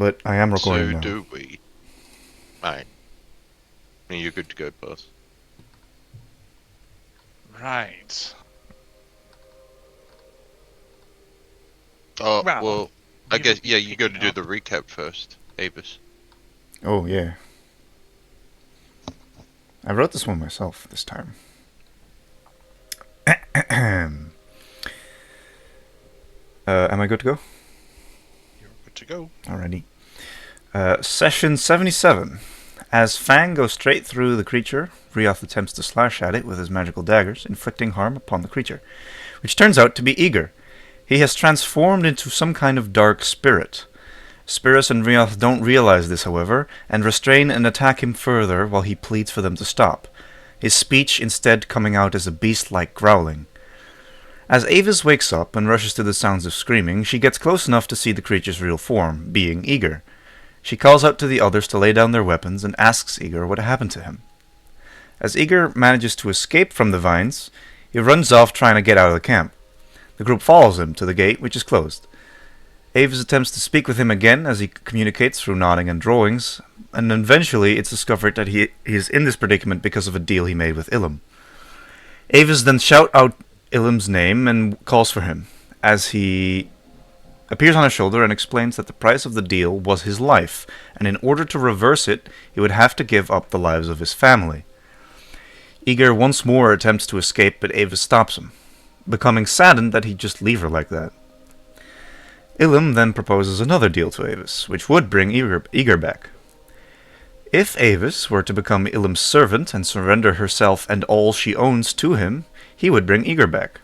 but I am recording So now. do we. Right. You're good to go, boss. Right. Oh, Well, well, I we will guess, be yeah, you got to picking do up. the recap first, Avis. Oh, yeah. I wrote this one myself this time. Am I good to go? You're good to go. Alrighty. Session 77. As Fang goes straight through the creature, Rioth attempts to slash at it with his magical daggers, inflicting harm upon the creature, which turns out to be Eager. He has transformed into some kind of dark spirit. Spirus and Rioth don't realize this, however, and restrain and attack him further while he pleads for them to stop, his speech instead coming out as a beast-like growling. As Avis wakes up and rushes to the sounds of screaming, she gets close enough to see the creature's real form, being Eager. She calls out to the others to lay down their weapons and asks Eager what happened to him. As Eager manages to escape from the vines, he runs off trying to get out of the camp. The group follows him to the gate, which is closed. Avis attempts to speak with him again as he communicates through nodding and drawings, and eventually it's discovered that he is in this predicament because of a deal he made with Ilum. Avis then shouts out Ilum's name and calls for him, as he appears on his shoulder and explains that the price of the deal was his life, and in order to reverse it, he would have to give up the lives of his family. Eager once more attempts to escape, but Avis stops him, becoming saddened that he'd just leave her like that. Ilum then proposes another deal to Avis, which would bring Eager back. If Avis were to become Ilum's servant and surrender herself and all she owns to him, he would bring Eager back.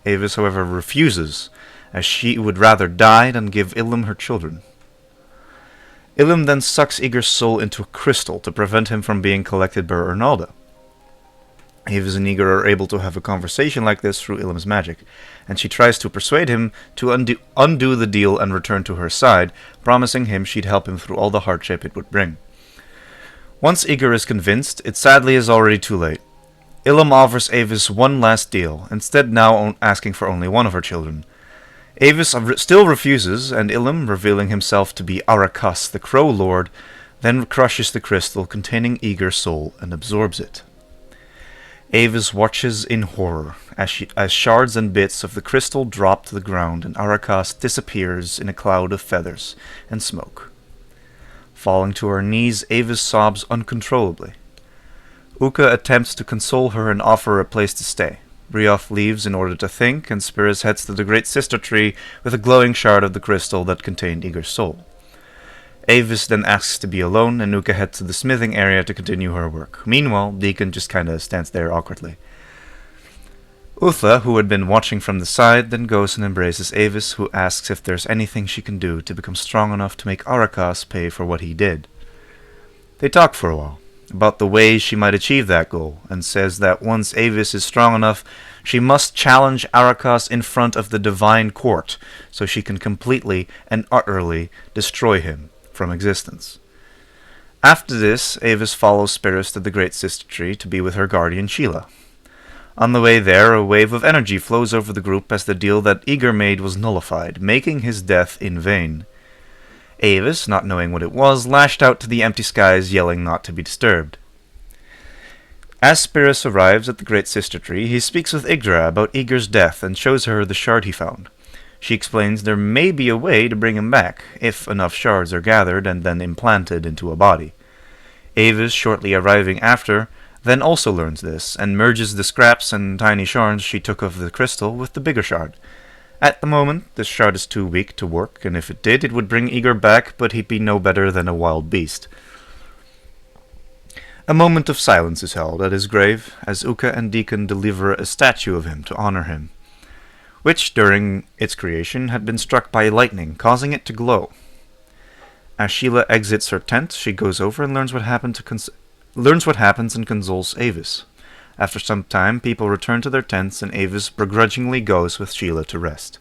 Avis, however, refuses, as she would rather die than give Ilum her children. Ilum then sucks Eager's soul into a crystal to prevent him from being collected by Ernalda. Avis and Eager are able to have a conversation like this through Ilum's magic, and she tries to persuade him to undo the deal and return to her side, promising him she'd help him through all the hardship it would bring. Once Eager is convinced, it sadly is already too late. Ilum offers Avis one last deal, instead now asking for only one of her children. Avis still refuses, and Ilum, revealing himself to be Arakas, the Crow Lord, then crushes the crystal containing Eager's soul and absorbs it. Avis watches in horror as shards and bits of the crystal drop to the ground and Arakas disappears in a cloud of feathers and smoke. Falling to her knees, Avis sobs uncontrollably. Uka attempts to console her and offer her a place to stay. Rioth leaves in order to think, and Spirus heads to the Great Sister Tree with a glowing shard of the crystal that contained Eager's soul. Avis then asks to be alone, and Uka heads to the smithing area to continue her work. Meanwhile, Deacon just kinda stands there awkwardly. Utha, who had been watching from the side, then goes and embraces Avis, who asks if there's anything she can do to become strong enough to make Arakas pay for what he did. They talk for a while about the ways she might achieve that goal, and says that once Avis is strong enough, she must challenge Arakas in front of the Divine Court, so she can completely and utterly destroy him from existence. After this, Avis follows Spirus to the Great Sister Tree to be with her guardian Sheila. On the way there, a wave of energy flows over the group as the deal that Eager made was nullified, making his death in vain. Avis, not knowing what it was, lashed out to the empty skies, yelling not to be disturbed. As Spirus arrives at the Great Sister Tree, he speaks with Yggdra about Eager's death and shows her the shard he found. She explains there may be a way to bring him back, if enough shards are gathered and then implanted into a body. Avis, shortly arriving after, then also learns this, and merges the scraps and tiny shards she took of the crystal with the bigger shard. At the moment, this shard is too weak to work, and if it did, it would bring Eager back, but he'd be no better than a wild beast. A moment of silence is held at his grave, as Uka and Deacon deliver a statue of him to honor him, which, during its creation, had been struck by lightning, causing it to glow. As Sheila exits her tent, she goes over and learns what happens and consoles Avis. After some time, people return to their tents, and Avis begrudgingly goes with Sheila to rest.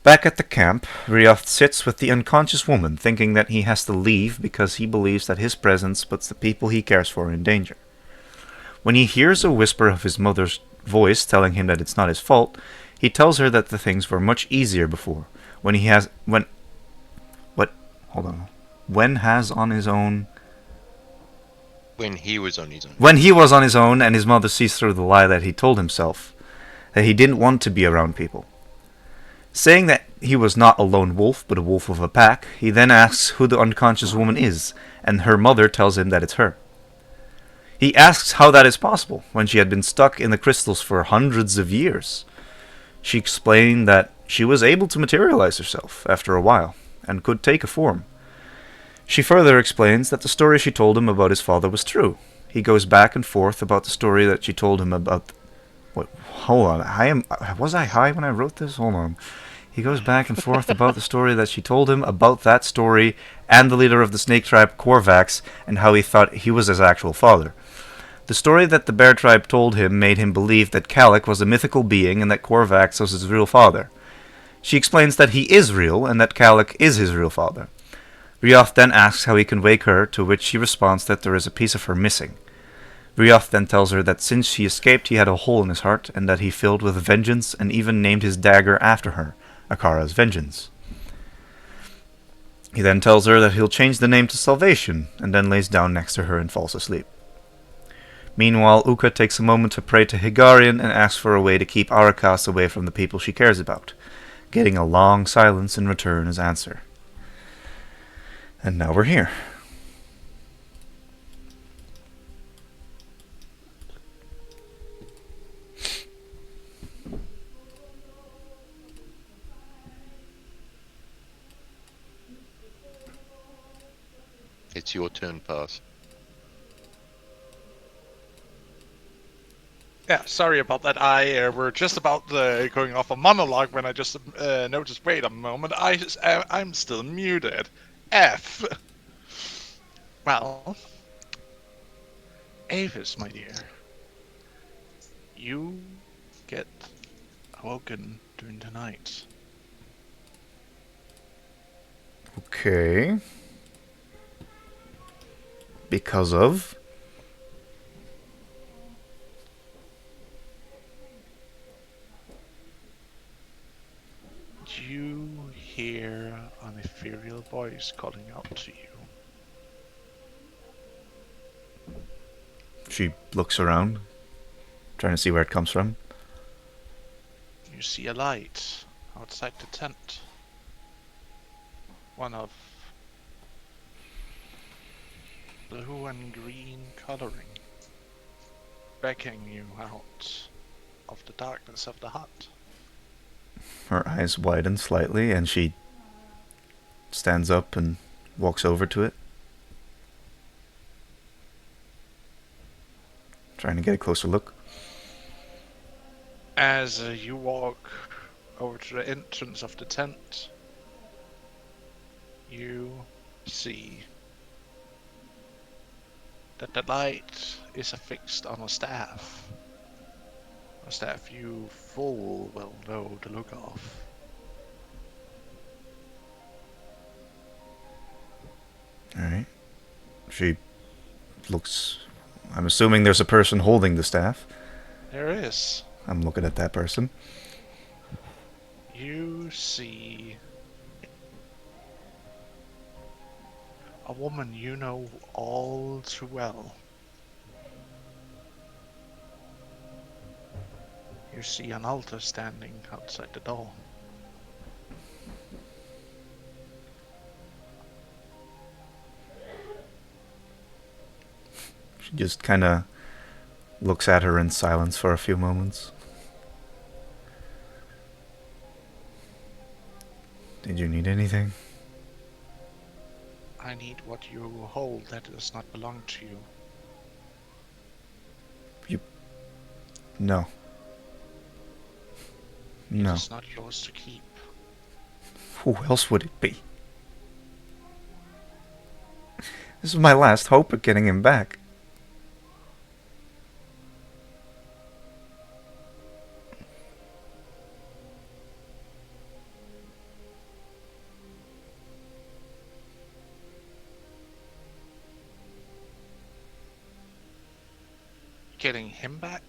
Back at the camp, Rioth sits with the unconscious woman, thinking that he has to leave because he believes that his presence puts the people he cares for in danger. When he hears a whisper of his mother's voice telling him that it's not his fault, he tells her that the things were much easier before, when he has... when... what... Hold on. When has on his own... When he was on his own. When he was on his own and his mother sees through the lie that he told himself, that he didn't want to be around people. Saying that he was not a lone wolf, but a wolf of a pack, he then asks who the unconscious woman is, and her mother tells him that it's her. He asks how that is possible, when she had been stuck in the crystals for hundreds of years. She explained that she was able to materialize herself after a while, and could take a form. She further explains that the story she told him about his father was true. He goes back and forth about the story that she told him about... What? Hold on. Was I high when I wrote this? Hold on. He goes back and forth about the story that she told him about that story and the leader of the snake tribe, Korvax, and how he thought he was his actual father. The story that the bear tribe told him made him believe that Kalik was a mythical being and that Korvax was his real father. She explains that he is real and that Kalik is his real father. Rioth then asks how he can wake her, to which she responds that there is a piece of her missing. Rioth then tells her that since she escaped he had a hole in his heart and that he filled with vengeance and even named his dagger after her, Akara's Vengeance. He then tells her that he'll change the name to Salvation and then lays down next to her and falls asleep. Meanwhile, Uka takes a moment to pray to Higarian and asks for a way to keep Arakas away from the people she cares about, getting a long silence in return as answer. And now we're here. It's your turn, Pass. Yeah, sorry about that. I were just about going off a monologue when I just noticed. Wait a moment, I'm still muted. F. Well, Avis, my dear, you get awoken during the night. Okay. Because of... You hear an ethereal voice calling out to you. She looks around, trying to see where it comes from. You see a light outside the tent. One of blue and green coloring, beckoning you out of the darkness of the hut. Her eyes widen slightly, and she stands up and walks over to it, trying to get a closer look. As you walk over to the entrance of the tent, you see that the light is affixed on a staff. A staff you full well know the look of. Alright. She looks... I'm assuming there's a person holding the staff. There is. I'm looking at that person. You see a woman you know all too well. You see an altar standing outside the door. She just kind of looks at her in silence for a few moments. Did you need anything? I need what you hold that does not belong to you. No. No. It's not yours to keep. Who else would it be? This is my last hope of getting him back. Getting him back?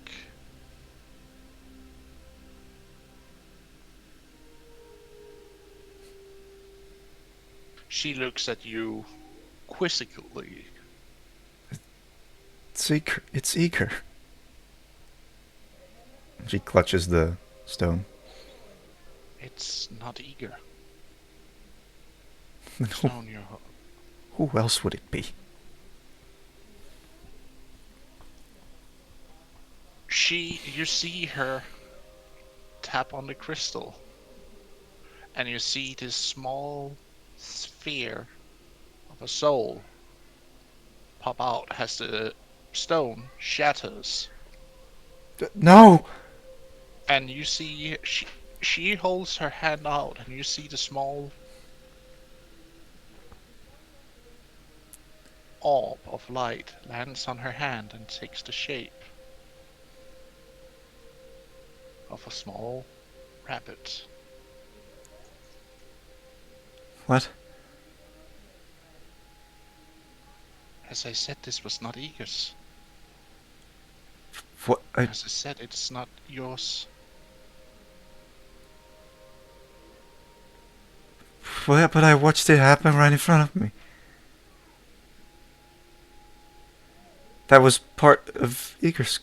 She looks at you quizzically. It's eager. It's eager. She clutches the stone. It's not eager. Then Stone, you're who else would it be? you see her tap on the crystal, and you see this small sphere of a soul pop out as the stone shatters. No! And you see she holds her hand out, and you see the small orb of light lands on her hand and takes the shape of a small rabbit. What? As I said, this was not Eager's. What? As I said, it's not yours. But I watched it happen right in front of me. That was part of Eager's.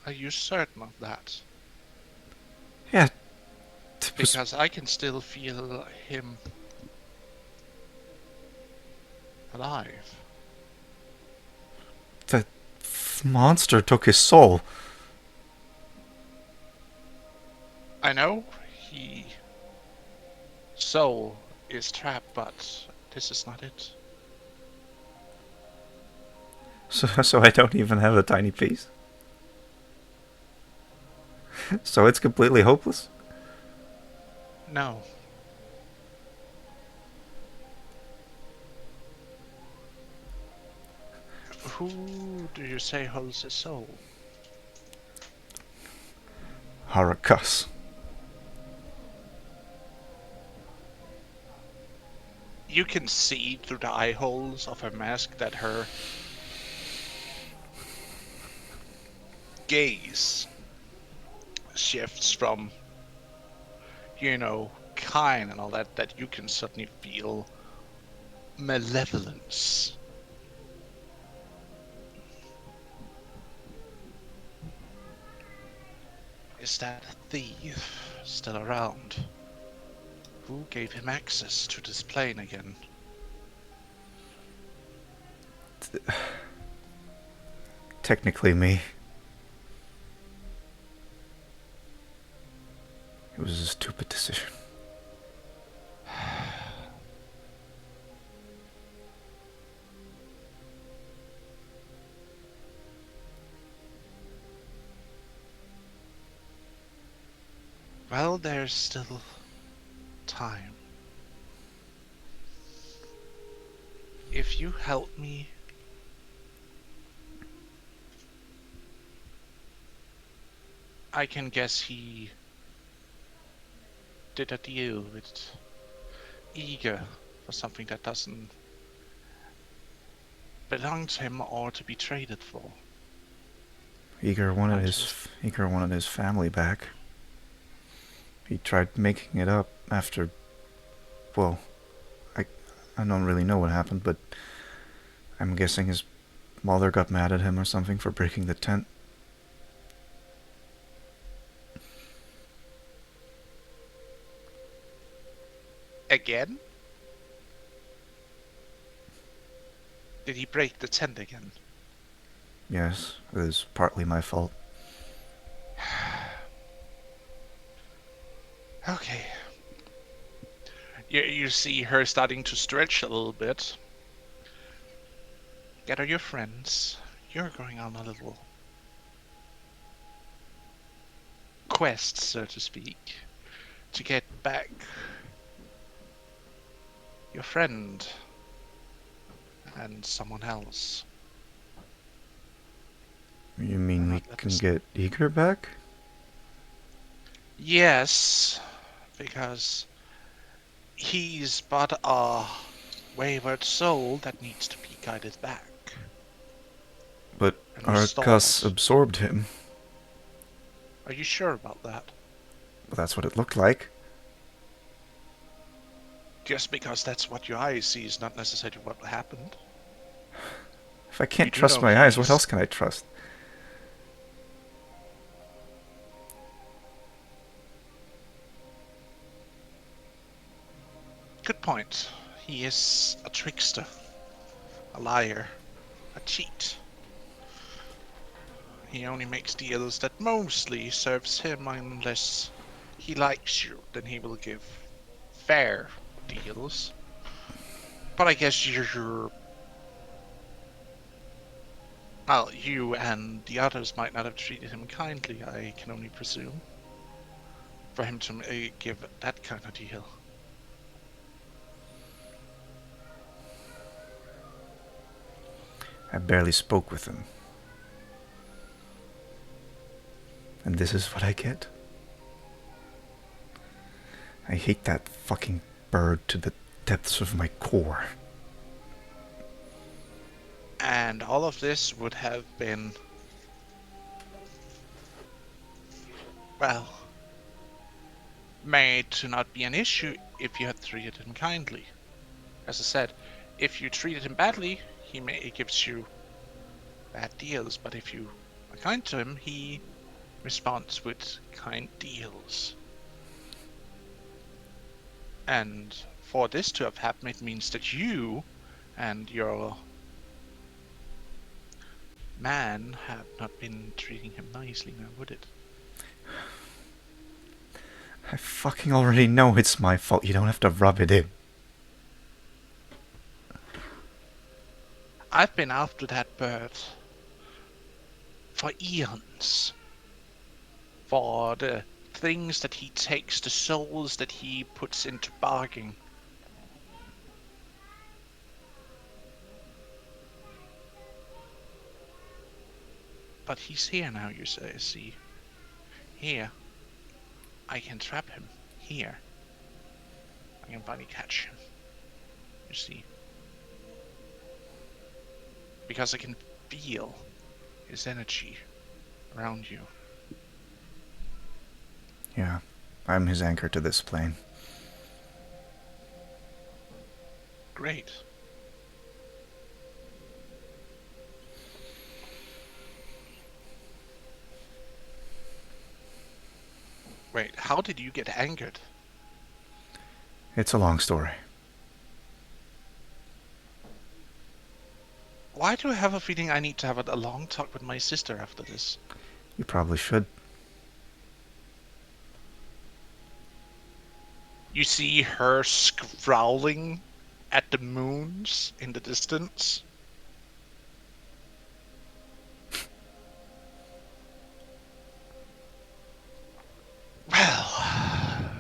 Are you certain of that? Yeah. It was Because I can still feel him alive. the monster took his soul. I know he soul is trapped, but this is not it. So I don't even have a tiny piece. So it's completely hopeless. No. Who do you say holds his soul? Harakas. You can see through the eye holes of her mask that her gaze shifts from, kind and all that you can suddenly feel malevolence. Is that thief still around? Who gave him access to this plane again? Technically me. It was a stupid decision. Well, there's still time. If you help me, I can guess he did a deal with Eager for something that doesn't belong to him or to be traded for. Eager wanted his family back. He tried making it up after. Well, I don't really know what happened, but I'm guessing his mother got mad at him or something for breaking the tent. Again? Did he break the tent again? Yes, it was partly my fault. Okay. You see her starting to stretch a little bit. Gather your friends. You're going on a little quest, so to speak, to get back your friend and someone else. You mean we Not let can us- get Eager back? Yes, because he's but a wayward soul that needs to be guided back But and Arcas restored. absorbed him. Are you sure about that? Well, that's what it looked like. Just because that's what your eyes see is not necessarily what happened. If I can't You do trust know my eyes, what he's- else can I trust? Good point. He is a trickster, a liar, a cheat. He only makes deals that mostly serves him unless he likes you. Then he will give fair deals. But I guess well, you and the others might not have treated him kindly, I can only presume, for him to give that kind of deal. I barely spoke with him. And this is what I get? I hate that fucking bird to the depths of my core. And all of this would have been, well, made to not be an issue if you had treated him kindly. As I said, if you treated him badly, he gives you bad deals, but if you are kind to him, he responds with kind deals. And for this to have happened, it means that you and your man have not been treating him nicely now, would it? I fucking already know it's my fault. You don't have to rub it in. I've been after that bird for eons. For the things that he takes, the souls that he puts into bargaining. But he's here now, you see. Here, I can trap him. Here, I can finally catch him. You see. Because I can feel his energy around you. Yeah, I'm his anchor to this plane. Great. Wait, how did you get angered? It's a long story. Why do I have a feeling I need to have a long talk with my sister after this? You probably should. You see her scowling at the moons in the distance? Well,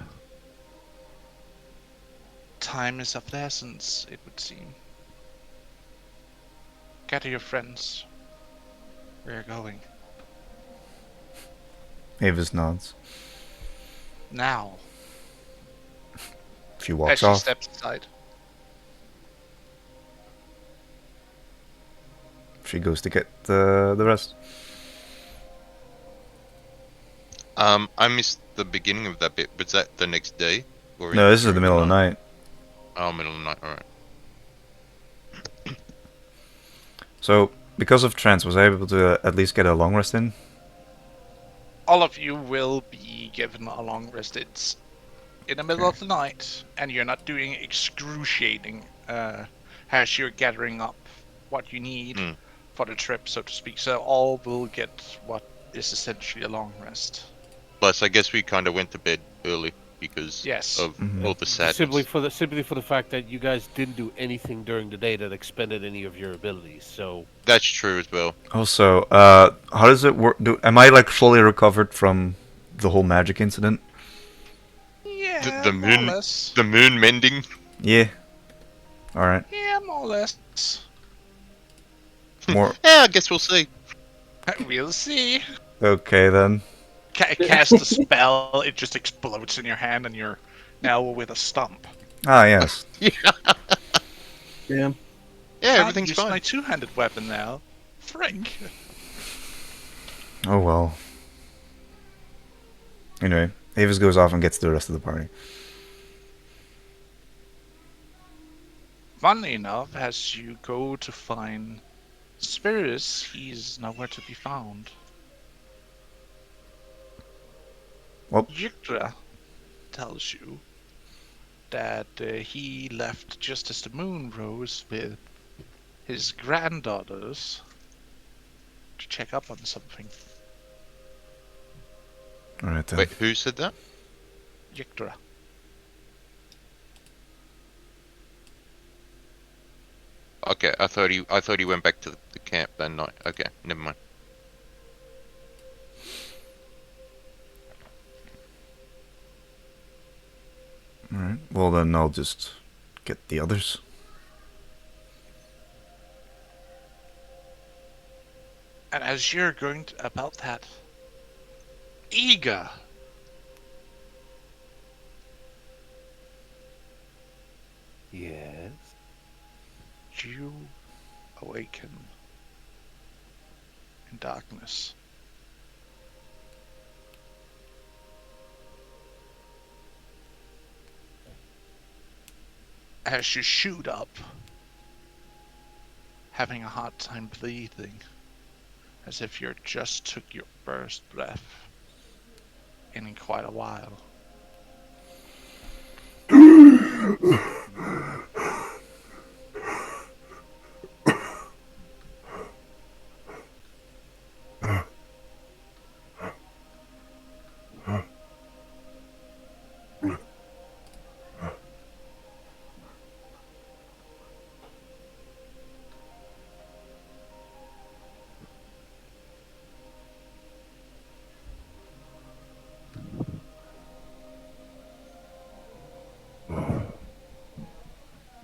time is of the essence, it would seem. Gather your friends. We're going. Avis nods. Now. She As walks she off. steps aside. She goes to get the rest. I missed the beginning of that bit. Was that the next day? Or No, this is the during middle of the night. Oh, middle of the night. All right. So, because of Trance, was I able to at least get a long rest in? All of you will be given a long rest. It's in the middle Okay. of the night, and you're not doing excruciating as you're gathering up what you need Mm. for the trip, so to speak. So all will get what is essentially a long rest. Plus, I guess we kind of went to bed early because Yes. of Mhm. all the sadness. Simply for the fact that you guys didn't do anything during the day that expended any of your abilities. So That's true as well. Also, how does it work? Am I like fully recovered from the whole magic incident? Yeah, The more or moon, less. the moon mending. Yeah. All right. Yeah, more or less. More. Yeah, I guess we'll see. We'll see. Okay then. Cast a spell, it just explodes in your hand, and you're now with a stump. Ah, yes. Yeah, Damn. yeah, Can't everything's use fine. my two-handed weapon now. Frank. Oh well. Anyway, Avis goes off and gets the rest of the party. Funnily enough, as you go to find Spirus, he's nowhere to be found. Well, Yggdra tells you that he left just as the moon rose with his granddaughters to check up on something. all right then. Wait, who said that? Yggdra. Okay, I thought he went back to the camp that night. Okay, never mind. All right. Well, then I'll just get the others. And as you're going about that, Eager, Yes. you awaken in darkness. As you shoot up, having a hard time breathing, as if you just took your first breath in quite a while.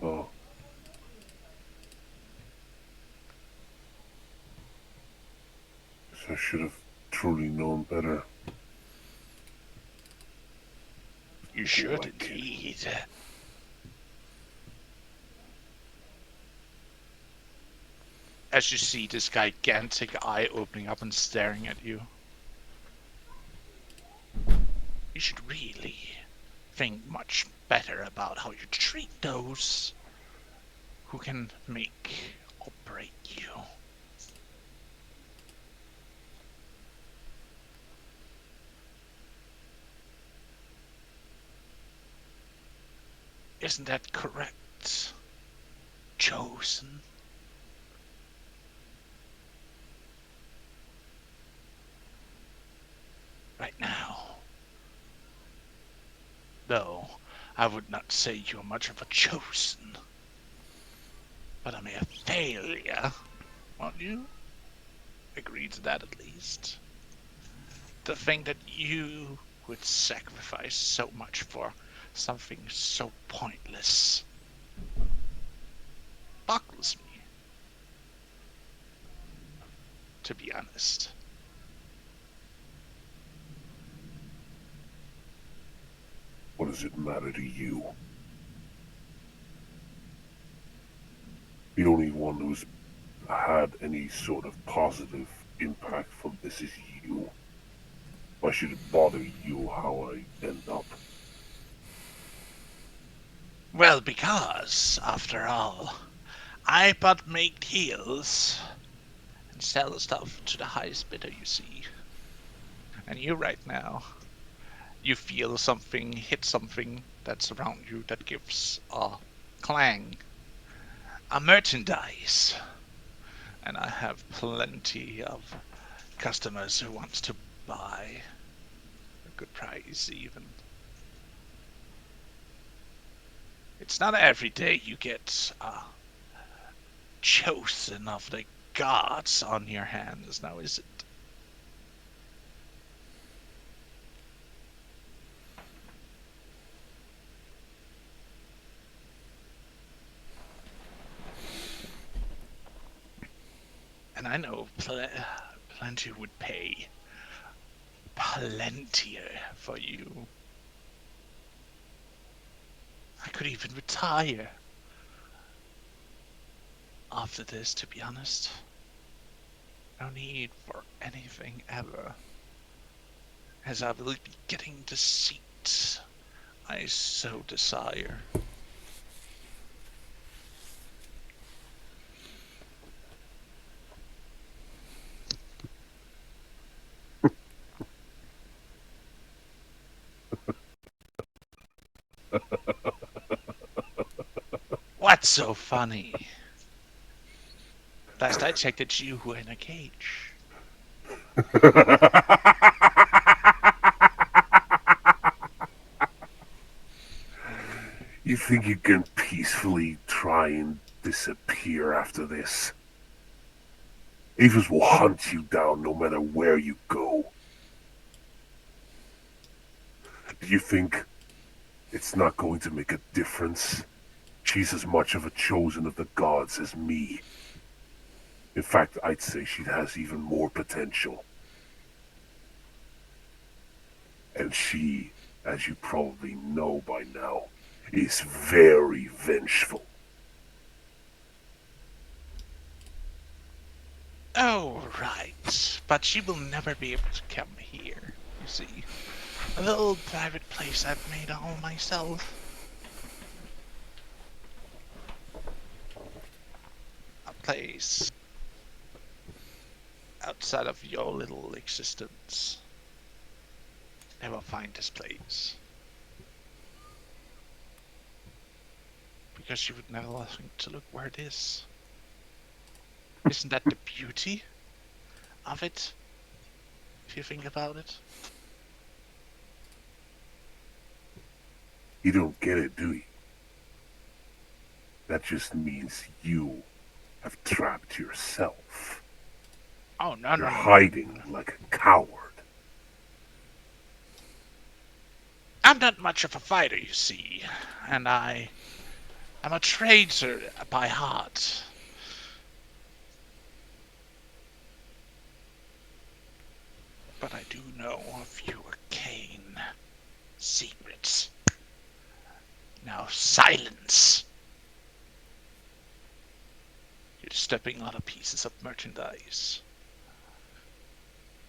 Oh, guess I should have truly known better. You should like it. indeed. As you see this gigantic eye opening up and staring at you. You should really think much better about how you treat those who can make or break you. Isn't that correct, Chosen? Right now. Though, I would not say you're much of a Chosen. But I'm a failure. Won't you agree to that at least? To think that you would sacrifice so much for something so pointless boggles me, to be honest. What does it matter to you? The only one who's had any sort of positive impact from this is you. Why should it bother you how I end up? Well, because, after all, I but make deals and sell stuff to the highest bidder you see. And you right now, you feel something hit something that's around you that gives a clang, a merchandise. And I have plenty of customers who wants to buy a good price even. It's not every day you get chosen of the gods on your hands, now is it? And I know plenty would pay plenty for you. I could even retire after this, to be honest. No need for anything ever, as I will be getting the seat I so desire. What's so funny? Last I checked, it's you who are in a cage. You think you can peacefully try and disappear after this? Avis will hunt you down no matter where you go. Do you think it's not going to make a difference? She's as much of a chosen of the gods as me. In fact, I'd say she has even more potential. And she, as you probably know by now, is very vengeful. Oh, right. But she will never be able to come here, you see. A little private place I've made all myself. A place outside of your little existence. Never find this place. Because you would never think to look where it is. Isn't that the beauty of it? If you think about it. You don't get it, do you? That just means you have trapped yourself. Oh, no, You're no, no. hiding like a coward. I'm not much of a fighter, you see. And I'm a traitor by heart. But I do know a few arcane secrets. Now silence! You're stepping on a pieces of merchandise.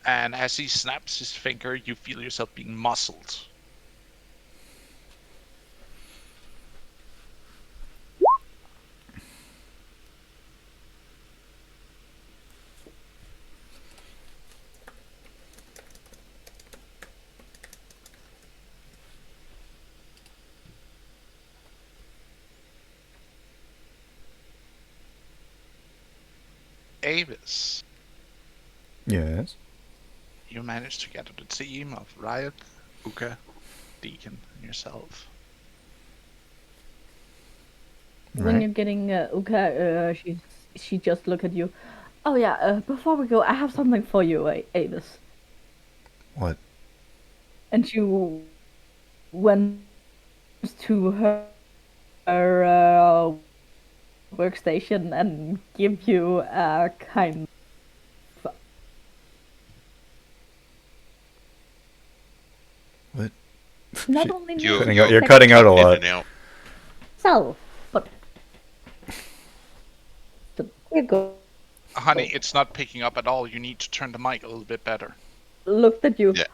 And as he snaps his finger, you feel yourself being muscled. Avis, Yes. you managed to get the team of Riot, Uka, Deacon, and yourself. When Right. you're getting Uka, she just look at you. Oh yeah, before we go, I have something for you, Avis. What? And she went to her workstation and give you a kind of What? not She- only You, music, You're but cutting out a in lot. and out. self. But here you go. Honey, it's not picking up at all. You need to turn the mic a little bit better. Looked at you. Yeah.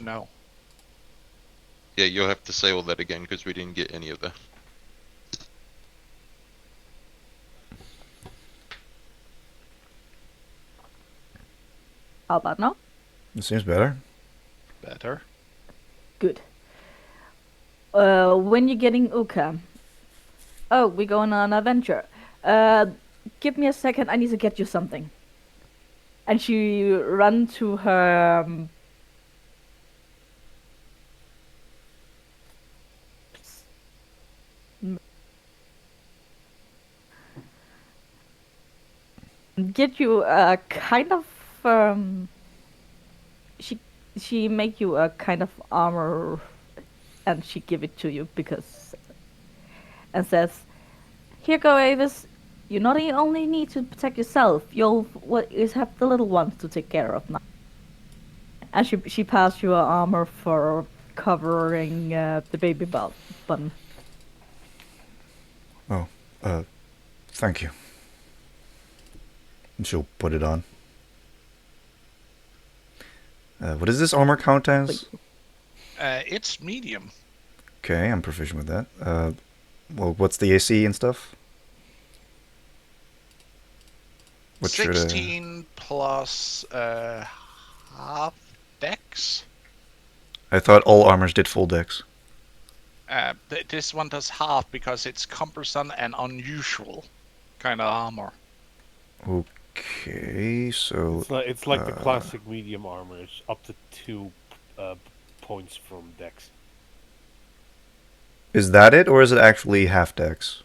No. Yeah, you'll have to say all that again because we didn't get any of that. How about now? It seems better. Better. Good. When you're getting Uka. Oh, we're going on an adventure. Give me a second. I need to get you something. And she run to her get you a kind of she she make you a kind of armor, and she give it to you because and says, "Here go, Avis. You not only need to protect yourself. You'll have the little ones to take care of now." And she passed you a armor for covering the baby button. Oh, thank you. And she'll put it on. What does this armor count as? It's medium. Okay, I'm proficient with that. Well, what's the AC and stuff? What should 16 plus half dex. I thought all armors did full dex. This one does half because it's cumbersome and unusual kind of armor. Okay, so It's like the classic medium armor. It's up to 2 points from dex. is that it, or is it actually half dex?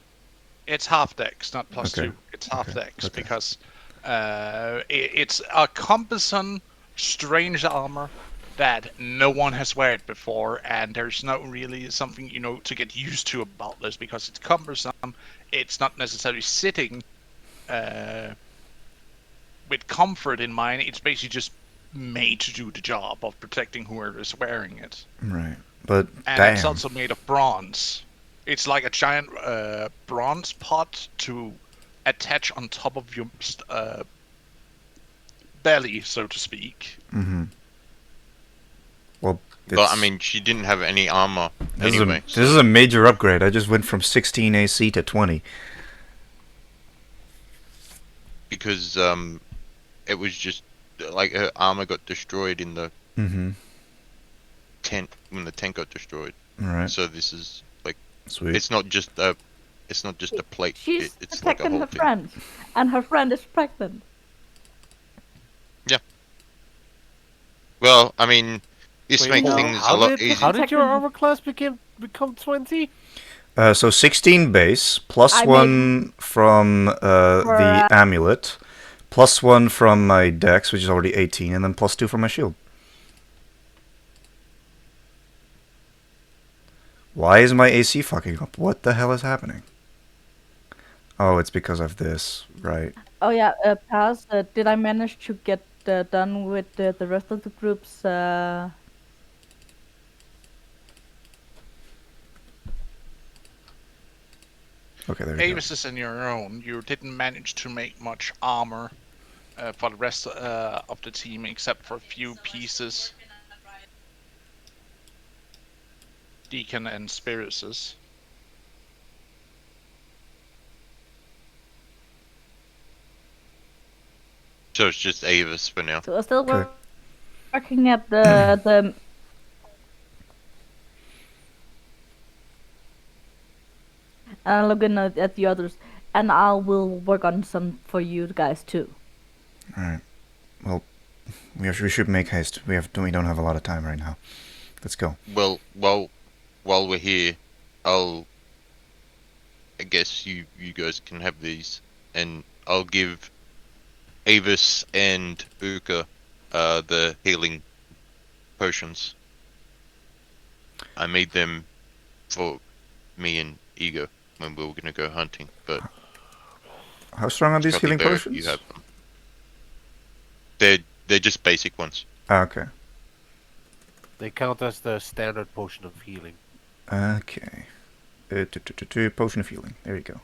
It's half dex, not plus Okay. 2. It's half Okay. dex Okay. because it's a cumbersome, strange armor that no one has wear before, and there's not really something to get used to about this because it's cumbersome. It's not necessarily sitting with comfort in mind. It's basically just made to do the job of protecting whoever is wearing it. Right. But And it's damn. also made of bronze. It's like a giant bronze pot to attach on top of your belly, so to speak. Mm-hmm. Well, But I mean, she didn't have any armor this anyway. is a major upgrade. I just went from 16 AC to 20. because it was just like her armor got destroyed in the Mm-hmm. tent when the tent got destroyed. All right. So this is like Sweet. it's not just a plate. She's It's like a protecting whole her thing. friend, and her friend is pregnant. Well, I mean, this Wait, makes no. things a lot easier. How did your Protecting- armor class become 20? So 16 base, plus I made- 1 from For, the amulet, plus 1 from my dex, which is already 18, and then plus 2 from my shield. Why is my AC fucking up? What the hell is happening? Oh, it's because of this, right? Oh yeah, Paz, did I manage to get done with the rest of the group's? Okay, there we go. Avis is in your own. You didn't manage to make much armor for the rest of the team, except for a few pieces. Deacon and Spiritus. So it's just Avis for now. So we're still Okay. working at the. Looking at the others, and I will work on some for you guys too. All right. Well, we should make haste. We don't have a lot of time right now. Let's go. Well, while we're here, I guess you guys can have these, and I'll give Avis and Uka the healing potions. I made them for me and Ego when we were gonna go hunting, but How strong are it's these probably healing better if potions? you have them. They're just basic ones. Ah, okay. They count as the standard potion of healing. Okay. Potion of healing. There you go.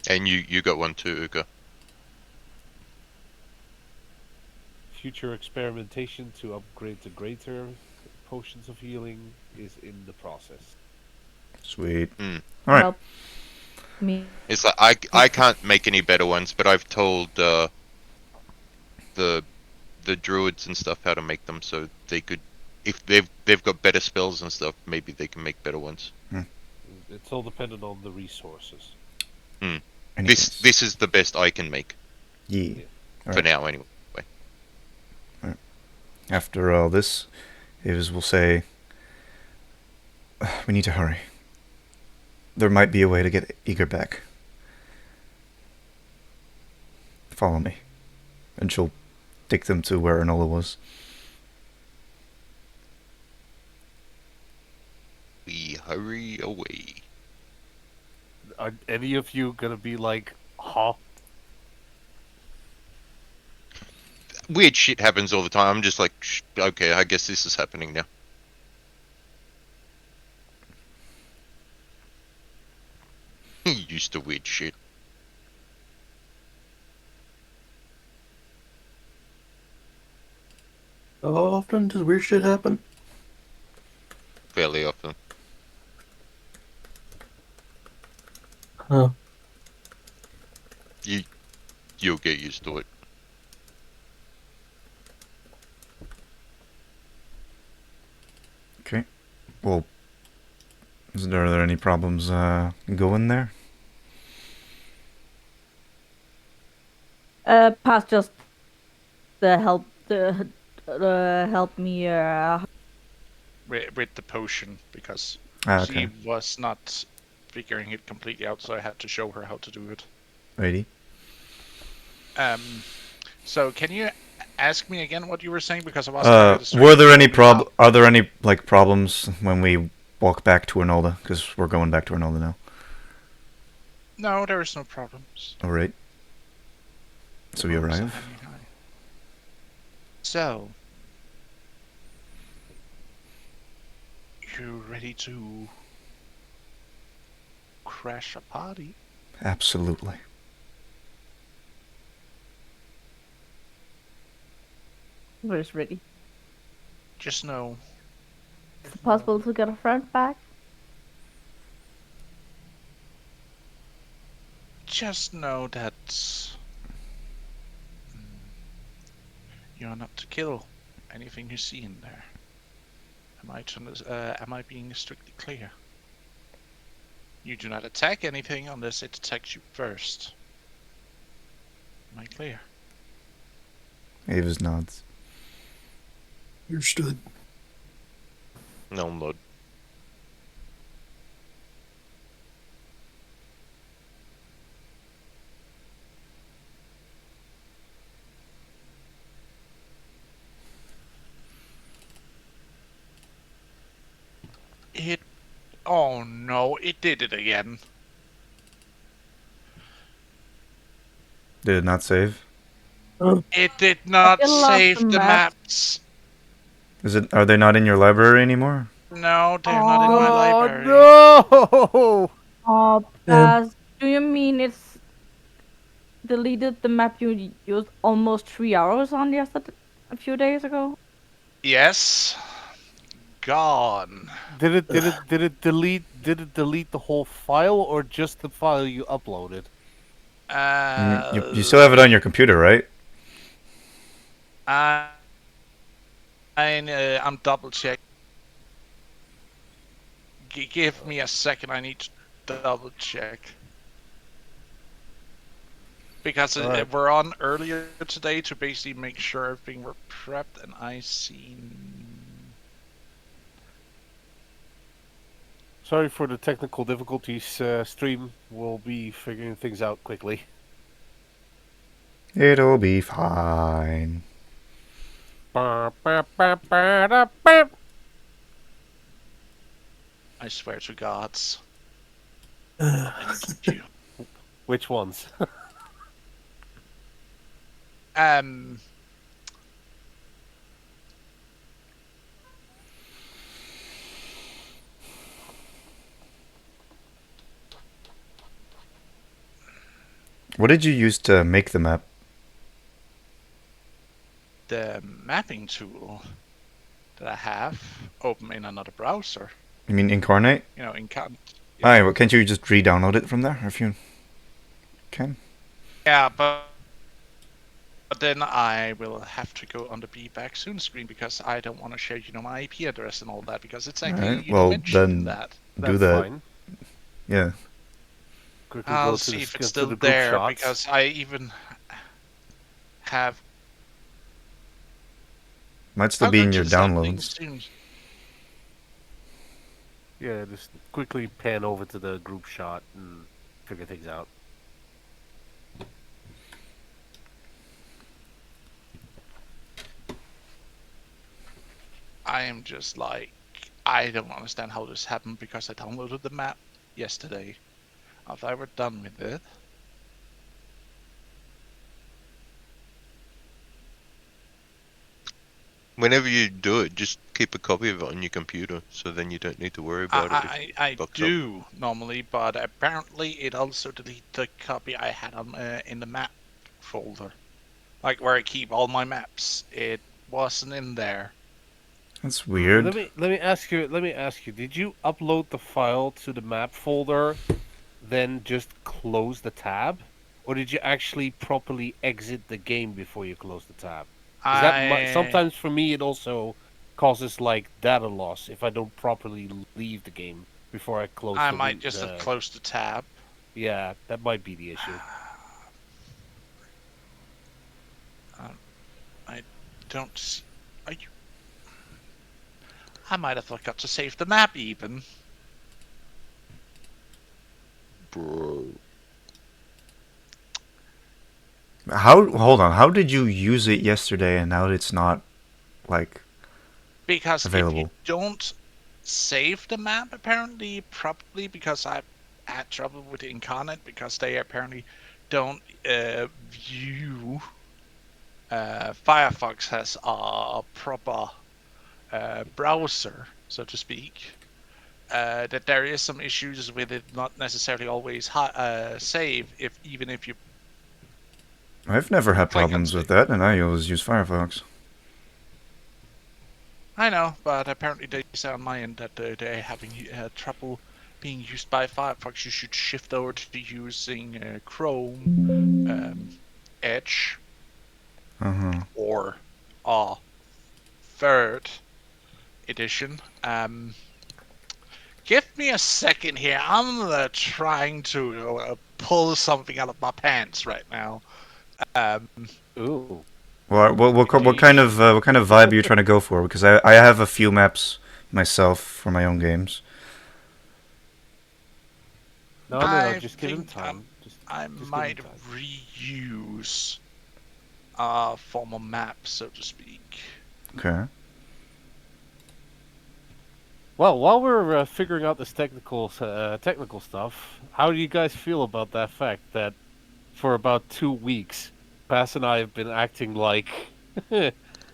And you got one too, Uka. Future experimentation to upgrade to greater potions of healing is in the process. Sweet. Mm. All right. Help me. It's like I can't make any better ones, but I've told the druids and stuff how to make them, so they could, if they've got better spells and stuff, maybe they can make better ones. It's all dependent on the resources. Anyways. This is the best I can make Yeah. for Alright. now, anyway. After all this, Avis will say, we need to hurry. There might be a way to get Eager back. Follow me. And she'll take them to where Enola was. We hurry away. Are any of you gonna be like, huh? Weird shit happens all the time. I'm just like, okay, I guess this is happening now. Used to weird shit. How often does weird shit happen? Fairly often. Huh. You'll get used to it. Well, are there any problems going there? Pass just the help me with the potion because Ah, she okay. was not figuring it completely out, so I had to show her how to do it. Righty. So can you ask me again what you were saying because I was kind of Were distracted there any walking out. Are there any like problems when we walk back to Arnolda? Because we're going back to Arnolda now. No, there is no problems. All right. So we Rolls arrive. ahead me high. So you ready to crash a party? Absolutely. Where's ready? Just know. Is it possible to get a friend back? Just know that you're not to kill anything you see in there. Am I being strictly clear? You do not attack anything unless it attacks you first. Am I clear? Avis nods. Understood. No, Lord. It. Oh no! It did it again. Did it not save? It did I not still lost the save the maps. maps. Is it? Are they not in your library anymore? No, they're not in my Oh, library. no! oh, Damn. Baz, do you mean it's deleted the map you used almost 3 hours on yesterday, a few days ago? Yes. Gone. Did it delete the whole file or just the file you uploaded? You still have it on your computer, right? I, I'm double checking. Give me a second. I need to double check because Alright. we're on earlier today to basically make sure everything were prepped, and I seen. Sorry for the technical difficulties. Stream will be figuring things out quickly. It'll be fine. I swear to gods, I need you. Which ones? Um. What did you use to make the map? The mapping tool that I have open in another browser. You mean Incarnate? You know, in Cam. Aye, well, can't you just re-download it from there if you can? Yeah, but then I will have to go on the Be Back Soon screen because I don't want to share, my IP address and all that because it's actually, Alright, well mentioned in then that. do That's that. fine. Yeah. Quickly I'll go to see if it's to still the group there shots. because I even have. Might still I'll be go in to your the settings downloads. soon. Yeah, just quickly pan over to the group shot and figure things out. I am just like, I don't understand how this happened because I downloaded the map yesterday. After I were done with it, Whenever you do it, just keep a copy of it on your computer, so then you don't need to worry about it. I Fucks up. do normally, but apparently it also deleted the copy I had on in the map folder, like where I keep all my maps. It wasn't in there. That's Let weird. me ask you. Let me ask you. Did you upload the file to the map folder, then just close the tab, or did you actually properly exit the game before you close the tab? Because that I sometimes for me it also causes like data loss if I don't properly leave the game before I close I the might just have closed the tab. Yeah, that might be the issue. I don't see. Are you? I might have forgot to save the map even. Bro. Hold on. How did you use it yesterday and now it's not like Because if you available? don't save the map, apparently, probably because I had trouble with the Incarnate, because they apparently don't view Firefox has a proper browser, so to speak. That there is some issues with it not necessarily always save, even if you I've never had click on problems with save. that, and I always use Firefox. I know, but apparently they say on my end that they're having trouble being used by Firefox. You should shift over to using Chrome, Edge, Uh huh. or a third edition. Give me a second here. I'm trying to pull something out of my pants right now. Ooh. Well, Engage. what kind of vibe are you trying to go for? Because I have a few maps myself for my own games. No. I Just give him think time. I Just give him might time. reuse a former map, so to speak. Okay. Well, while we're figuring out this technical stuff, how do you guys feel about that fact that for about 2 weeks, Pass and I have been acting like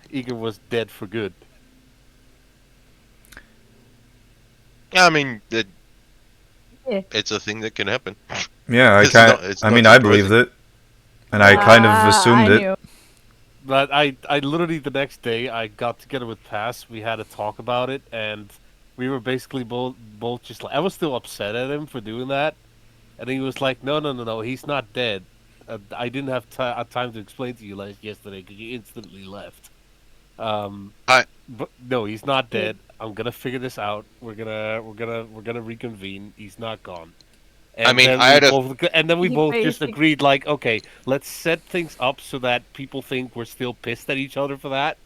Eager was dead for good? Yeah, I mean, Yeah. it's a thing that can happen. Yeah, I It's can't. not. It's I not mean, I believed surprising. it, and I Well, kind of assumed I it. knew. but I literally the next day I got together with Pass. We had a talk about it, and we were basically both just like I was still upset at him for doing that, and he was like, no, he's not dead. I didn't have time to explain to you yesterday because you instantly left. Um, I. but no, he's not Yeah. dead. I'm gonna figure this out. We're gonna reconvene. He's not gone. I And mean, then I we had a. both and then we He both just basic. agreed like, okay, let's set things up so that people think we're still pissed at each other for that.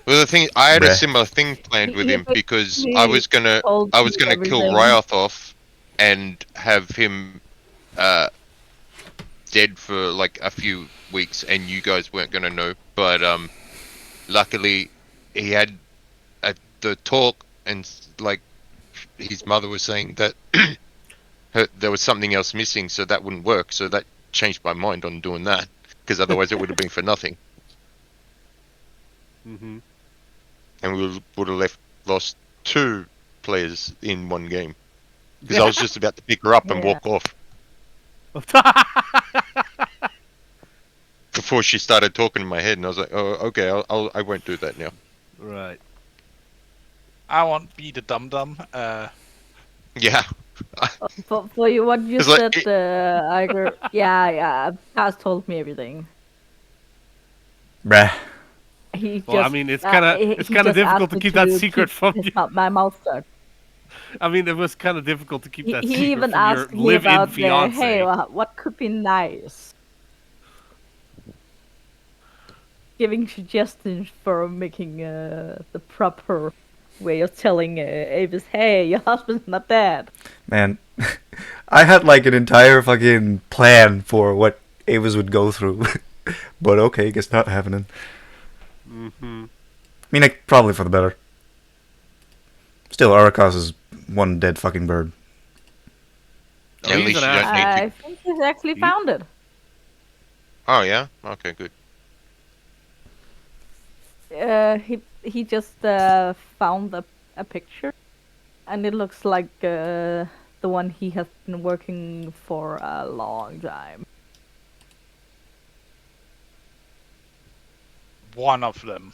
Well, the thing, I had a Bruh. similar thing planned with He him because basically told I was me gonna kill everything. Ryoth off and have him uh dead for like a few weeks, and you guys weren't gonna know. But luckily he had the talk, and like his mother was saying that there was something else missing, so that wouldn't work. So that changed my mind on doing that, because otherwise it would have been for nothing, Mm-hmm. and we would have lost two players in one game. Because I was just about to pick her up and Yeah. walk off before she started talking in my head, and I was like, "Oh, okay, I won't do that now." Right. I won't be the dum dum. Yeah, For you, what you it's like said, Iger. Yeah. Has told me everything. Bruh. He Well, I just mean, it's he kind of just difficult asked to me keep that to secret keep from his you. my mouth shut. I mean, it was kind of difficult to keep that He secret even from your asked me live-in about the hey, fiance. what could be nice. Giving suggestions for making the proper way of telling Avis, hey, your husband's not dead. Man, I had like an entire fucking plan for what Avis would go through. But okay, guess not happening. Mm-hmm. I mean, like, probably for the better. Still, Aracos is one dead fucking bird. Oh, at he's an least you don't need asshole. to. I think he's actually He, found it. Oh yeah, okay, good. He just found a picture, and it looks like the one he has been working for a long time. One of them.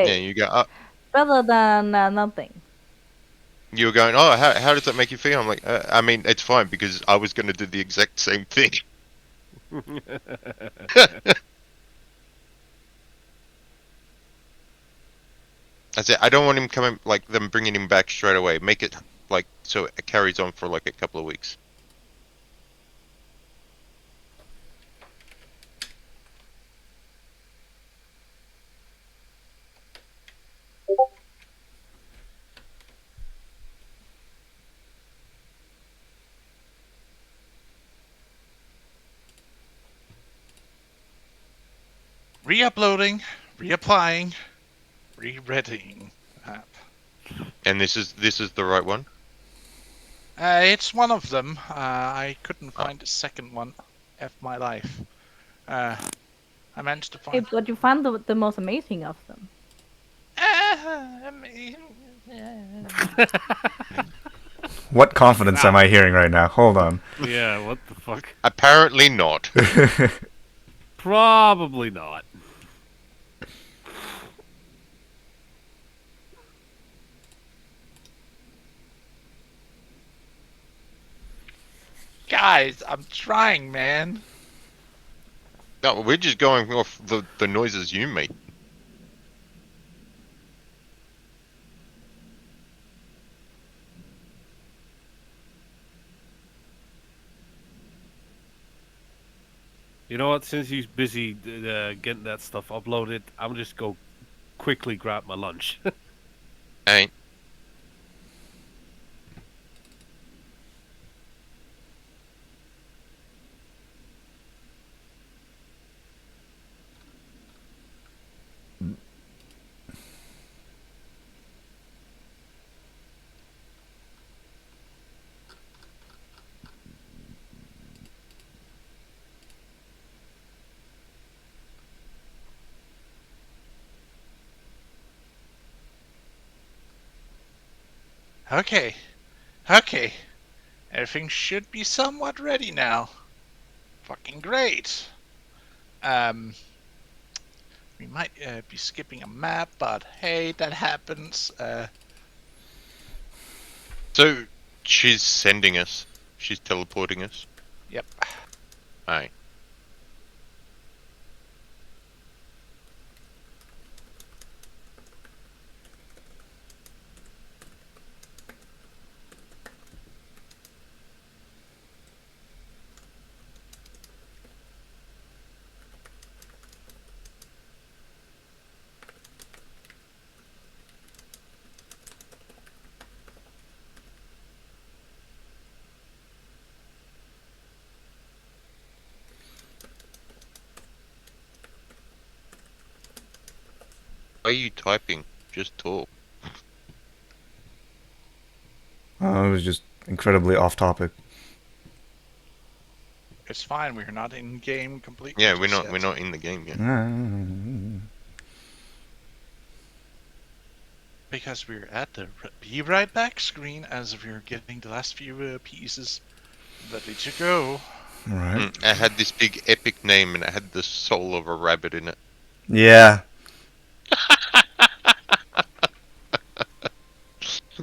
Yeah, Hey, you go. better than nothing. You were going. Oh, how does that make you feel? I'm like, I mean, it's fine because I was going to do the exact same thing. I said I don't want him coming like them bringing him back straight away. Make it like so it carries on for like a couple of weeks. Re-uploading, reapplying, re-readying app. And this is the right one. It's one of them. I couldn't Oh. find a second one. F my life. I managed to Hey, find. but you found the most amazing of them. What confidence am Wow. I hearing right now? Hold on. Yeah, what the fuck? Apparently not. Probably not. Guys, I'm trying, man. No, we're just going off the noises you make. You know what? Since he's busy getting that stuff uploaded, I'm just go quickly grab my lunch. Ain't. Okay. Okay. Everything should be somewhat ready now. Fucking great. We might be skipping a map, but hey, that happens. So she's sending us. She's teleporting us. Yep. Aye. Why are you typing? Just talk. It was just incredibly off topic. It's fine. We're not in game completely. Yeah, just we're yet. not in the game yet. Because we're at the be right back screen as we're getting the last few pieces ready to go. Right. I had this big epic name and it had the soul of a rabbit in it. Yeah.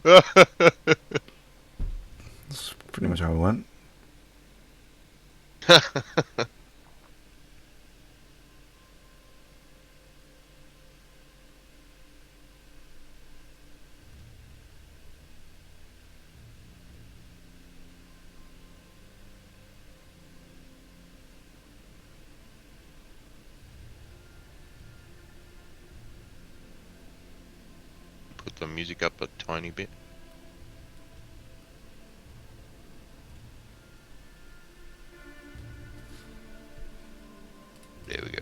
That's pretty much how it went. Put the music up a tiny bit. There we go.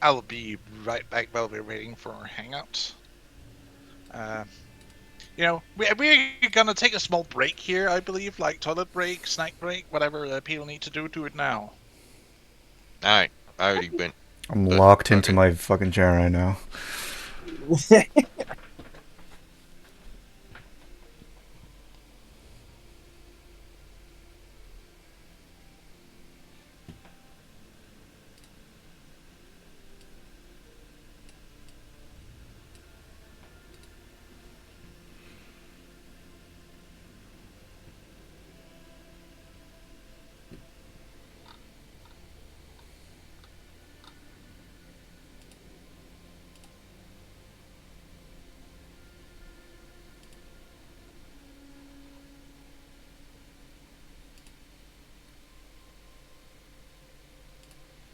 I'll be right back while we're waiting for our hangout. We're gonna take a small break here, I believe, like toilet break, snack break, whatever people need to do it now. Alright, I already went. I'm But, locked into okay. my fucking chair right now.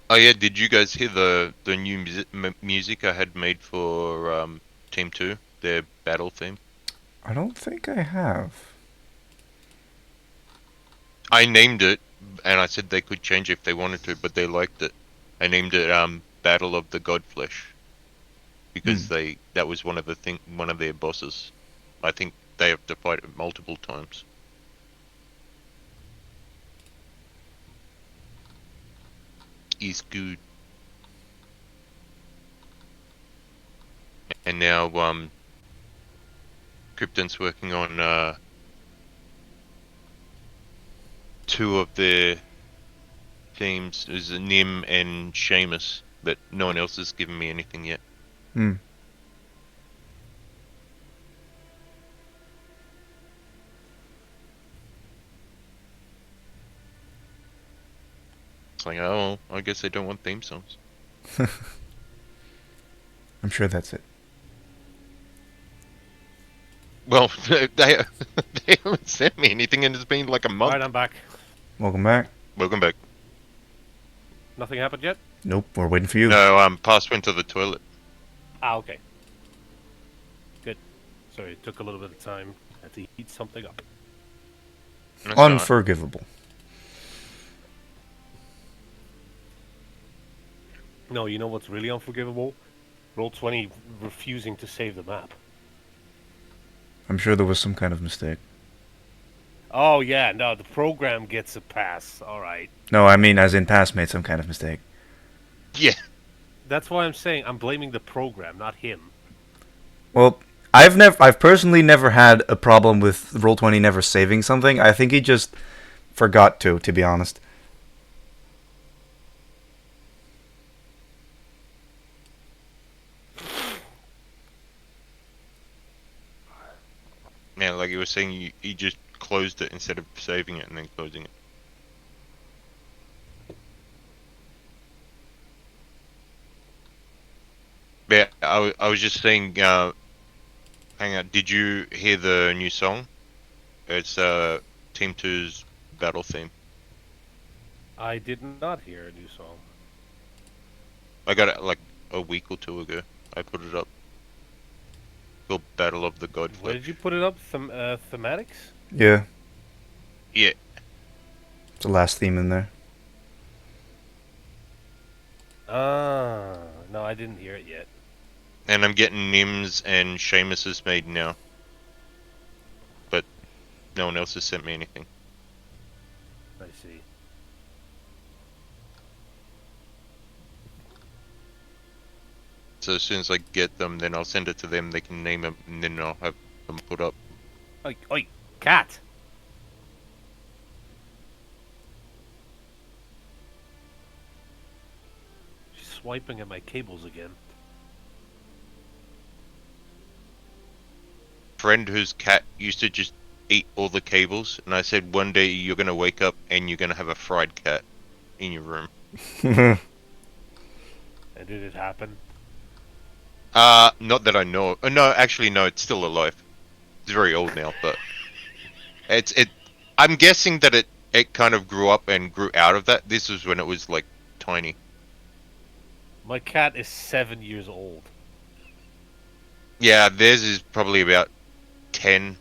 Oh yeah, did you guys hear the new music I had made for Team 2, their battle theme? I don't think I have. I named it, and I said they could change if they wanted to, but they liked it. I named it Battle of the Godflesh because that was one of their bosses. I think they have to fight it multiple times. Is good. And now Krypton's working on two of their themes. Is Nim and Seamus, but no one else has given me anything yet. Hmm. It's like, oh, I guess they don't want theme songs. I'm sure that's it. Well, they haven't sent me anything, and it's been like a month. Alright, I'm back. Welcome back. Welcome back. Nothing happened yet? Nope, we're waiting for you. No, Pass went to the toilet. Ah, okay. Good. Sorry, it took a little bit of time. I had to heat something up. That's alright. Unforgivable. No, you know what's really unforgivable? Roll20 refusing to save the map. I'm sure there was some kind of mistake. Oh yeah, no, the program gets a pass. Alright. No, I mean as in past made some kind of mistake. Yeah. That's why I'm saying I'm blaming the program, not him. Well, I've personally never had a problem with Roll20 never saving something. I think he just forgot to be honest. Yeah, like you were saying, he just closed it instead of saving it and then closing it. Yeah, I was just saying, hang on, did you hear the new song? It's Team 2's battle theme. I did not hear a new song. I got it like a week or two ago. I put it up. Called Battle of the Where Godflesh. did you put it up? Thematics? Yeah, Yeah. it's the last theme in there. Ah, no, I didn't hear it yet. And I'm getting Nim's and Seamus's made now. But no one else has sent me anything. I see. So as soon as I get them, then I'll send it to them. They can name them, and then I'll have them put up. Oi, oi, cat! She's swiping at my cables again. Friend whose cat used to just eat all the cables, and I said one day you're gonna wake up and you're gonna have a fried cat in your room. And did it happen? Not that I know. No, actually, no. It's still alive. It's very old now, but it. I'm guessing that it kind of grew up and grew out of that. This was when it was like tiny. My cat is 7 years old. Yeah, theirs is probably about 10.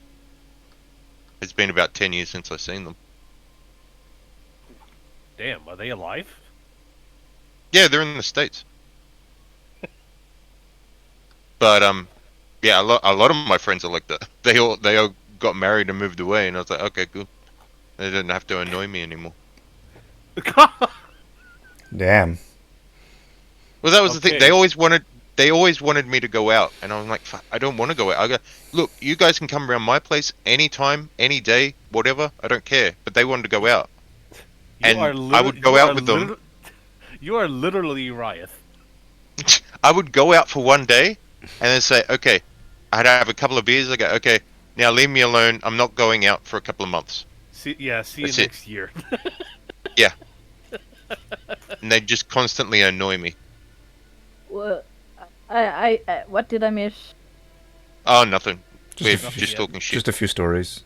It's been about 10 years since I've seen them. Damn, are they alive? Yeah, they're in the States. But yeah, a lot of my friends are like that. They all got married and moved away, and I was like, okay, good. They didn't have to annoy me anymore. Damn. Well, that was the thing. Okay. They always wanted me to go out, and I was like, fuck, I don't want to go out. I go, look, you guys can come around my place anytime, any day, whatever. I don't care. But they wanted to go out, and I would go out with them. You are literally Riot. I would go out for one day, and then say, okay, I'd have a couple of beers. I go, okay, now leave me alone. I'm not going out for a couple of months. See you That's it. next year. Yeah. And they just constantly annoy me. Well, what did I miss? Oh, nothing. Just We're a few- just talking shit. Just a few stories.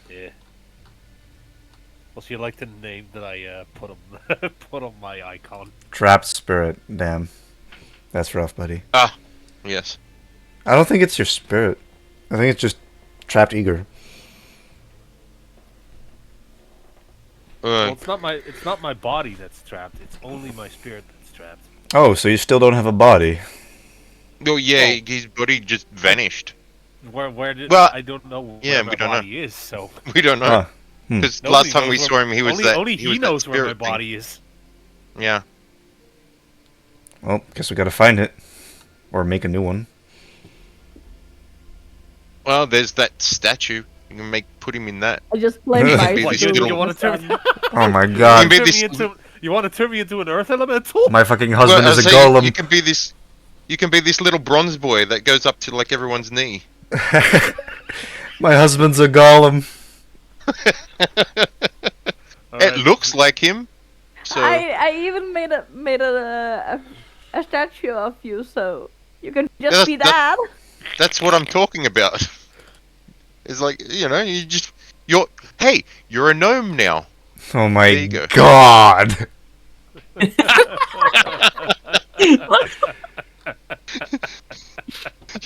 Yeah. Well, she liked the name that I put on put on my icon. Trapped spirit. Damn. That's rough, buddy. Ah, yes. I don't think it's your spirit. I think it's just trapped eager. Well, it's not my body that's trapped. It's only my spirit that's trapped. Oh, so you still don't have a body. Well, yeah, Well, his body just vanished. Where did Well, I don't know yeah, where we my don't know. body is. So We don't know. Huh. Because nobody last time we knows saw him, he was that. only he was he that knows where my spirit thing. body is. Yeah. Well, guess we gotta find it. Or make a new one. Well, there's that statue. You can put him in that. I just blame You my can be this food. little- You want to turn? Oh my You god. can be turn this. me into, you want to turn me into an earth elemental? My fucking Well, husband I is a say golem. you can be this. You can be this little bronze boy that goes up to like everyone's knee. My husband's a golem. It looks like him. So I even made a statue of you, so you can just Yeah, be that- that. that's what I'm talking about. It's like you're a gnome now. Oh my There you go. god.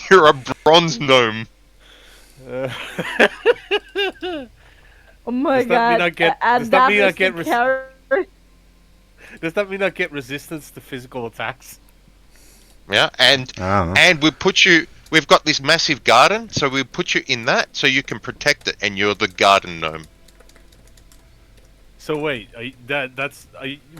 You're a bronze gnome. Oh my Does that mean god! I get- and does that mean I is the get res- character. Does that mean I get resistance to physical attacks? Yeah, and I don't know. and we put you. We've got this massive garden, so we put you in that so you can protect it, and you're the garden gnome. So wait,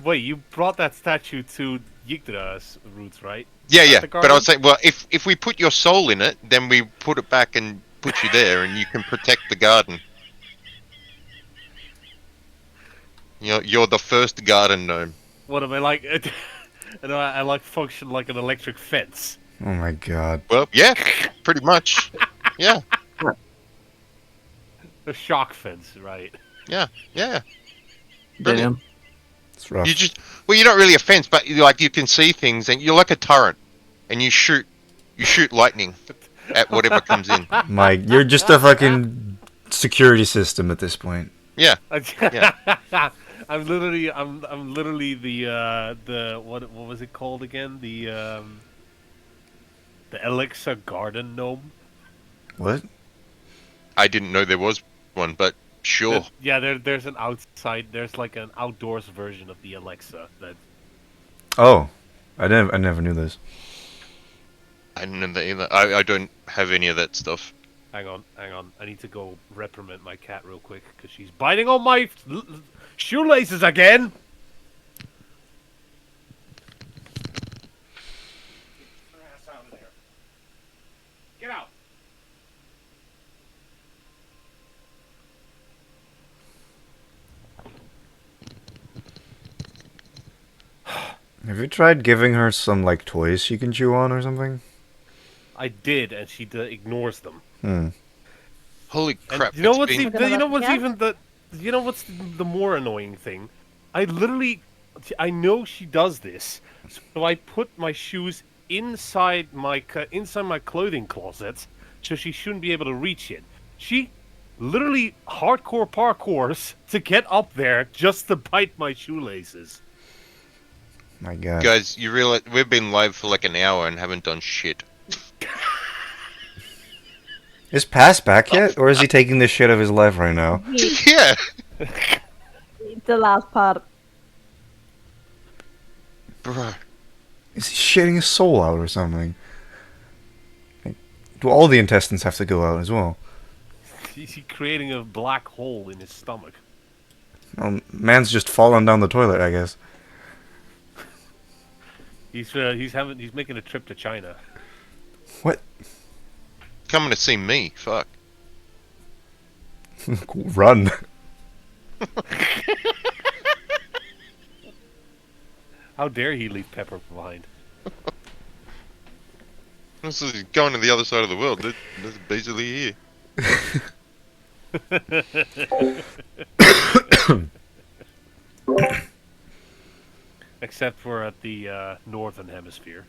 wait, you brought that statue to Yggdra's roots, right? Yeah, At yeah. the But I garden? was saying, well, if we put your soul in it, then we put it back and put you there, and you can protect the garden. You're the first garden gnome. What am I like? And I like function like an electric fence. Oh my god. Well, yeah, pretty much. Yeah, A shock fence, right? yeah. Brilliant. Damn. It's rough. You're not really a fence, but you can see things, and you're like a turret, and you shoot lightning at whatever comes in. Mike, you're just a fucking security system at this point. Yeah. I'm literally the what was it called again? The Alexa garden gnome. What? I didn't know there was one, but sure. There's an outside. There's like an outdoors version of the Alexa that. Oh. I never knew this. I didn't know that either. I don't have any of that stuff. Hang on. I need to go reprimand my cat real quick because she's biting on my shoelaces again. Get out. Have you tried giving her some, like, toys she can chew on or something? I did, and she ignores them. Hmm. Holy And crap! you know it's what's been- even, you know what's Yeah. even the you know what's the more annoying thing? I know she does this, so I put my shoes inside my clothing closet, so she shouldn't be able to reach it. She literally hardcore parkours to get up there just to bite my shoelaces. My god. Guys, you realize we've been live for like an hour and haven't done shit. Is Pass back yet? Or is he taking the shit of his life right now? Yeah. The last part. Bro. Is he shitting his soul out or something? Like, do all the intestines have to go out as well? He's creating a black hole in his stomach. Well, man's just fallen down the toilet, I guess. He's making a trip to China. What? Coming to see me. Fuck. Run. How dare he leave Pepper behind? This is going to the other side of the world. That's basically here. Except for at the northern hemisphere.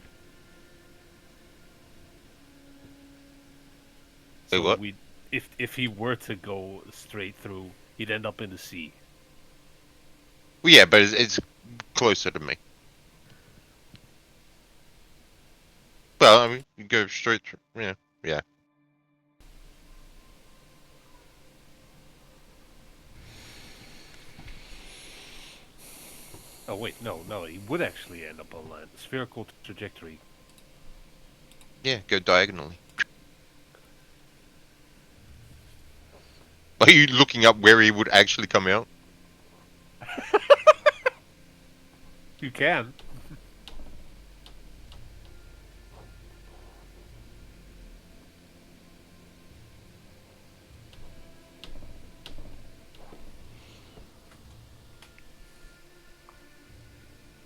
Wait, what? If he were to go straight through, he'd end up in the sea. Well, yeah, but it's closer to me. Well, I mean, you go straight through. Yeah, yeah. Oh wait, no, he would actually end up on land. Spherical trajectory. Yeah, go diagonally. Are you looking up where he would actually come out? You can.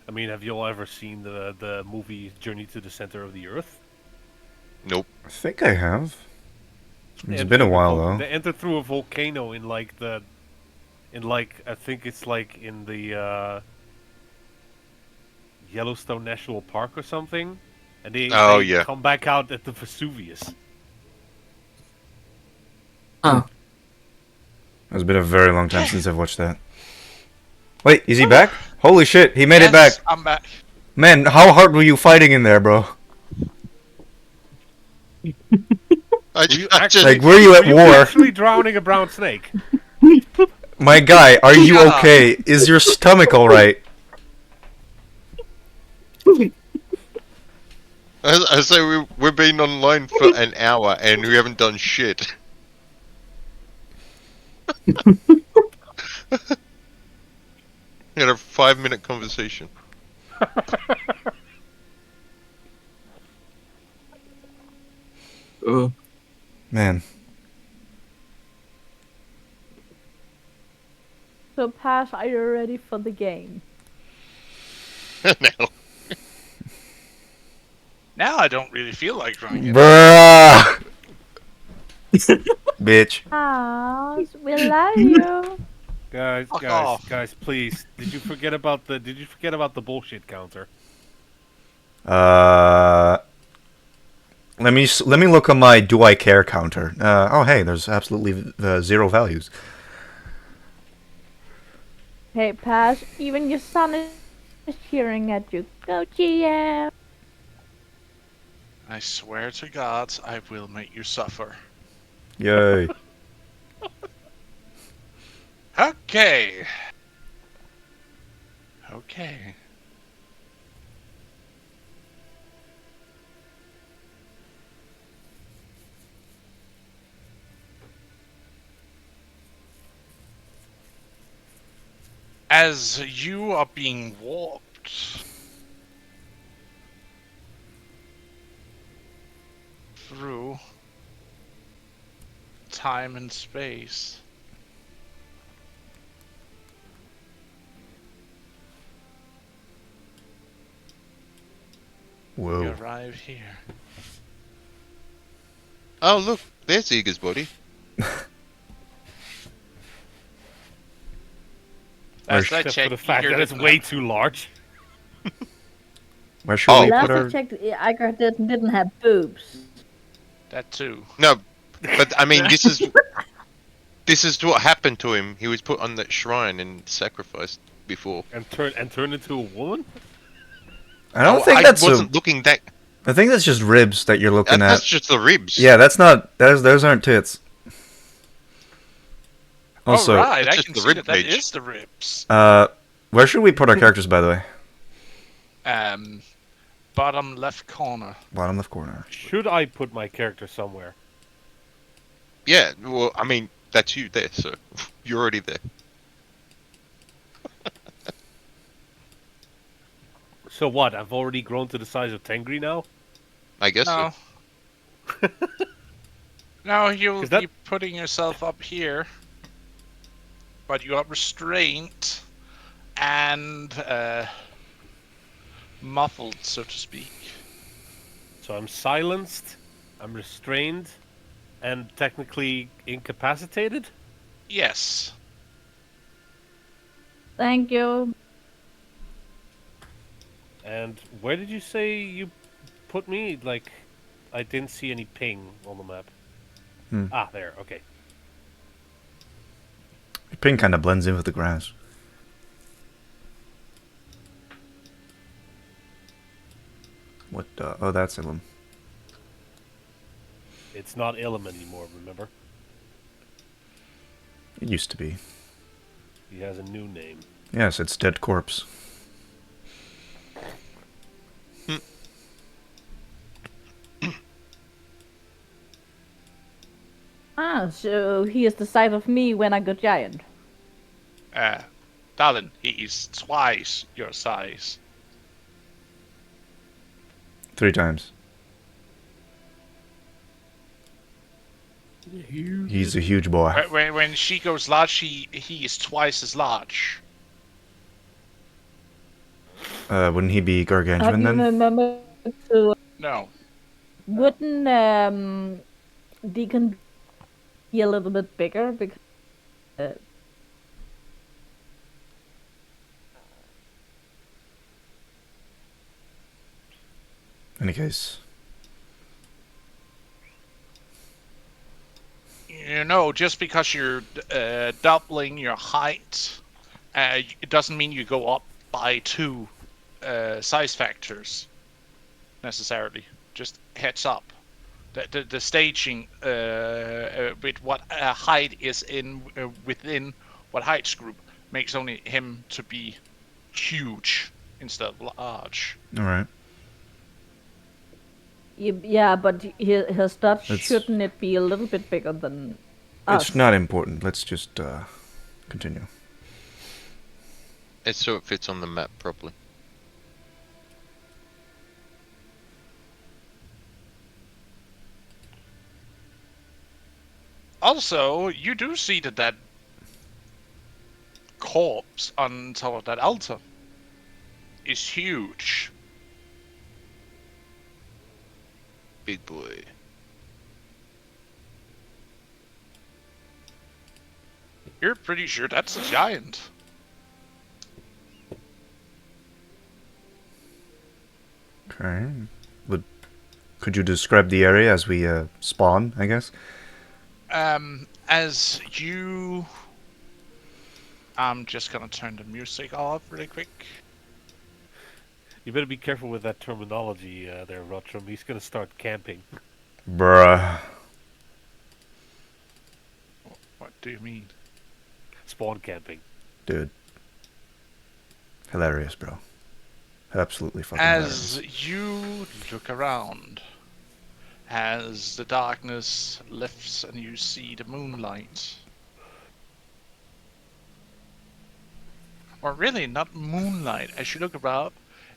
I mean, have you all ever seen the movie Journey to the Center of the Earth? Nope. I think I have. They It's enter been a through while though. They enter through a volcano in like I think it's like in the Yellowstone National Park or something, and Oh, they yeah. come back out at the Vesuvius. Huh. It's been a very long time since I've watched that. Wait, is he back? Holy shit, he made it back. Yes, I'm back. Man, how hard were you fighting in there, bro? I Were you I just Like, were you at Were you war? actually drowning a brown snake? My guy, are you Shut up. okay? Is your stomach alright? I say we've been online for an hour and we haven't done shit. We had a 5-minute conversation. Man, So, Pash, are you ready for the game? No. Now I don't really feel like running it. bruh, bitch. Pash, we love you. Fuck off. Guys, please. Did you forget about the bullshit counter? Let me look on my do I care counter. Oh hey, there's absolutely 0 values. Hey, Pash, even your son is cheering at you. Go GM! I swear to God, I will make you suffer. Yay. Okay. Okay. As you are being warped through time and space, you Whoa. arrive here. Oh, look, there's Eager's body. Last I Except for checked, the fact Igor that it's didn't way have- too large. Where should Oh. we Last put I our... checked, Iger didn't have boobs. That too. No, but I mean, this is what happened to him. He was put on that shrine and sacrificed before. And turn into a woman? I don't think I that's wasn't looking that. I think that's just ribs that you're looking That's at. just the ribs. Yeah, that's not... Those aren't tits. Also, Alright, that's I just can the see rib that cage. is the ribs. where should we put our characters, by the way? Bottom left corner. Bottom left corner. Should I put my character somewhere? Yeah. Well, I mean, that's you there, so you're already there. So what? I've already grown to the size of Tengri now? I guess so. No. No, you'll Is that- be putting yourself up here. But you are restrained and muffled, so to speak. So I'm silenced, I'm restrained, and technically incapacitated? Yes. Thank you. And where did you say you put me? Like, I didn't see any ping on the map. Ah, there, okay. Your ping kind of blends in with the grass. What? Oh, that's him. It's not Ilum anymore, remember? It used to be. He has a new name. Yes, it's Dead Corpse. Ah, so he is the size of me when I got giant. Darling, he is twice your size. 3 times. Huge. He's a huge boy. When she goes large, he is twice as large. Wouldn't he be Have gargantuan you then? remembered to No. wouldn't Deacon be a little bit bigger because uh, Any case. You know, just because you're doubling your height, it doesn't mean you go up by 2 size factors necessarily. Just heads up. The staging with what height is in within what heights group makes only him to be huge instead of large. All right. yeah, but his stats It's- shouldn't it be a little bit bigger than It's us? not important. Let's just continue. It's so it fits on the map properly. Also, you do see that corpse on top of that altar is huge. Big boy. You're pretty sure that's a giant. Okay. Could you describe the area as we spawn, I guess? As you... I'm just gonna turn the music off really quick. You better be careful with that terminology there, Rotram. He's gonna start camping. Bruh. What do you mean? Spawn camping. Dude. Hilarious, bro. Absolutely fucking As hilarious. you look around, as the darkness lifts and you see the moonlight. Or really, not moonlight. As you look around,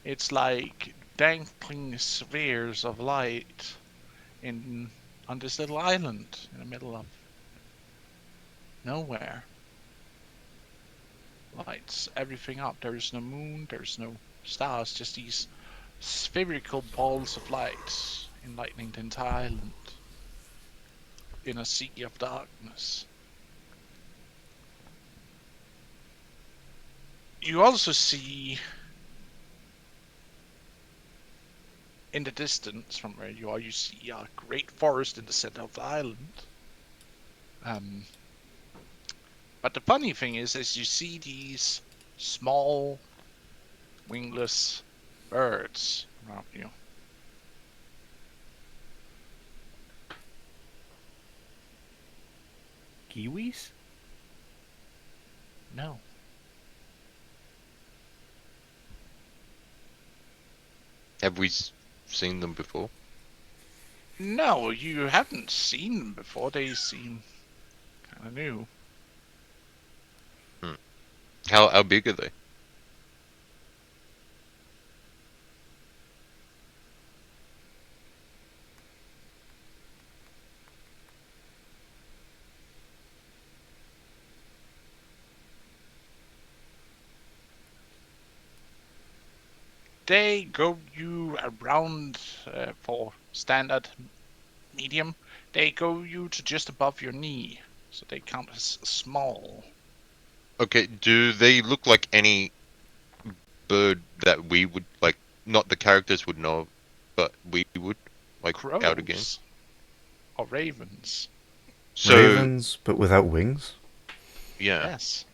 it's like dangling spheres of light on this little island in the middle of nowhere. Lights everything up. There's no moon, there's no stars, just these spherical balls of light enlightening the entire island in a sea of darkness. You also see in the distance from where you are, you see a great forest in the center of the island. But the funny thing is you see these small, wingless birds around you. Kiwis? No. Have we seen them before? No, you haven't seen them before. They seem kind of new. How big are they? They go you around for standard medium. They go you to just above your knee, so they count as small. Okay, do they look like any bird that we would, like, not the characters would know, but we would, like, out again? Crows or ravens. So, Ravens, but without wings? yeah. Yes.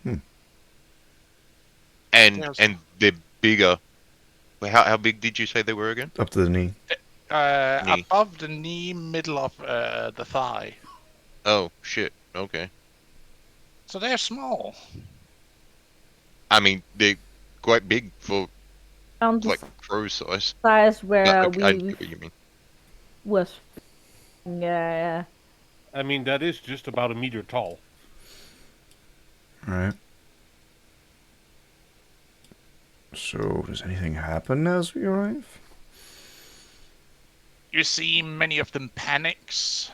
And Yes. and they're bigger How big did you say they were again? Up to the knee. Knee. Above the knee, middle of the thigh. Oh shit. Okay. So they're small. I mean, they're quite big for Around the like crow size. size No, where okay, I we get what you mean. was. Yeah. I mean, that is just about a meter tall. Right. So, does anything happen as we arrive? You see many of them panics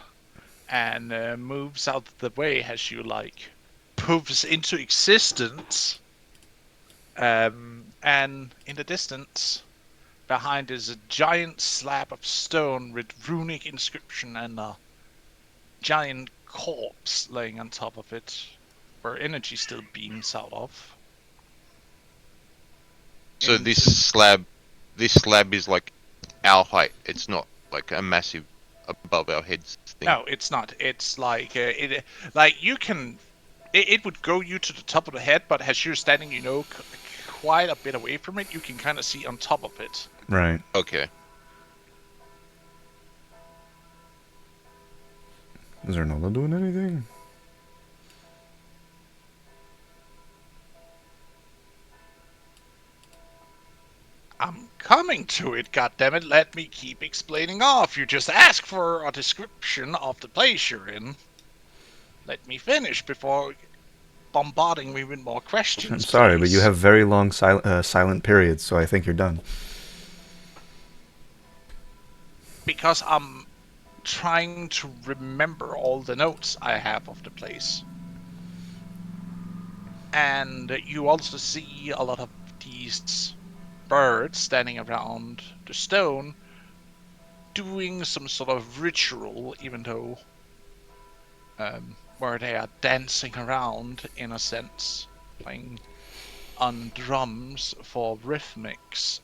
and moves out of the way as you like poofs into existence. And in the distance, behind is a giant slab of stone with runic inscription and a giant corpse laying on top of it, where energy still beams out of. So Into this slab is like our height. It's not like a massive above our heads thing. No, it's not. It's like like you can. It would go you to the top of the head, but as you're standing, quite a bit away from it, you can kind of see on top of it. Right. Okay. Is Arnaldo doing anything? I'm coming to it, goddammit. Let me keep explaining off. You just asked for a description of the place you're in. Let me finish before bombarding me with more questions, I'm sorry, but you please. have very long silent periods, so I think you're done. Because I'm trying to remember all the notes I have of the place. And you also see a lot of these birds standing around the stone doing some sort of ritual, even though where they are dancing around, in a sense, playing on drums for rhythmics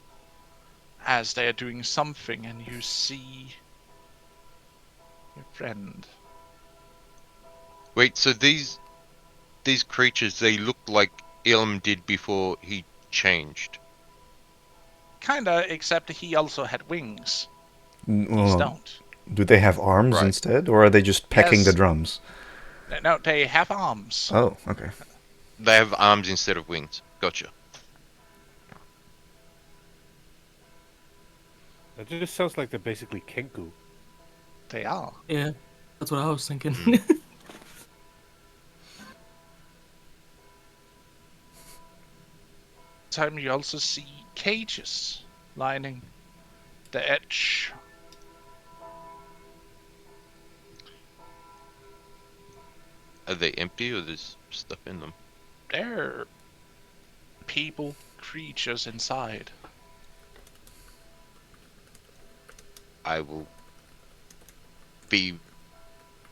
as they are doing something, and you see your friend. Wait, so these creatures, they look like Ilm did before he changed. Kinda, except he also had wings. These Well, don't. do they have arms Right. instead, or are they just pecking the Yes. drums? No, they have arms. Oh, okay. They have arms instead of wings. Gotcha. It just sounds like they're basically Kenku. They are. Yeah, that's what I was thinking. Time you also see cages lining the edge. Are they empty or there's stuff in them? There are people, creatures inside. I will be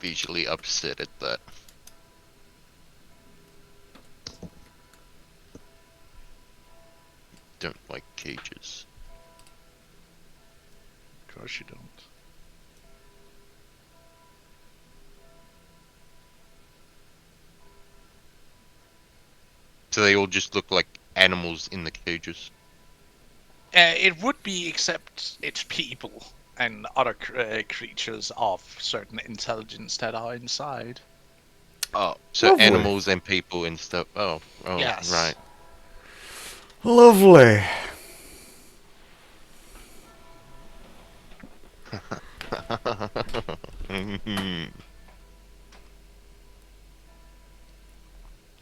visually upset at that. Don't like cages. Of course you don't. So they all just look like animals in the cages. It would be, except it's people and other creatures of certain intelligence that are inside. Oh, so Lovely. animals and people and stuff. Oh, Yes. right. Lovely.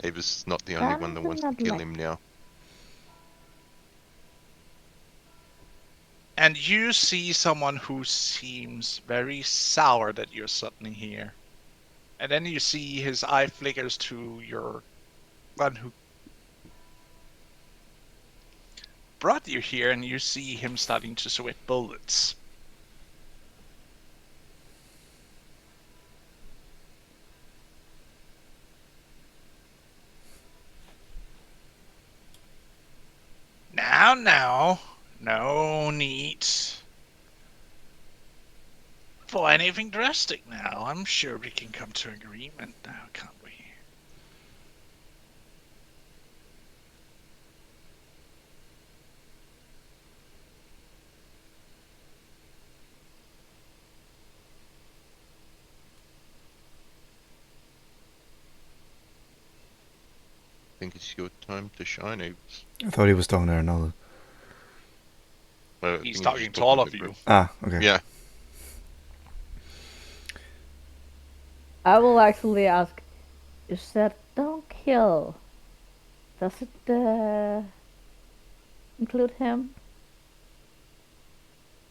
Avis is not the only one that wants to kill him now. And you see someone who seems very sour that you're suddenly here. And then you see his eye flickers to your one who brought you here, and you see him starting to sweat bullets. Now, no need for anything drastic now. I'm sure we can come to an agreement now, can't we? think it's your time to shine, Avis. I thought he was talking to Arnaldo. I He's think talking just to all of the you. group. Ah, okay. Yeah. I will actually ask. You said don't kill. Does it include him?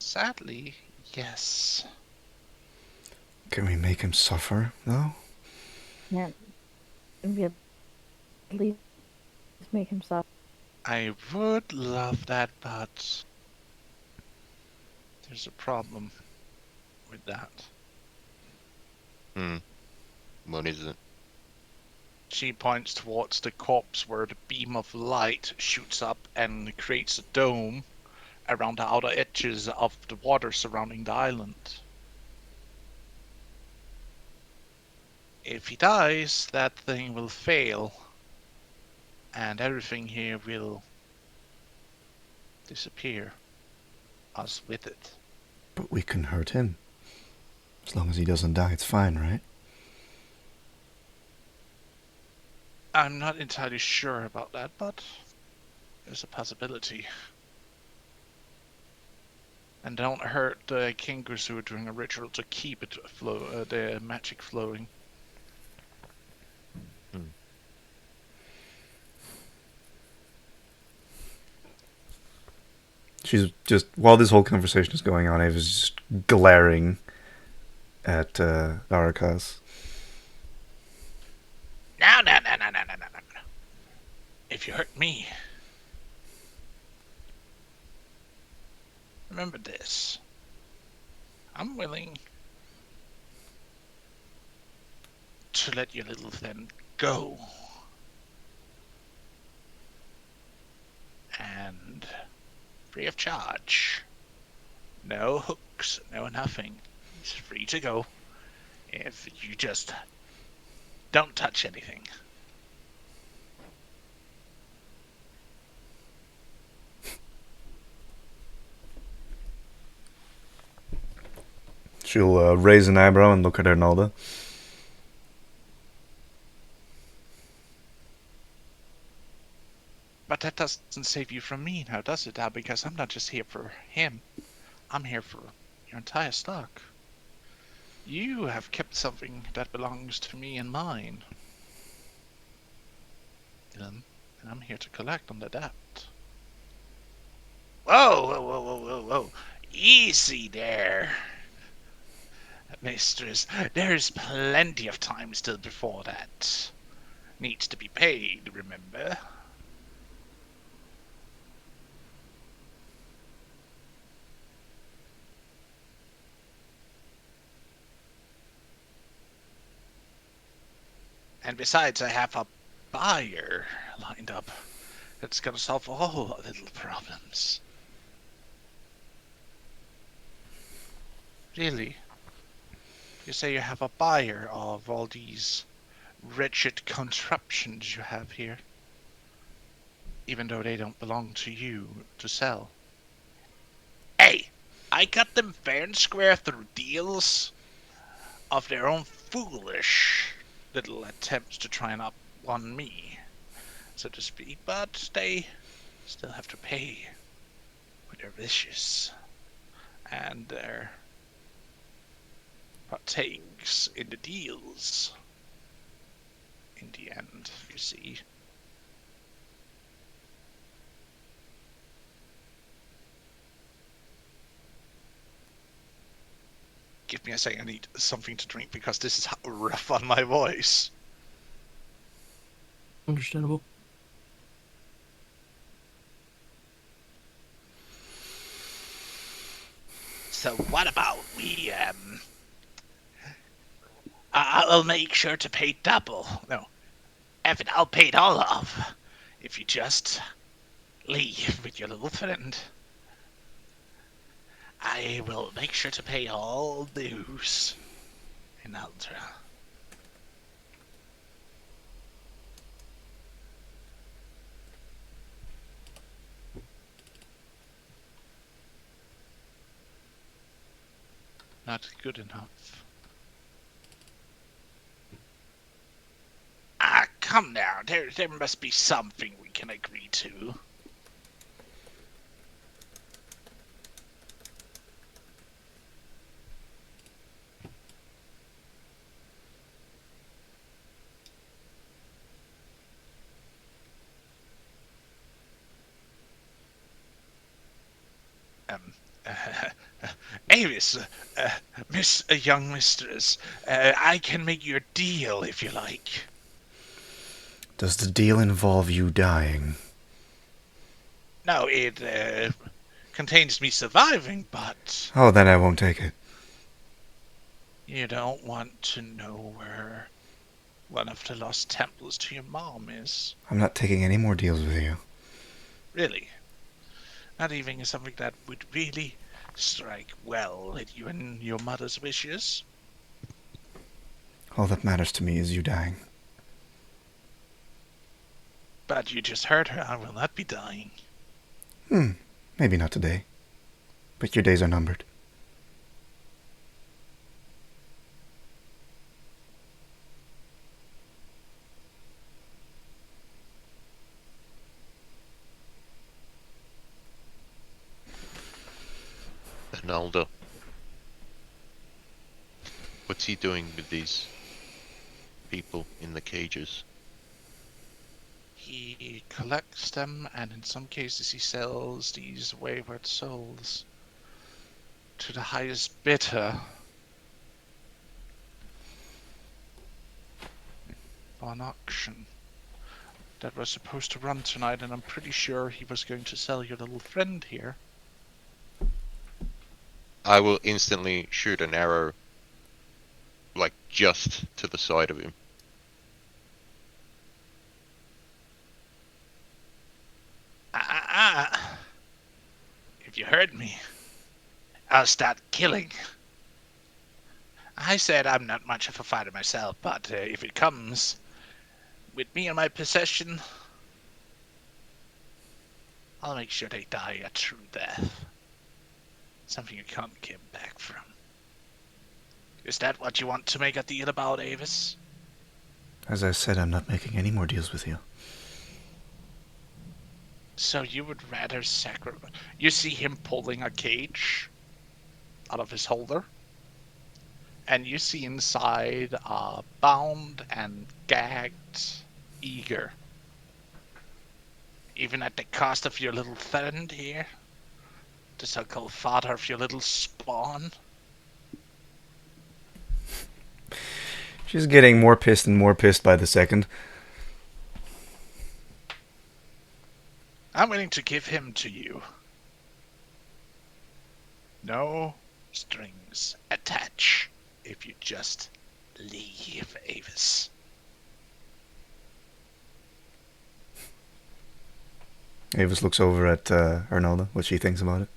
Sadly, yes. Can we make him suffer, though? Yeah, we at least make him suffer. I would love that, but there's a problem with that. What is it? She points towards the corpse where the beam of light shoots up and creates a dome around the outer edges of the water surrounding the island. If he dies, that thing will fail, and everything here will disappear, us with it. But we can hurt him. As long as he doesn't die, it's fine, right? I'm not entirely sure about that, but there's a possibility. And don't hurt the Kingusu during a ritual to keep it the magic flowing. She's just, while this whole conversation is going on, Ava's just glaring at Arakas. No. If you hurt me, remember this. I'm willing to let your little friend go. And free of charge. No hooks, no nothing. He's free to go if you just don't touch anything. She'll raise an eyebrow and look at Arnaldo. But that doesn't save you from me now, does it? Because I'm not just here for him. I'm here for your entire stock. You have kept something that belongs to me and mine. And I'm here to collect on the debt. Whoa. Easy there, mistress. There's plenty of time still before that. Needs to be paid, remember? And besides, I have a buyer lined up that's gonna solve all our little problems. Really? You say you have a buyer of all these wretched contraptions you have here? Even though they don't belong to you to sell. Hey! I got them fair and square through deals of their own foolish little attempts to try and up-one me, so to speak, but they still have to pay for their vicious and their partakes in the deals. In the end, you see. Give me a second, I need something to drink because this is rough on my voice. Understandable. So what about we, I'll make sure to pay double. No, F it, I'll pay it all off. If you just leave with your little friend. I will make sure to pay all dues in Ultra. Not good enough. Ah, come now. There must be something we can agree to. Um, Avis, young mistress, I can make you a deal if you like. Does the deal involve you dying? No, it contains me surviving, but Oh, then I won't take it. you don't want to know where one of the lost temples to your mom is. I'm not taking any more deals with you. Really? Not even something that would really strike well at you and your mother's wishes? All that matters to me is you dying. But you just heard her. I will not be dying. Maybe not today. But your days are numbered. Arnaldo. What's he doing with these people in the cages? He collects them, and in some cases he sells these wayward souls to the highest bidder for an auction that was supposed to run tonight, and I'm pretty sure he was going to sell your little friend here. I will instantly shoot an arrow, like just to the side of him. If you heard me, I'll start killing. I said I'm not much of a fighter myself, but if it comes with me in my possession, I'll make sure they die a true death. Something you can't get back from. Is that what you want to make a deal about, Avis? As I said, I'm not making any more deals with you. So you would rather sacrifice... You see him pulling a cage out of his holder. And you see inside a bound and gagged eager. Even at the cost of your little friend here. The so-called father of your little spawn. She's getting more pissed and more pissed by the second. I'm willing to give him to you. No strings attached if you just leave, Avis. Avis looks over at Arnaldo, what she thinks about it.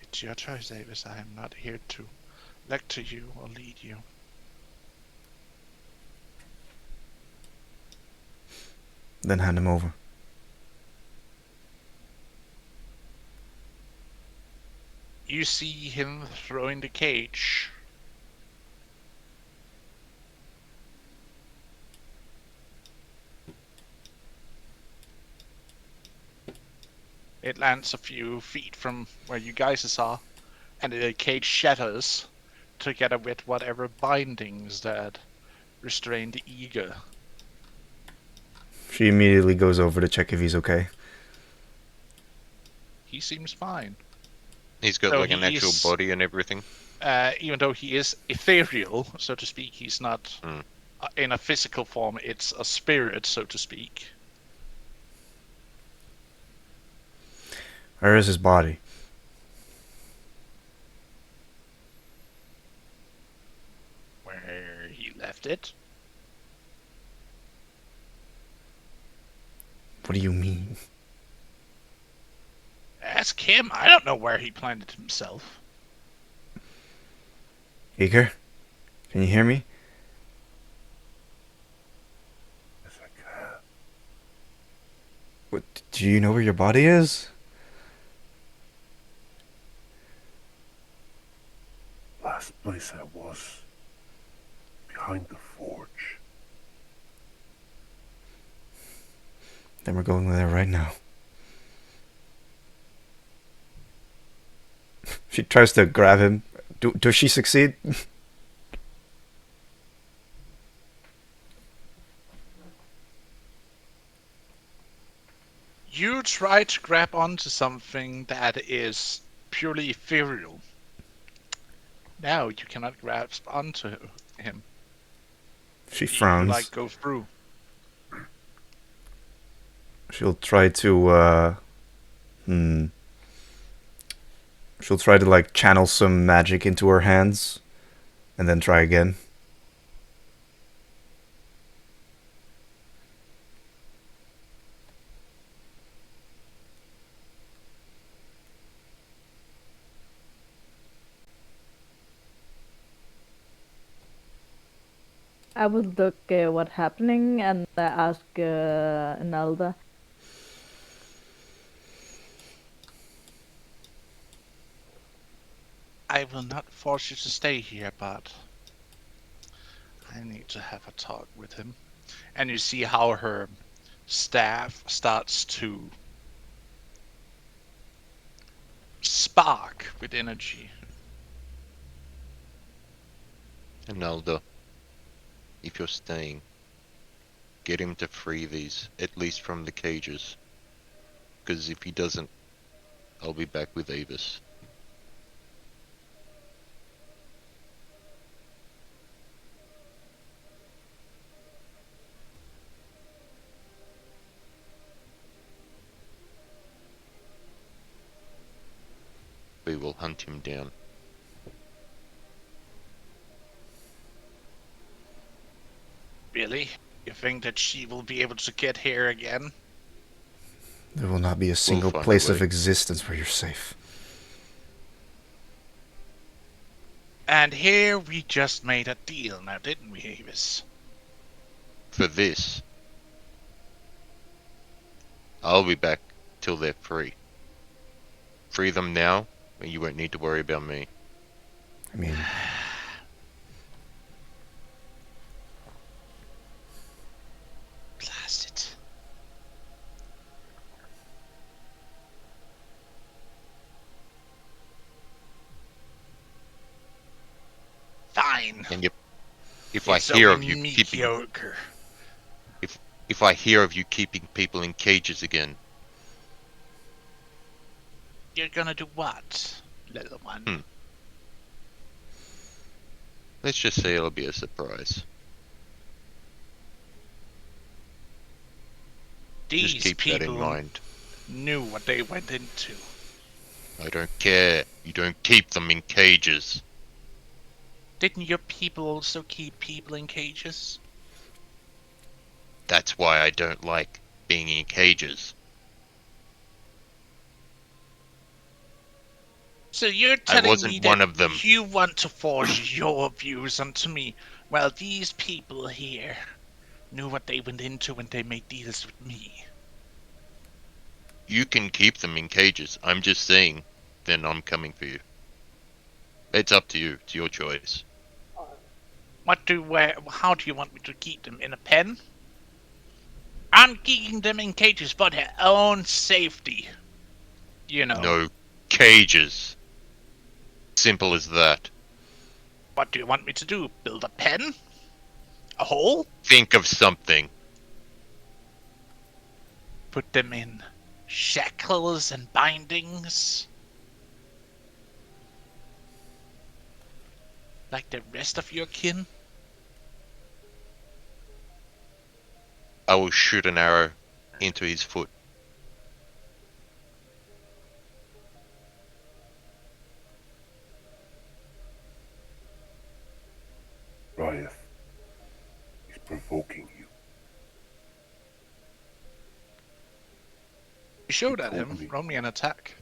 It's your choice, Avis. I am not here to lecture you or lead you. Then hand him over. You see him throwing the cage. It lands a few feet from where you guys are, and the cage shatters, together with whatever bindings that restrain the eager. She immediately goes over to check if he's okay. He seems fine. He's got So like an actual he's- body and everything. Even though he is ethereal, so to speak, he's not in a physical form. It's a spirit, so to speak. Where is his body? Where he left it. What do you mean? Ask him. I don't know where he planted himself. Eager? Can you hear me? Yes, I can. What, do you know where your body is? Last place I was behind the forge. Then we're going there right now. She tries to grab him. Does she succeed? You try to grab onto something that is purely ethereal. Now you cannot grasp onto him. She You like frowns. go through. She'll try to, She'll try to, like, channel some magic into her hands. And then try again. I will look what's happening and ask Nalda. I will not force you to stay here, but I need to have a talk with him. And you see how her staff starts to spark with energy. Anelda, if you're staying, get him to free these, at least from the cages. Because if he doesn't, I'll be back with Avis. We will hunt him down. Really? You think that she will be able to get here again? There will not be a single find a place of way. existence where you're safe. And here we just made a deal now, didn't we, Avis? For this, I'll be back till they're free. Free them now, and you won't need to worry about me. I mean, Blast it. Fine. And if I It's hear only of you keeping, mediocre. if I hear of you keeping people in cages again, You're gonna do what, little one? let's just say it'll be a surprise. Just These keep that in people mind. knew what they went into. I don't care. You don't keep them in cages. Didn't your people also keep people in cages? That's why I don't like being in cages. So you're I telling me wasn't one that of them. you want to force your views onto me, while these people here knew what they went into when they made deals with me. You can keep them in cages. I'm just saying, then I'm coming for you. It's up to you. It's your choice. How do you want me to keep them? In a pen? I'm keeping them in cages for their own safety. You know. No cages. Simple as that. What do you want me to do? Build a pen? A hole? Think of something. Put them in shackles and bindings? Like the rest of your kin? I will shoot an arrow into his foot. Riot. He's provoking you. You showed He at told him. me. Roll me an attack.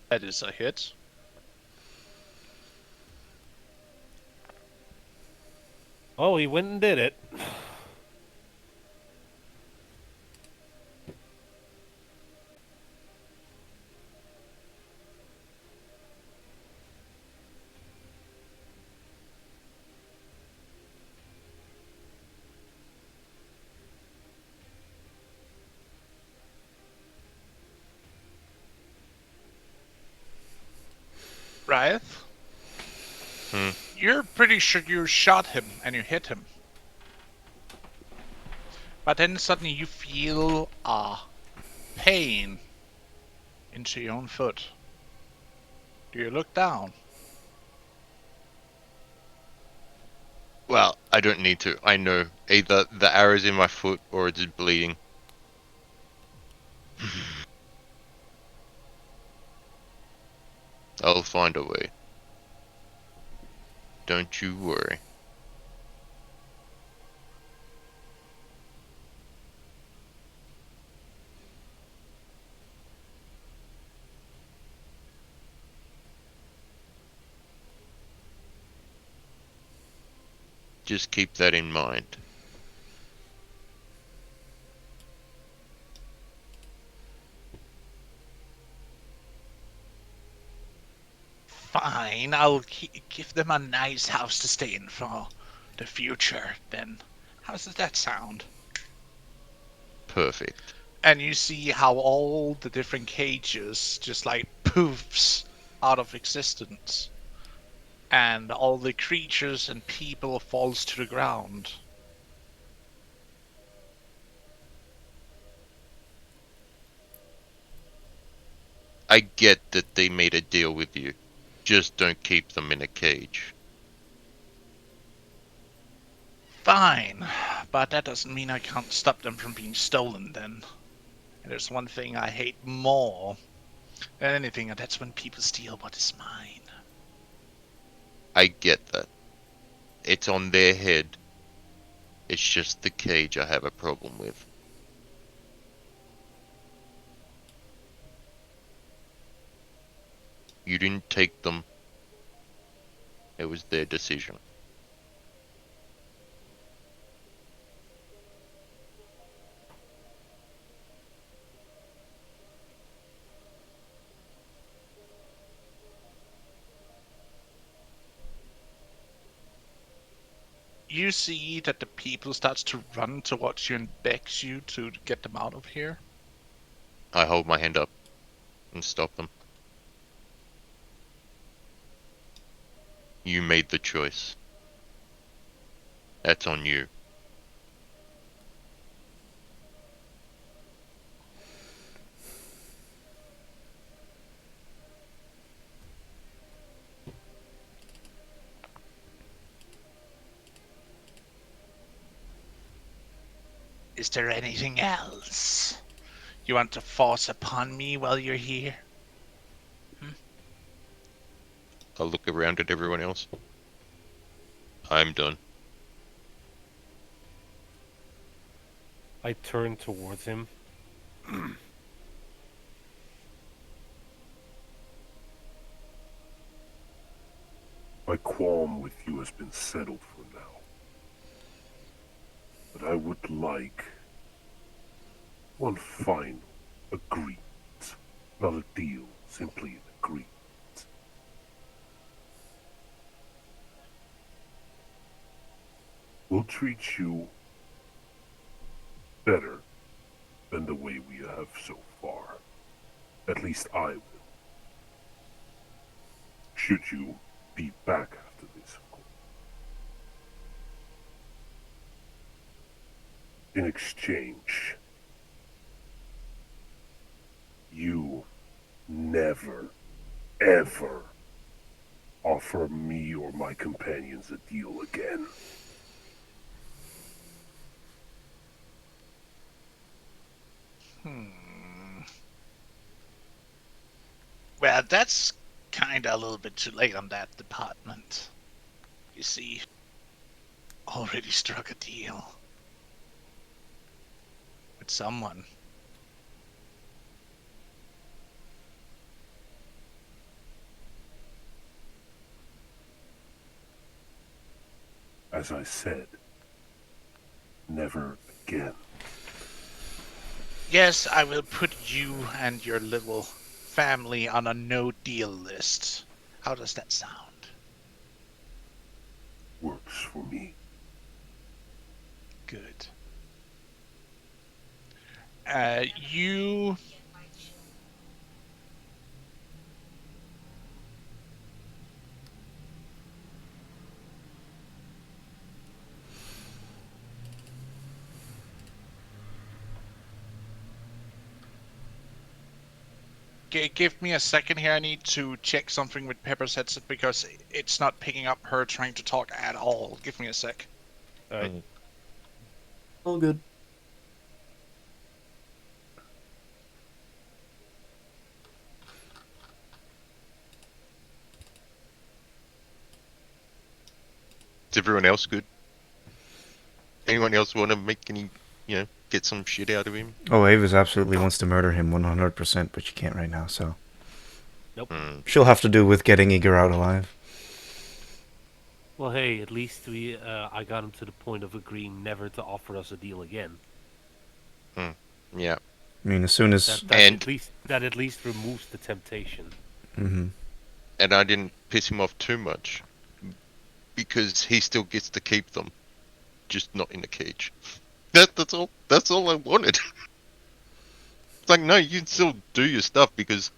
That is a hit. Oh, he went and did it. Riot, Hmm. you're pretty sure you shot him and you hit him. But then suddenly you feel pain into your own foot. Do you look down? Well, I don't need to. I know either the arrow's in my foot or it's bleeding. I'll find a way. Don't you worry. Just keep that in mind. Fine, I'll give them a nice house to stay in for the future, then. How does that sound? Perfect. And you see how all the different cages just like poofs out of existence. And all the creatures and people falls to the ground. I get that they made a deal with you. Just don't keep them in a cage. Fine, but that doesn't mean I can't stop them from being stolen then. And there's one thing I hate more than anything, and that's when people steal what is mine. I get that. It's on their head. It's just the cage I have a problem with. You didn't take them. It was their decision. You see that the people starts to run towards you and begs you to get them out of here. I hold my hand up and stop them. You made the choice. That's on you. Is there anything else you want to force upon me while you're here? I'll look around at everyone else. I'm done. I turn towards him. My qualm with you has been settled for now. But I would like one final agreement. Not a deal, simply an agreement. We'll treat you better than the way we have so far. At least I will. Should you be back after this, of course. In exchange, you never, ever offer me or my companions a deal again. Well, that's kinda a little bit too late on that department. You see, already struck a deal with someone. as I said, never again. Yes, I will put you and your little family on a no-deal list. How does that sound? Works for me. Good. You give me a second here. I need to check something with Pepper's headset because it's not picking up her trying to talk at all. Give me a sec. All right. All good. Is everyone else good? Anyone else want to make any, get some shit out of him? Oh, Avis absolutely wants to murder him 100%, but she can't right now, so... Hmm. She'll have to do with getting Eager out alive. Well, hey, at least I got him to the point of agreeing never to offer us a deal again. Yeah. I mean, as soon as... And- That at least removes the temptation. Mm-hmm. And I didn't piss him off too much because he still gets to keep them, just not in the cage. That's all. That's all I wanted. It's like, no, you can still do your stuff because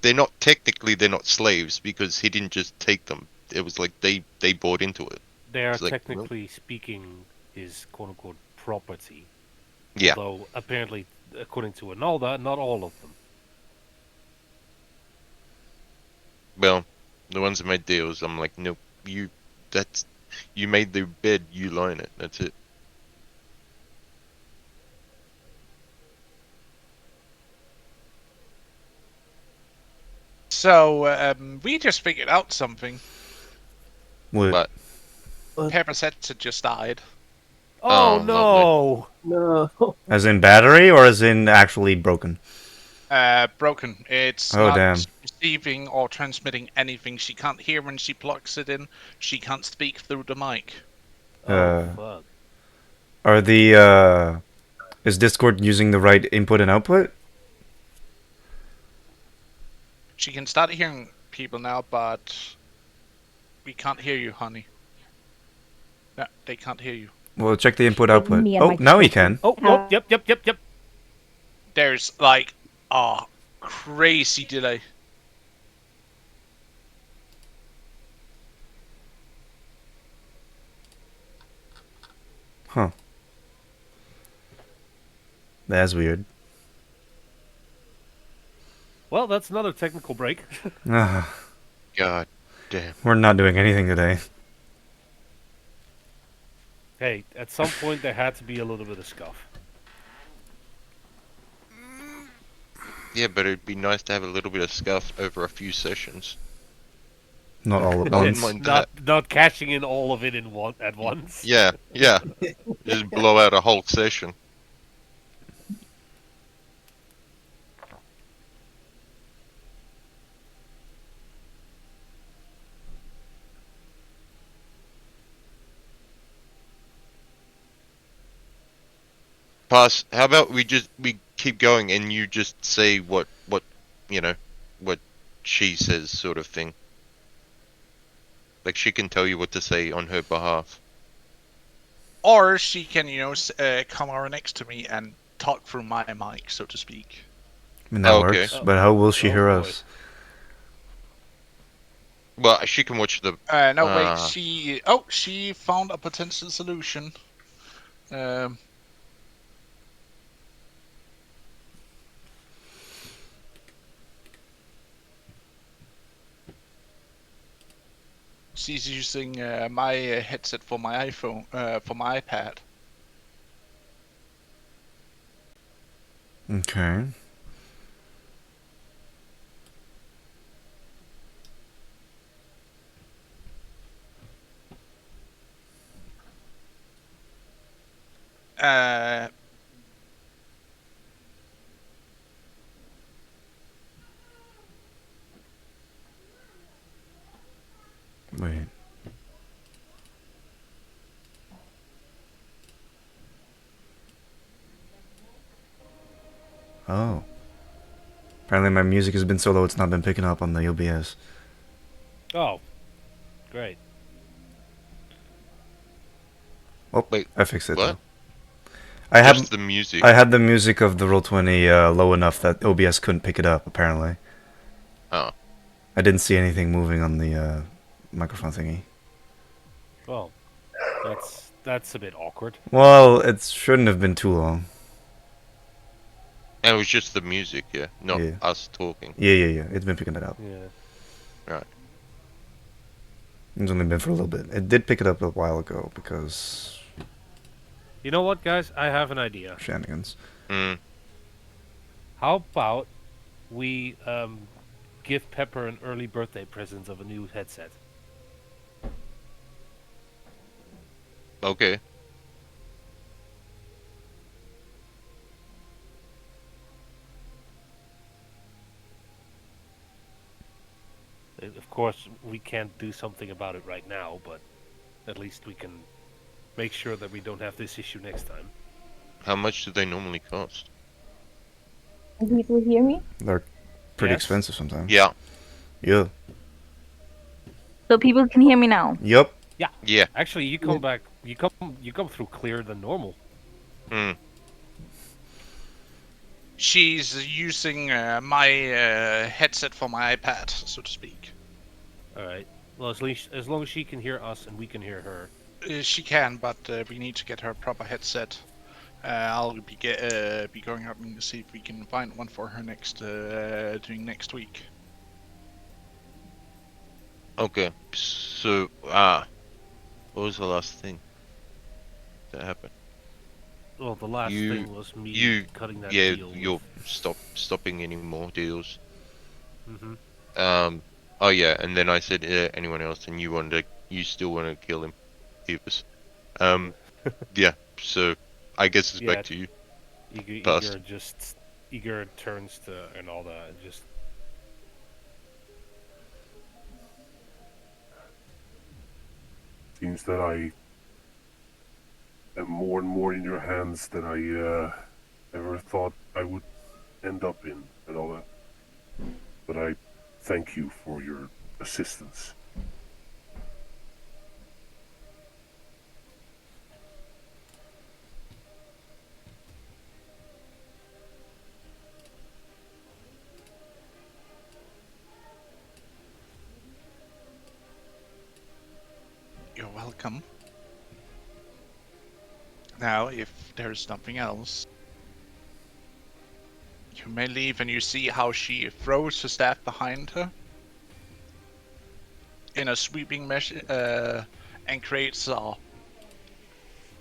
they're not slaves because he didn't just take them. It was like they bought into it. They are It's like, well, technically speaking his quote-unquote property. yeah. Although, apparently, according to Analda, not all of them. Well, the ones that made deals, I'm like, nope. You made the bed, you lie in it. That's it. So we just figured out something. What? But Pepper's headset just died. Oh, lovely. no! No. As in battery, or as in actually broken? Broken. It's Oh, not damn. receiving or transmitting anything. She can't hear when she plugs it in. She can't speak through the mic. Oh, Uh, fuck. Are the, Is Discord using the right input and output? She can start hearing people now, but we can't hear you, honey. No, they can't hear you. Well, check the input Give output. me and Oh, my now he children. can. Oh, oh, yep. There's like a crazy delay. Huh. That's weird. Well, that's another technical break. Ah, God damn. we're not doing anything today. Hey, at some point there had to be a little bit of scuff. Yeah, but it'd be nice to have a little bit of scuff over a few sessions. Not all at I wouldn't once. mind not that. not cashing in all of it at once. Yeah. Just blow out a whole session. Pass. How about we keep going and you just say what what she says, sort of thing. Like she can tell you what to say on her behalf. Or she can, come over next to me and talk through my mic, so to speak. I mean, that Okay. works, but how will she Oh, hear boy. us? Well, she can watch the. No, wait. She found a potential solution. Um, she's using my headset for my iPhone, for my iPad. Okay. Uh, Wait. Oh. Apparently my music has been so low it's not been picking up on the OBS. Oh, great. Oh, Wait, I fixed it what? though. I had Just the music. I had the music of the Roll20 low enough that OBS couldn't pick it up. Apparently, Oh, I didn't see anything moving on the microphone thingy. Well, that's a bit awkward. Well, it shouldn't have been too long. and it was just the music, yeah, not Yeah. us talking. Yeah. It's been picking it up. Yeah. Right. It's only been for a little bit. It did pick it up a while ago because You know what, guys? I have an idea. shenanigans. Mm. How about we give Pepper an early birthday present of a new headset? Okay. Of course, we can't do something about it right now, but at least we can make sure that we don't have this issue next time. How much do they normally cost? Can people hear me? They're pretty Yes? expensive sometimes. Yeah. Yeah. So people can hear me now. Yup. Yeah. Actually, you come back. You come through clearer than normal. Mm. She's using my headset for my iPad, so to speak. All right. Well, as long as she can hear us and we can hear her. She can, but we need to get her a proper headset. I'll be going up and see if we can find one for her during next week. Okay. So, what was the last thing that happened? Well, the last You- thing was me you- cutting that Yeah, deal. you're stopping any more deals. Mm-hmm. Oh yeah, and then I said anyone else, and you still want to kill him, Beavis. Yeah. So, I guess it's Yeah. back to you. Igor Igor turns to and all that. Just Seems that I am more and more in your hands than I ever thought I would end up in, and all that. But I thank you for your assistance. You're welcome. Now, if there's nothing else, you may leave, and you see how she throws her staff behind her in a sweeping measure and creates a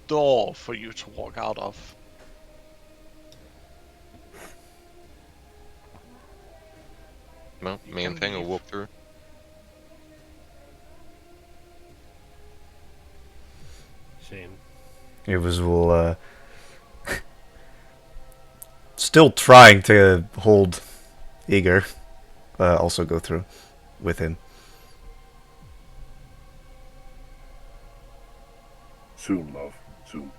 door for you to walk out of. Well, You main can thing, I'll leave. walk through. same. It will still trying to hold Igor. Also go through with him. Soon, love. Soon.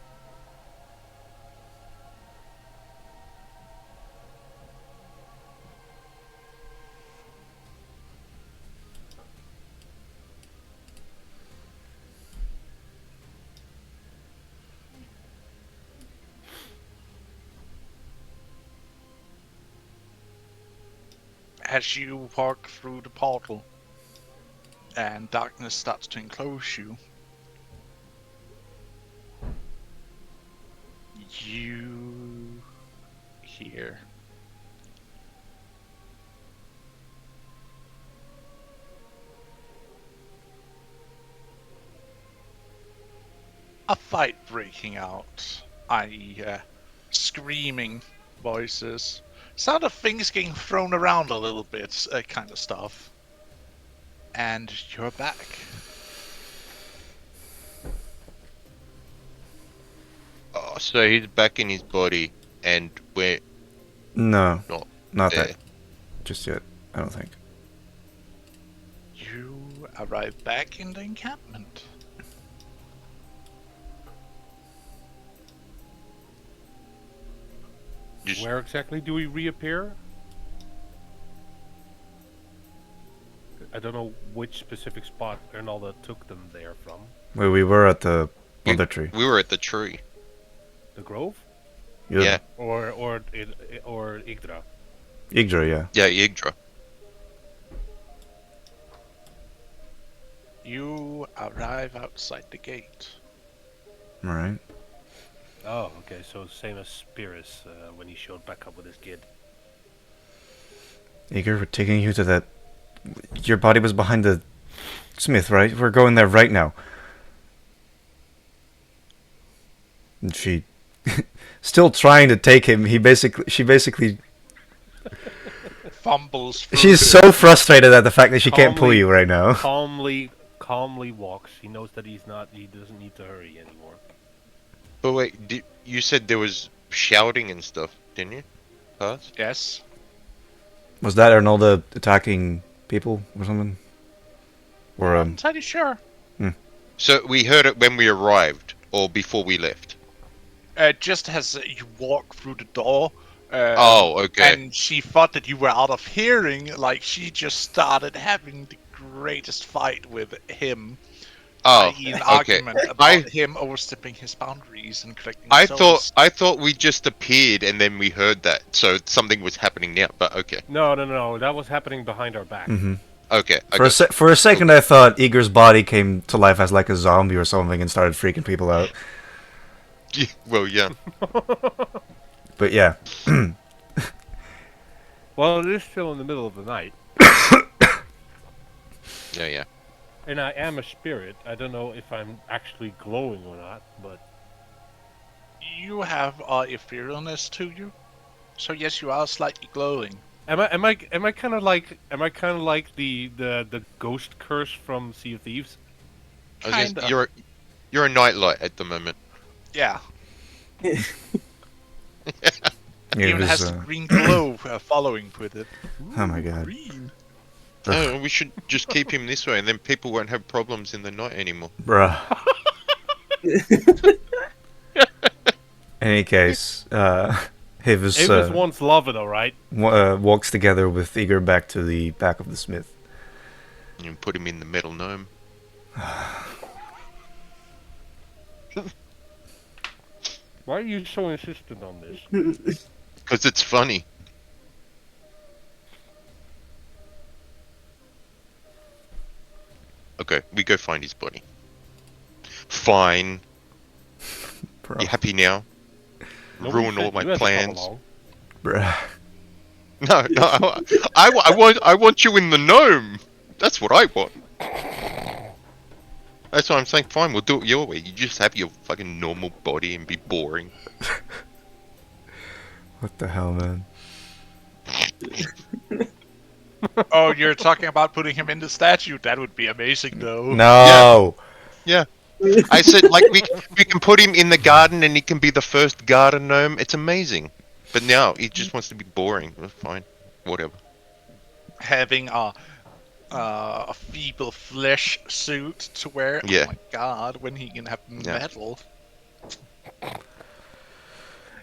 As you walk through the portal and darkness starts to enclose you, you hear a fight breaking out. Screaming voices, sound of things getting thrown around a little bit, kind of stuff. And you're back. Oh, so he's back in his body, and we're No, not not there. that just yet. I don't think. You arrive back in the encampment. Just Where exactly do we reappear? I don't know which specific spot Ernalda took them there from. Where we were at the we, other tree. we were at the tree. The Grove? Yeah. Or Yggdra? Yggdra, yeah. Yeah, Yggdra. You arrive outside the gate. Alright. Oh, okay, so same as Spirus when he showed back up with his kid. Igor, we're taking you to that... Your body was behind the smith, right? We're going there right now. And she... Still trying to take him, she basically... Fumbles through She's it. so frustrated at the fact that she can't pull Calmly- you right now. Calmly walks. He knows that he doesn't need to hurry anymore. But wait, you said there was shouting and stuff, didn't you? Pass? Yes. Was that Arnolda attacking people or something? Or, Entirely sure. So we heard it when we arrived, or before we left? Just as you walk through the door. Oh, okay. And she thought that you were out of hearing. Like she just started having the greatest fight with him. Oh, i.e. an okay. argument about him overstepping his boundaries and collecting souls. I thought we just appeared and then we heard that, so something was happening now. But okay, No, that was happening behind our back. Mm-hmm. okay. For a second, I thought Igor's body came to life as like a zombie or something and started freaking people out. Well, yeah. But yeah, Well, it is still in the middle of the night, Yeah. and I am a spirit. I don't know if I'm actually glowing or not, but You have etherealness to you. So yes, you are slightly glowing. am I kind of like the ghost curse from Sea of Thieves? Kinda. You're a nightlight at the moment. Yeah. it Even was, has the green glow following with it. oh my god. Green. No, we should just keep him this way, and then people won't have problems in the night anymore. Bruh. Any case, Havis It was once loving, alright. walks together with Igor back to the back of the smith. And put him in the metal gnome. Why are you so insistent on this? Because it's funny. Okay, we go find his body. Fine. Bro. You happy now? Nobody Ruin said all my you had to come plans. along. Bruh. No, I want you in the gnome. That's what I want. That's why I'm saying, fine, we'll do it your way. You just have your fucking normal body and be boring. What the hell, man? Oh, you're talking about putting him in the statue? That would be amazing, though. No! Yeah. I said, like, we can put him in the garden and he can be the first garden gnome. It's amazing. But now, he just wants to be boring. Well, fine. Whatever. Having a feeble flesh suit to wear. Yeah. Oh my god, when he can have Yeah. metal.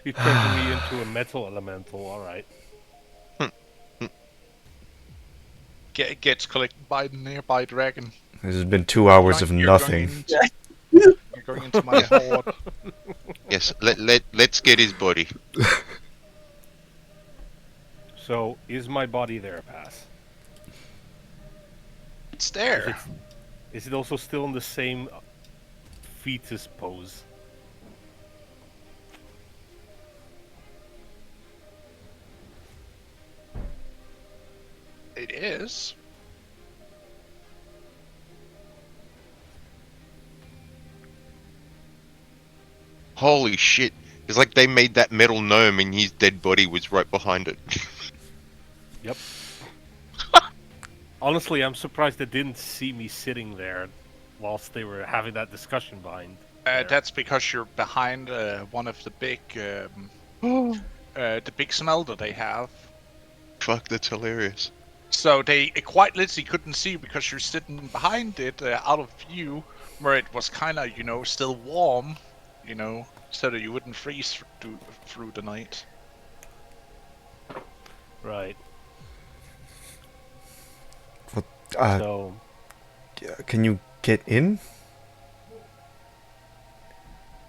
You're turning me into a metal elemental, alright. Gets collected by the nearby dragon. This has been 2 hours of You're nothing. You're going into my horde. Yes, let's get his body. So, is my body there, Pass? It's there. Is it also still in the same fetus pose? It is. Holy shit. It's like they made that metal gnome and his dead body was right behind it. Yep. Honestly, I'm surprised they didn't see me sitting there whilst they were having that discussion behind. there. That's because you're behind one of the big smelter they have. Fuck, that's hilarious. So they quite literally couldn't see you because you're sitting behind it, out of view, where it was kind of, still warm, so that you wouldn't freeze through the night. Right. Uh, So can you get in?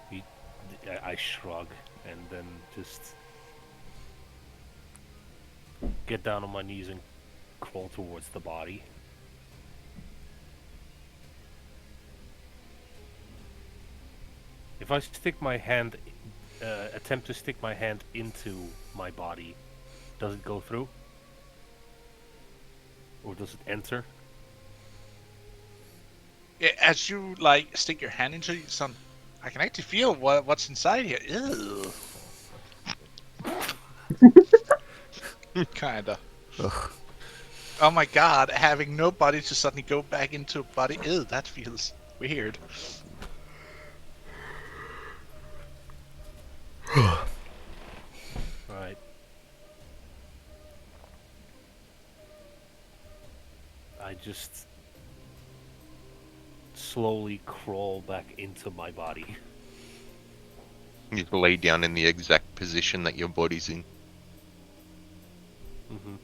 he, I shrug and then just get down on my knees and crawl towards the body. If I stick my hand, attempt to stick my hand into my body, does it go through? Or does it enter? As you like stick your hand into it, son, I can actually feel what's inside here. Ew. Kinda. Ugh. Oh my god, having no body to suddenly go back into a body. Ew, that feels weird. Right. I just slowly crawl back into my body. You lay down in the exact position that your body's in. Mm-hmm.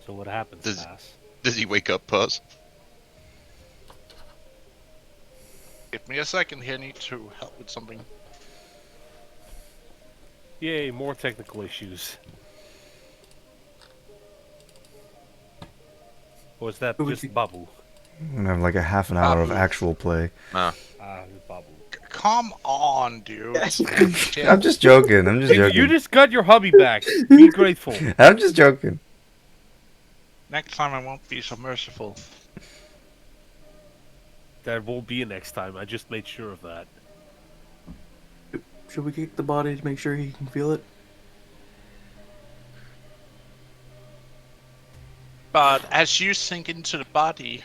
So what happens, Pass? Does he wake up, Paz? Give me a second here, need to help with something. Yay, more technical issues. Or is that Who would just you- Babu? I'm gonna have like a half an hour of Babu. actual play. Ah, Babu. Come on, dude. Yes. Chill. I'm just joking. I'm just You joking. just got your hobby back. Be grateful. I'm just joking. Next time I won't be so merciful. There won't be a next time. I just made sure of that. Should we kick the body to make sure he can feel it? But as you sink into the body,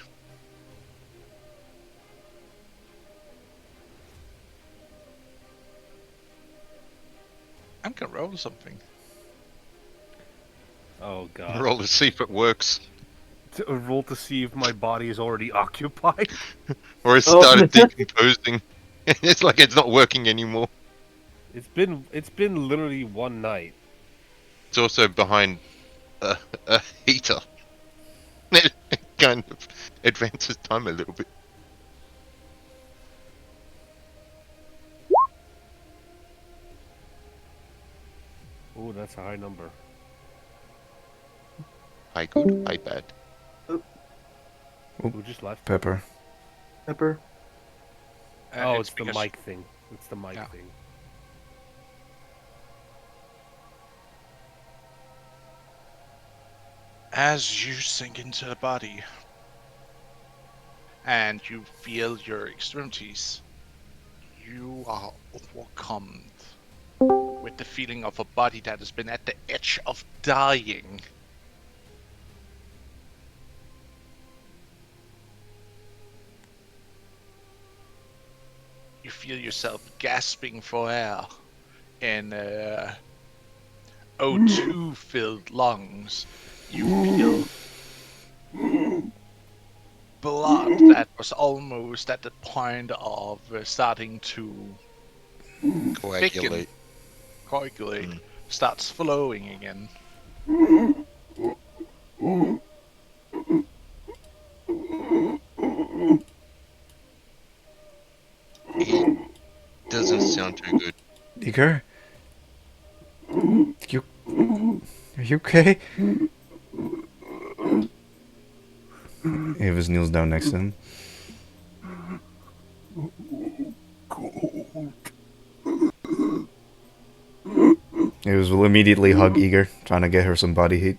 I'm gonna roll something. Oh god. roll to see if it works. Roll to see if my body is already occupied. Or it Oh. started decomposing. It's like it's not working anymore. It's been literally one night. It's also behind a heater. It kind of advances time a little bit. Oh, that's a high number. High good, high bad. Who just left? Pepper. Pepper? Oh, it's the because- mic thing. It's the mic Yeah. thing. As you sink into the body and you feel your extremities, you are overcome with the feeling of a body that has been at the edge of dying. You feel yourself gasping for air in O2 filled lungs. You feel blood that was almost at the point of starting to Coagulate. coagulate, Mm. starts flowing again. He doesn't sound too good. Igor? You... Are you okay? Avis kneels down next to him. Avis will immediately hug Igor, trying to get her some body heat.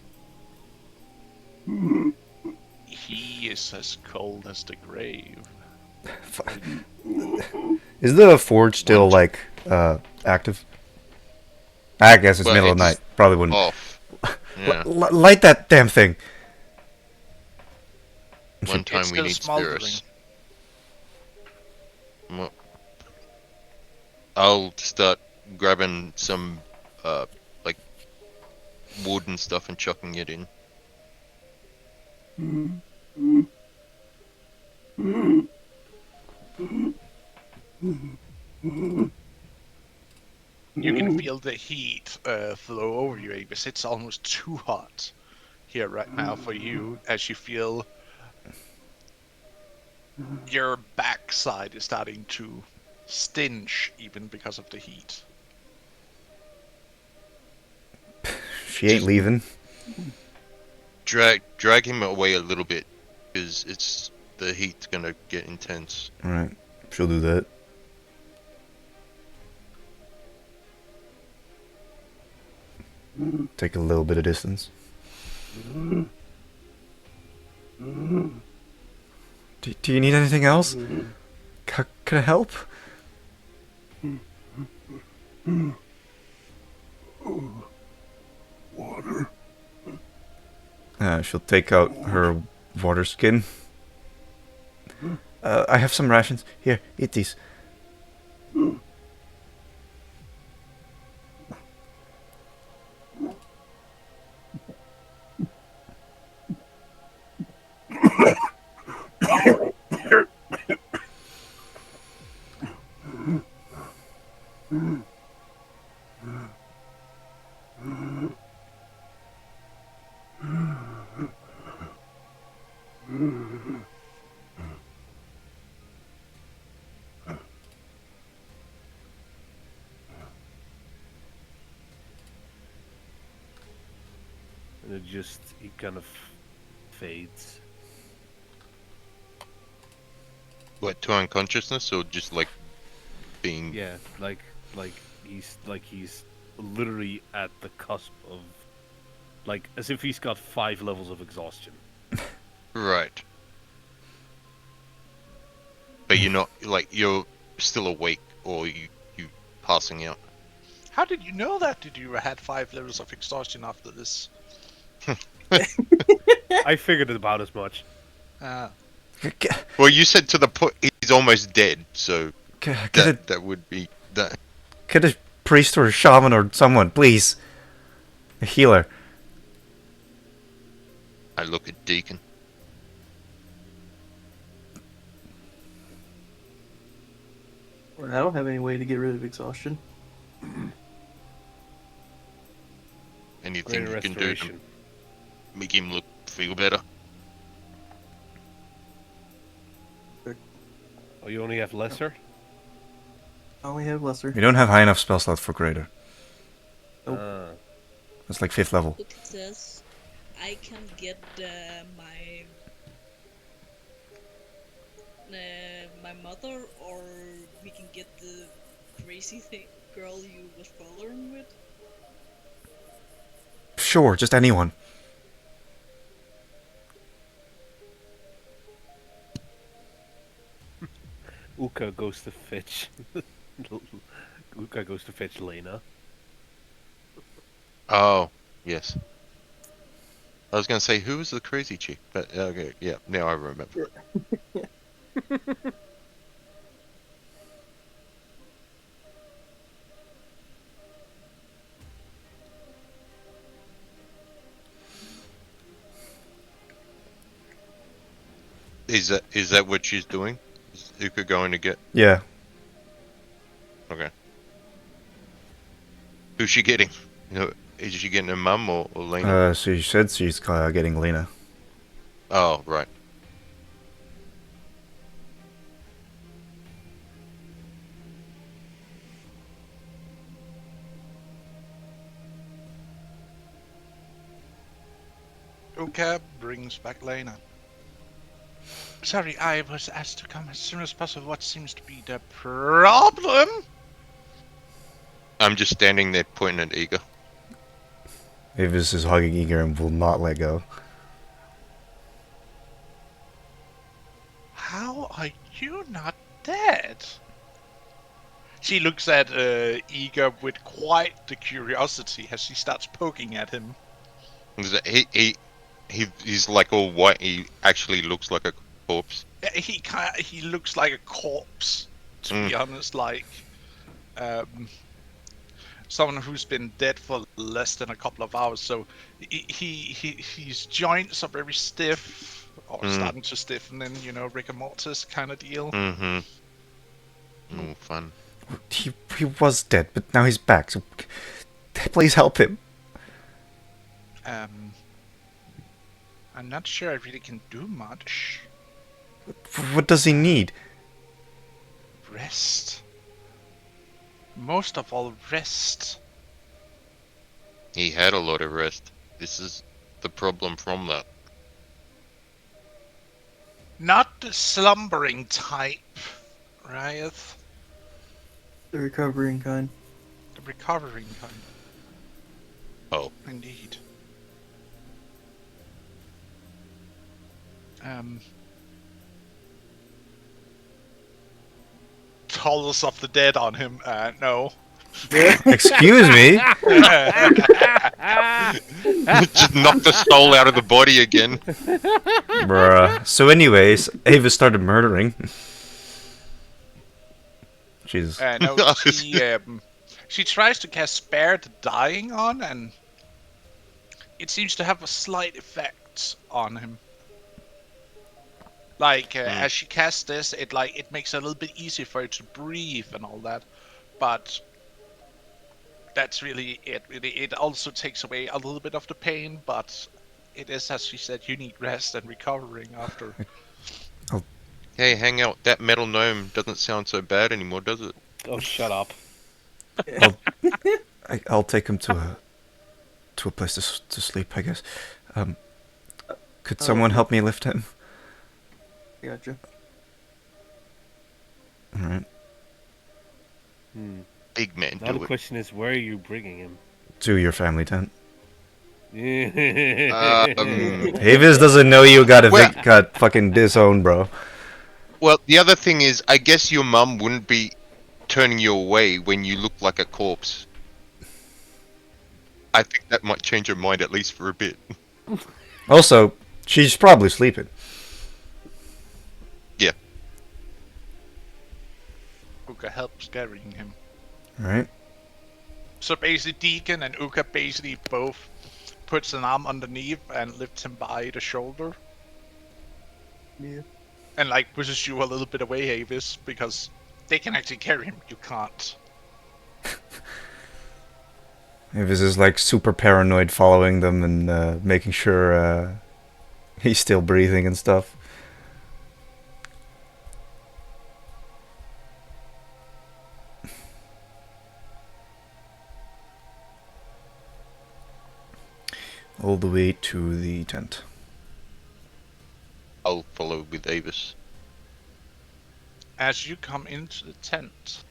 He is as cold as the grave. Is the forge still, like, active? I guess it's Well, middle of it's night. Probably wouldn't. Off. Yeah. Light that damn thing! One time It's we still need smoldering. Spiros. Well, I'll start grabbing some like wood and stuff and chucking it in. You can feel the heat flow over you, Avis. It's almost too hot here right now for you, as you feel your backside is starting to stench even because of the heat. She ain't Just- leaving. Drag him away a little bit, because the heat's gonna get intense. Alright, she'll do that. Take a little bit of distance. Do you need anything else? Can I help? Water. She'll take out her water skin. I have some rations. Here, eat these. And it kind of fades. What, to unconsciousness, or just like being? Yeah, like he's literally at the cusp of, like, as if he's got 5 levels of exhaustion. Right. But you're not, like, you're still awake, or you passing out. How did you know that? Did you had 5 levels of exhaustion after this? I figured about as much. Well, you said to the point he's almost dead, so Get that would be that. a priest or a shaman or someone, please. A healer. I look at Deacon. I don't have any way to get rid of exhaustion. Anything Greater you can do to restoration. make him feel better. Oh, you only have lesser? I only have lesser. We don't have high enough spell slots for greater. Nope. That's like 5th level. Look at this. I can get my my mother, or we can get the crazy girl you was following with. Sure, just anyone. Uka goes to fetch. Uka goes to fetch Lena. Oh, yes. I was gonna say, who was the crazy chick? But okay, yeah, now I remember. Is that what she's doing? Is Uka going to get? Yeah. Okay. Who's she getting? You know, is she getting her mum or Lena? So she said she's getting Lena. Oh, right. Uka brings back Lena. Sorry, I was asked to come as soon as possible. What seems to be the problem? I'm just standing there pointing at Ega. Avis is hugging Eager and will not let go. How are you not dead? She looks at Ega with quite the curiosity as she starts poking at him. He's like all white. He actually looks like a corpse. He looks like a corpse, to be honest. Like, someone who's been dead for less than a couple of hours. So his joints are very stiff, or starting to stiffen, and rigor mortis kind of deal. Mm-hmm. Oh, fun. He was dead, but now he's back. So please help him. I'm not sure I really can do much. What does he need? Rest. Most of all, rest. He had a lot of rest. This is the problem from that. Not the slumbering type, right? The recovering kind. The recovering kind. Oh. Indeed. Tollers of the dead on him. No. Excuse me? Just knock the soul out of the body again. Bruh. So anyways, Ava started murdering. Jesus. No, she tries to cast Spare the Dying on, and it seems to have a slight effect on him. Like, as she casts this, it makes it a little bit easier for her to breathe and all that. But that's really it. It also takes away a little bit of the pain, but it is, as she said, you need rest and recovering after. Hey, hang out. That metal gnome doesn't sound so bad anymore, does it? Oh, shut up. I'll take him to a place to sleep, I guess. Could someone help me lift him? I gotcha. All right. Big man, Now do the it. question is, where are you bringing him? To your family tent. Well, Avis doesn't know you got fucking disowned, bro. the other thing is, I guess your mum wouldn't be turning you away when you look like a corpse. I think that might change her mind, at least for a bit. Also, she's probably sleeping. Yeah. Uka helps carrying him. All right. So basically, Deacon and Uka basically both puts an arm underneath and lifts him by the shoulder. Yeah. And pushes you a little bit away, Avis, because they can actually carry him. You can't. Avis is super paranoid, following them and making sure he's still breathing and stuff. All the way to the tent. I'll follow with Avis. As you come into the tent,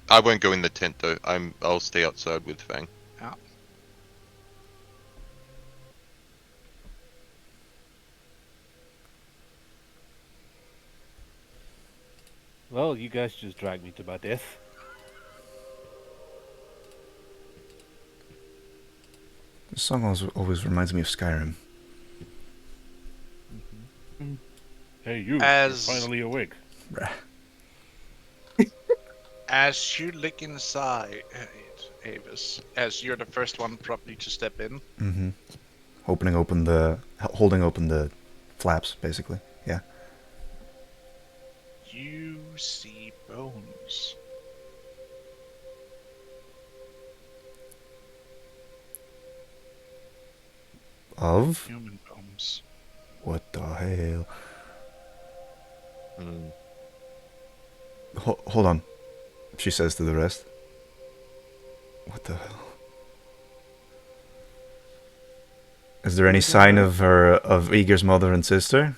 I won't go in the tent though. I'll stay outside with Fang. Well, you guys just dragged me to my death. This song always reminds me of Skyrim. Hey, you're finally awake. Bruh. as you look inside, Avis, as you're the first one probably to step in, Mm-hmm. Holding open the flaps, basically. Yeah. you see bones. Of? Human bones. What the hell? Mm. Hold on, she says to the rest. What the hell? Is there any sign of Eager's mother and sister?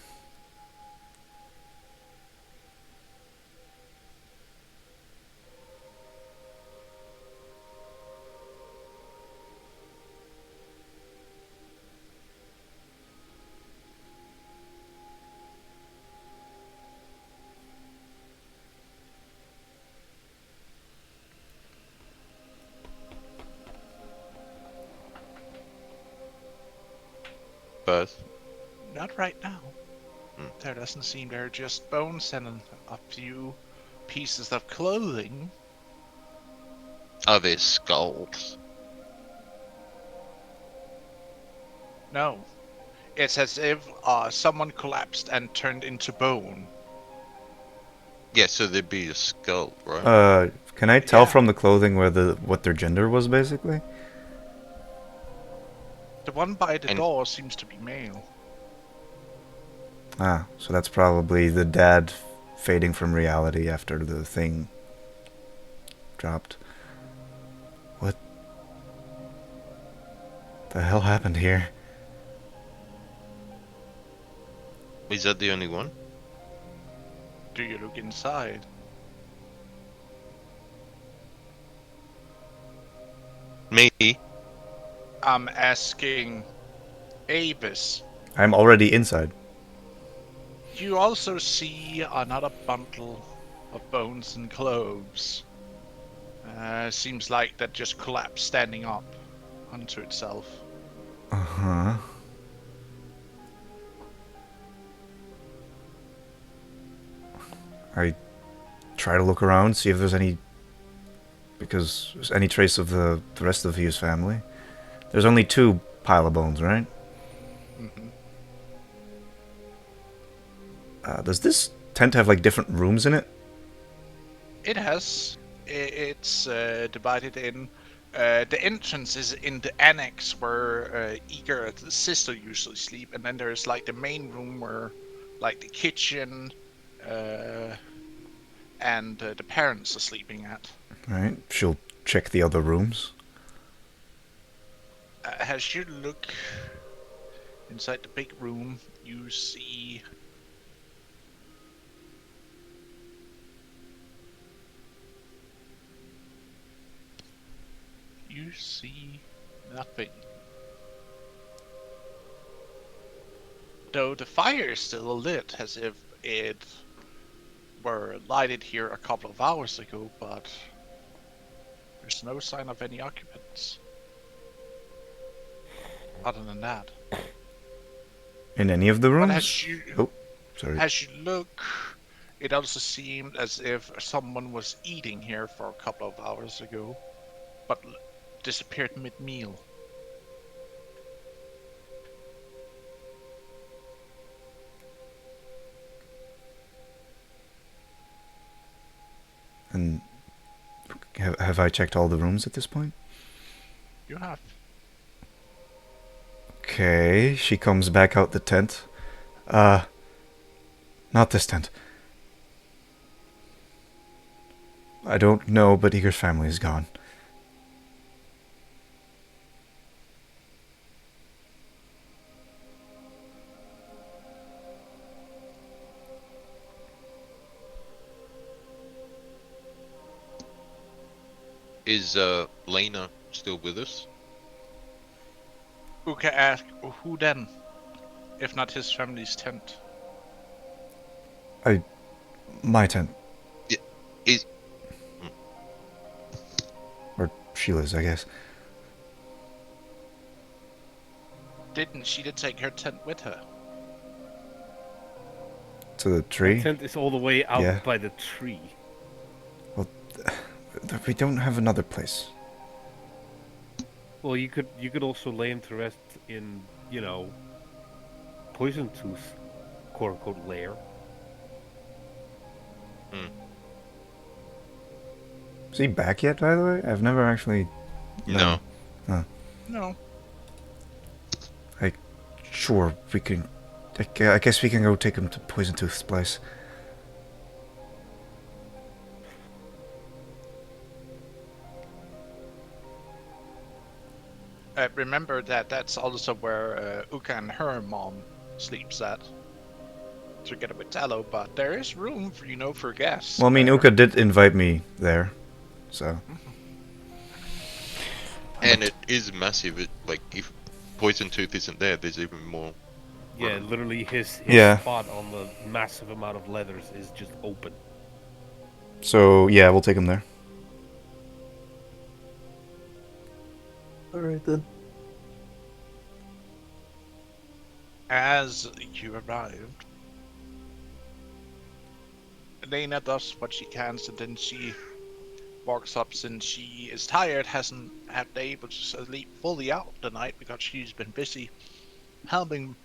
First. Not right now. There doesn't seem there are just bones and a few pieces of clothing. Are there skulls? No. It's as if someone collapsed and turned into bone. Yeah, so there'd be a skull, right? Can I tell Yeah. from the clothing what their gender was basically? The one by the And- door seems to be male. Ah, so that's probably the dad fading from reality after the thing dropped. What the hell happened here? Is that the only one? Do you look inside? Me? I'm asking Avis. I'm already inside. You also see another bundle of bones and clothes. Seems like that just collapsed standing up onto itself. Uh-huh. I try to look around, see if there's any... Because there's any trace of the rest of his family. There's only 2 pile of bones, right? Mm-hmm. Does this tent have, like, different rooms in it? It has. It's divided in. The entrance is in the annex where Eager, the sister, usually sleep, and then there's like the main room where, like, the kitchen, and the parents are sleeping at. Right. She'll check the other rooms. As you look inside the big room, you see nothing. Though the fire is still lit, as if it were lighted here a couple of hours ago, but there's no sign of any occupants. Other than that. In any of the But rooms? Oh, sorry. as you look, it also seemed as if someone was eating here for a couple of hours ago, but disappeared mid-meal. And have I checked all the rooms at this point? You have. Okay, she comes back out the tent. Not this tent. I don't know, but Eager's family is gone. Is Lena still with us? Uka asked, who then? If not his family's tent. My tent. Is Or Sheila's, I guess. Didn't she take her tent with her? To the The tree? tent is all the way out Yeah. by the tree. We don't have another place. Well, you could also lay him to rest in, Poison Tooth, quote unquote, lair. Is he back yet, by the way? I've never actually... no. No. Sure, we can... I guess we can go take him to Poison Tooth's place. Remember that that's also where Uka and her mom sleeps at. Together with Tallow, but there is room for, for guests. Well, I mean, there. Uka did invite me there, so... And it is massive. Like, if Poison Tooth isn't there, there's even more. Yeah, literally his Yeah. spot on the massive amount of leathers is just open. So, yeah, we'll take him there. Alright then. As you arrived, Elena does what she can, and then she walks up since she is tired, hasn't had been able to sleep fully out the night because she's been busy helping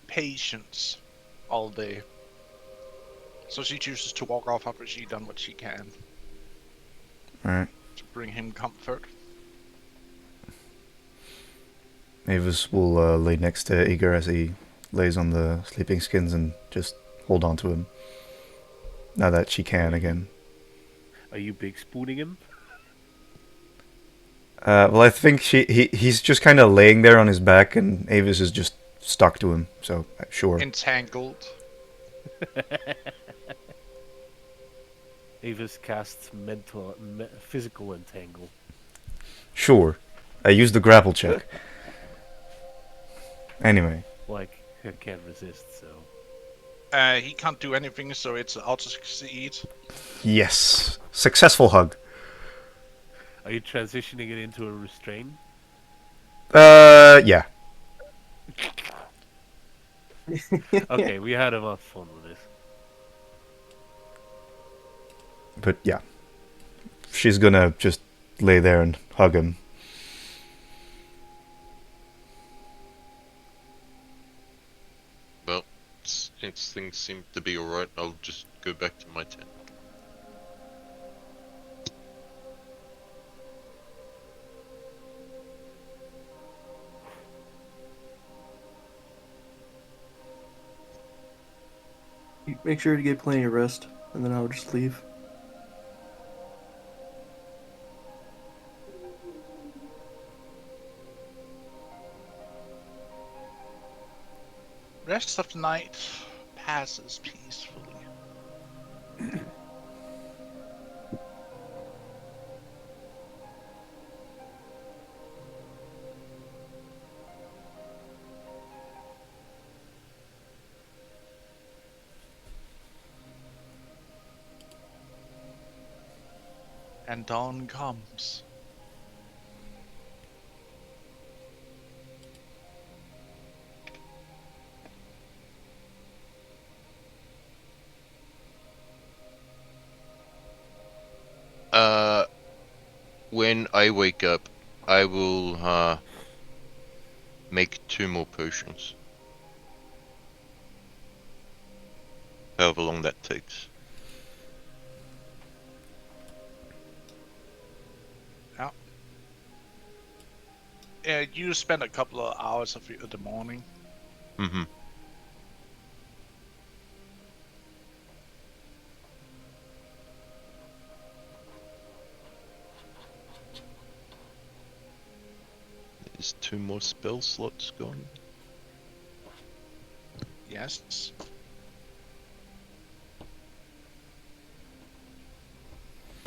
patients all day. So she chooses to walk off after she's done what she can Alright. to bring him comfort. Mavis will lay next to Igor as he lays on the sleeping skins and just hold on to him. Now that she can again. Are you big spooning him? Well, I think he's just kind of laying there on his back, and Avis is just stuck to him. So sure, Entangled. Avis casts physical entangle. sure. I used the grapple check. Anyway, Like, I can't resist, so. He can't do anything, so it's auto succeed. yes, successful hug. Are you transitioning it into a restraint? Yeah. Okay, we had enough fun with this. But yeah, she's gonna just lay there and hug him. Well, since things seem to be alright, I'll just go back to my tent. You make sure to get plenty of rest, and then I'll just leave. Rest of the night passes peacefully. And dawn comes. When I wake up, I will make 2 more potions. However long that takes. You spend a couple of hours of the morning. Mm-hmm. There's 2 more spell slots gone. Yes.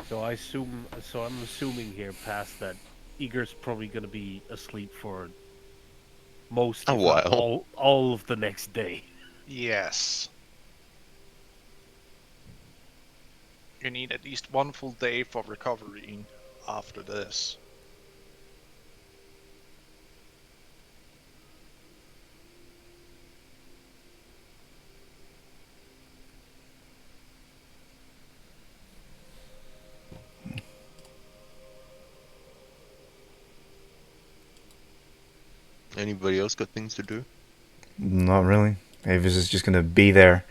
So I'm assuming here past that Igor's probably gonna be asleep for most, A if not while. all of the next day. Yes. You need at least 1 full day for recovering after this. Anybody else got things to do? Not really. Avis is just gonna be there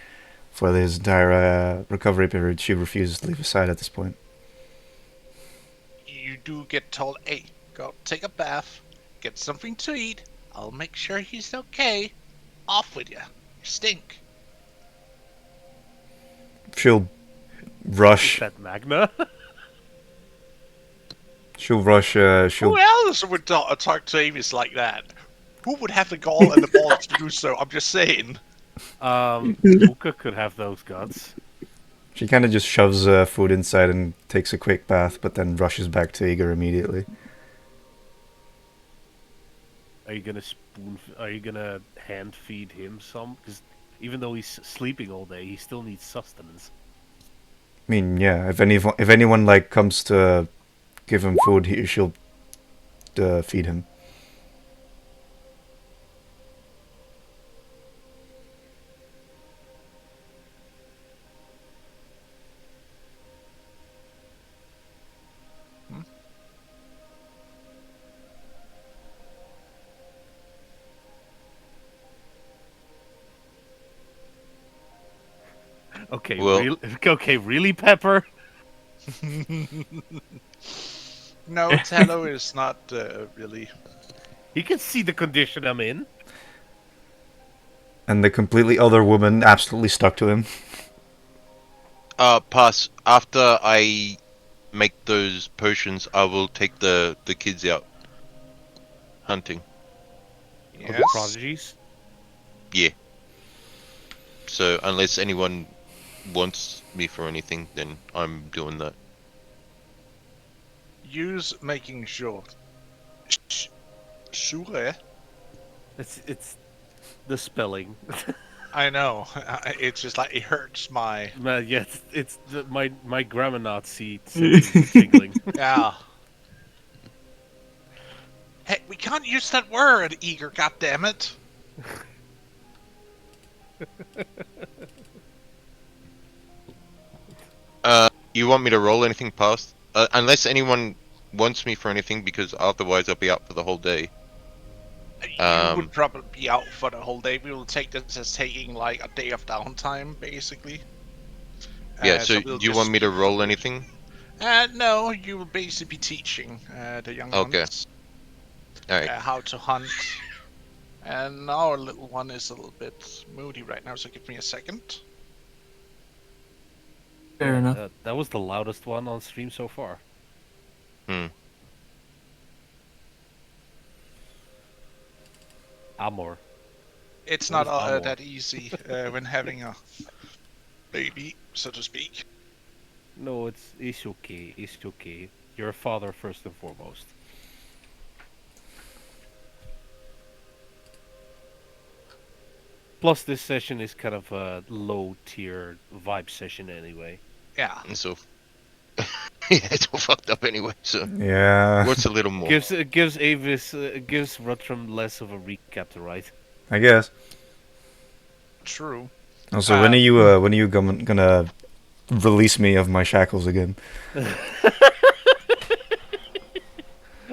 for his entire recovery period. She refuses to leave his side at this point. You do get told, hey, go take a bath, get something to eat, I'll make sure he's okay. Off with you. You stink. She'll Is rush. that Magna? She'll rush. Who She'll. else would talk to Avis like that? Who would have the gall and the balls to do so? I'm just saying. Uka could have those guts. She kind of just shoves food inside and takes a quick bath, but then rushes back to Igor immediately. Are you gonna Are you gonna hand feed him some? Because even though he's sleeping all day, he still needs sustenance. I mean, yeah. If anyone like comes to give him food, she'll feed him. Okay, Well- really, Pepper? No, Tallow is not really. He can see the condition I'm in. And the completely other woman absolutely stuck to him. Pass. After I make those potions, I will take the kids out hunting. Of the Yes. prodigies. Yeah. So unless anyone wants me for anything, then I'm doing that. Use making sure. Sure. It's the spelling. I know. It's just like it hurts my. Man, yeah, my grammar Nazi senses are tingling. Yeah. Hey, we can't use that word, eager. Goddammit. You want me to roll anything past? Unless anyone wants me for anything, because otherwise I'll be out for the whole day. You would probably be out for the whole day. We will take this as taking like a day of downtime, basically. Yeah, so we'll do you want just me to give roll you- anything? No, you will basically be teaching the young Okay. ones Alright. how to hunt. And our little one is a little bit moody right now, so give me a second. Fair enough. That was the loudest one on stream so far. Amor. It's What not is amor? that easy when having a baby, so to speak. No, it's okay. It's okay. You're a father first and foremost. Plus, this session is kind of a low-tier vibe session anyway. Yeah. And so yeah, it's all fucked up anyway, so Yeah, what's a little more? Gives Avis gives Rutram less of a recap to write. I guess. True. Also, when are you gonna release me of my shackles again?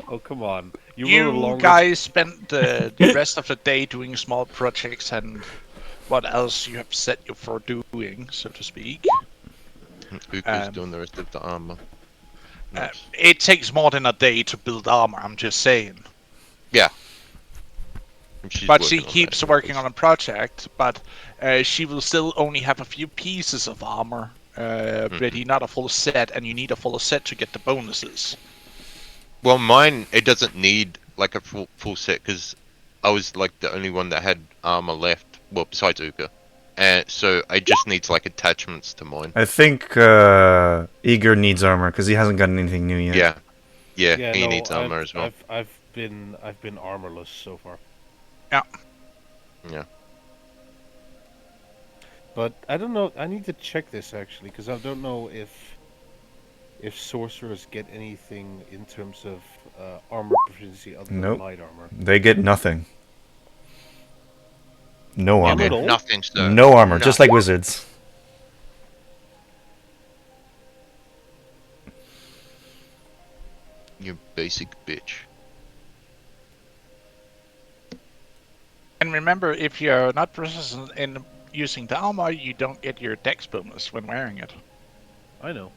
Oh, come on. You You wrote a longer... guys spent the rest of the day doing small projects and what else you have set you for doing, so to speak. Uka's doing the rest of the armor. Nice. It takes more than a day to build armor, I'm just saying. Yeah. She's But she working on keeps that working anyways. on a project, but she will still only have a few pieces of armor ready, not a full set, and you need a full set to get the bonuses. Well, mine, it doesn't need like a full set, because I was like the only one that had armor left, well, besides Uka. And so it just needs like attachments to mine. I think Eager needs armor because he hasn't got anything new yet. Yeah, Yeah, he no, needs armor as well. I've been armorless so far. Yeah. Yeah. But I don't know. I need to check this actually because I don't know if sorcerers get anything in terms of armor proficiency other than Nope. light armor. They get nothing. No None armor. at all? Nothing, sir. No armor, just like Nothing. wizards. You basic bitch. And remember, if you're not proficient in using the armor, you don't get your dex bonus when wearing it. I know.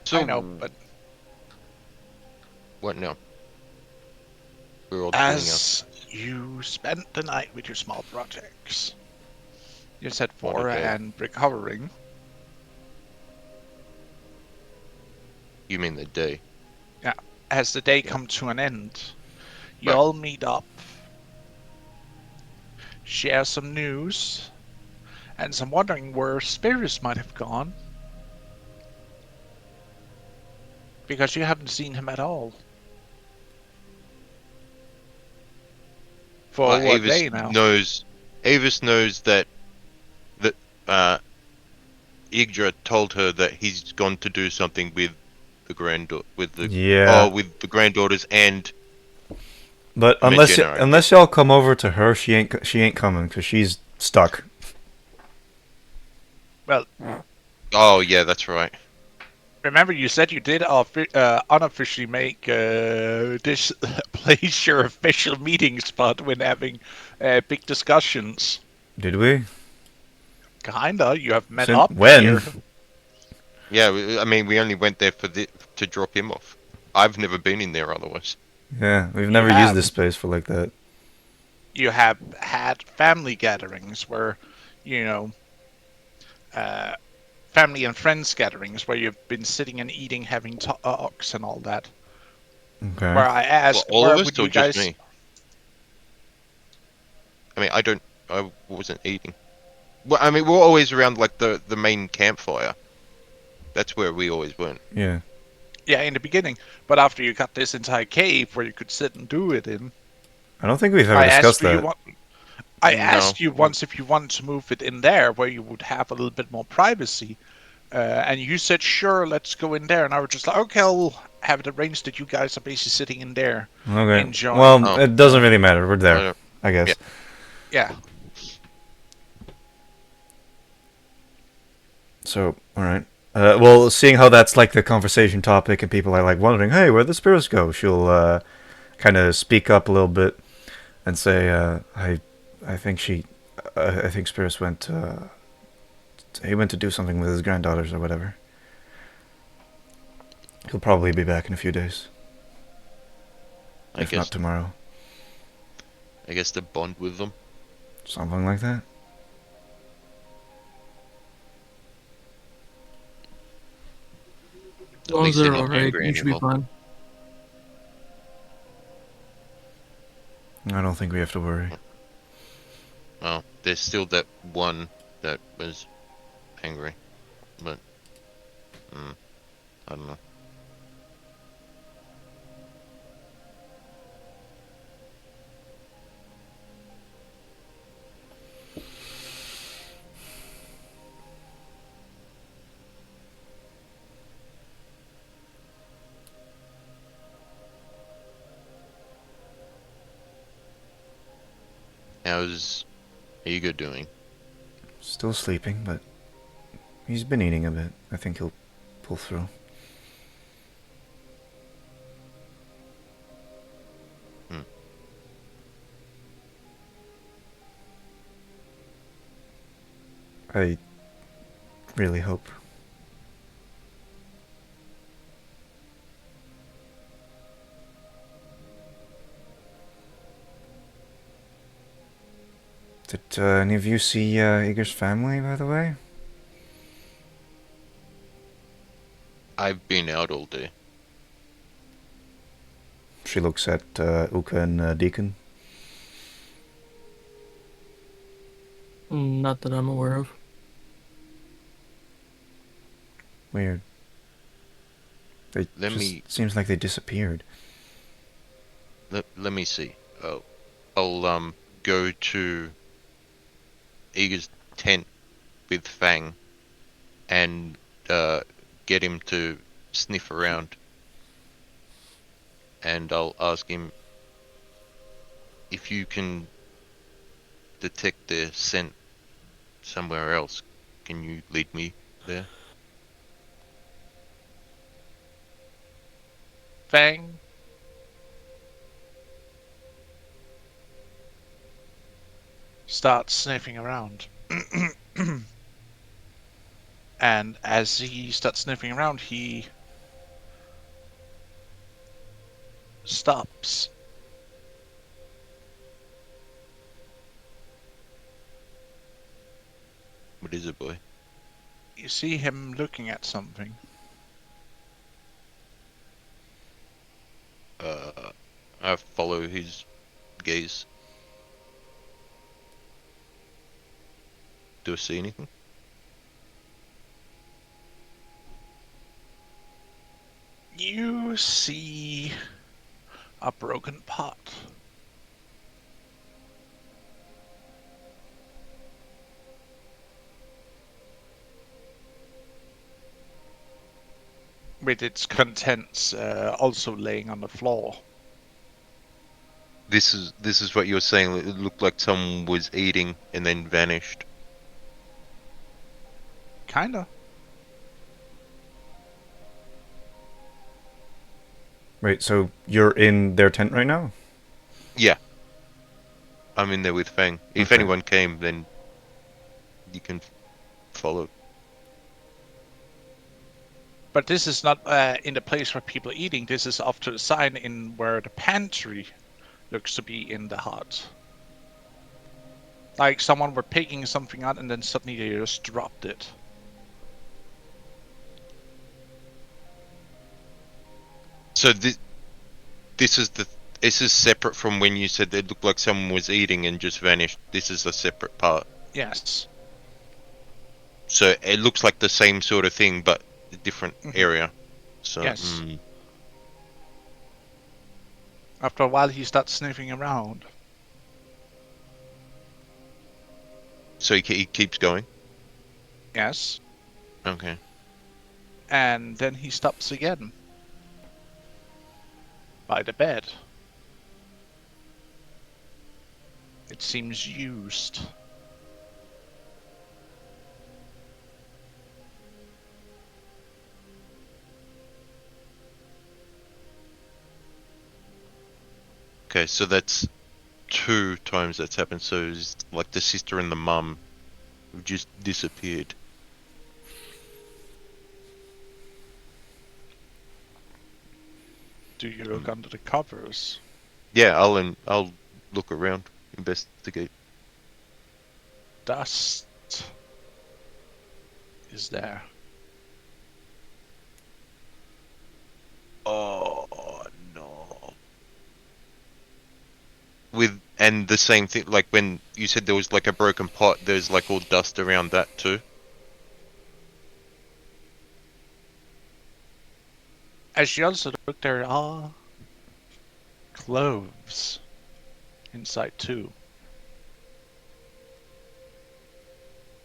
So, I know, but what now? We're all doing our... as you spent the night with your small projects, you said What a 4 day. and recovering. You mean the day? As the day Yeah. come to an end, you Right. all meet up, share some news, and some wondering where Spirus might have gone. Because you haven't seen him at all. For Well, what day now? Avis knows that Yggdra told her that he's gone to do something with the Yeah. with the granddaughters and But Regina, I unless y'all come over to her, she ain't coming because she's stuck. Well, oh yeah, that's right. Remember, you said you did unofficially make this place your official meeting spot when having big discussions. Did we? Kinda. You have met Since up when? here. Yeah, I mean, we only went there for to drop him off. I've never been in there otherwise. Yeah, we've You never used have. this space for like that. You have had family gatherings where, you know, uh, family and friends gatherings where you've been sitting and eating, having talks and all that. Okay. Where I Well, asked, all where of us would or you just guys? me? I mean, I wasn't eating. Well, I mean, we're always around like the main campfire. That's where we always went. Yeah. Yeah, in the beginning. But after you got this entire cave where you could sit and do it in, I don't think we've ever I asked, discussed do you that. want? I No, asked you once if you wanted to move it in there where you would have a little bit more privacy, and you said sure, let's go in there. And I was just like, okay, I'll have it arranged that you guys are basically sitting in there, Okay. enjoying. Well, Oh. it doesn't really matter. We're there, don't. I guess. Yeah. Yeah, So, all right. Well, seeing how that's like the conversation topic and people are like wondering, hey, where'd the spirits go? She'll kind of speak up a little bit and say, I think I think spirits went. He went to do something with his granddaughters or whatever. He'll probably be back in a few days, I if not guess. tomorrow. I guess to bond with them. Something like that. As long as least they're they're not alright, angry you should be anymore. fine. I don't think we have to worry. Oh, there's still that one that was angry, but I don't know. How's Ego doing? Still sleeping, but he's been eating a bit. I think he'll pull through. Hmm. I really hope. Did any of you see Igor's family, by the way? I've been out all day. She looks at Uka and Deacon. Not that I'm aware of. Weird. They Let just me- seems like they disappeared. Let me see. Oh, I'll go to Ego's tent with Fang and get him to sniff around, and I'll ask him if you can detect their scent somewhere else. Can you lead me there? Fang. Starts sniffing around. And as he starts sniffing around, he stops. What is it, boy? You see him looking at something. I follow his gaze. Do I see anything? You see a broken pot. With its contents also laying on the floor. This is what you were saying. It looked like someone was eating and then vanished. Kinda. Wait, so you're in their tent right now? Yeah, I'm in there with Fang. If Okay. anyone came, then you can follow. But this is not in the place where people are eating. This is off to the side in where the pantry looks to be in the hut. Like someone were picking something out and then suddenly they just dropped it. So this is this is separate from when you said it looked like someone was eating and just vanished. This is a separate part. Yes. So it looks like the same sort of thing, but a different area. So Yes. After a while, he starts sniffing around. so he keeps going. Yes. Okay. And then he stops again. By the bed. It seems used. Okay, so that's 2 times that's happened. So it's like the sister and the mum have just disappeared. Do you look under the covers? Yeah, I'll look around, investigate. Dust is there. Oh no. And the same thing, like when you said there was like a broken pot, there's like all dust around that too. As you also look, there are cloves inside too.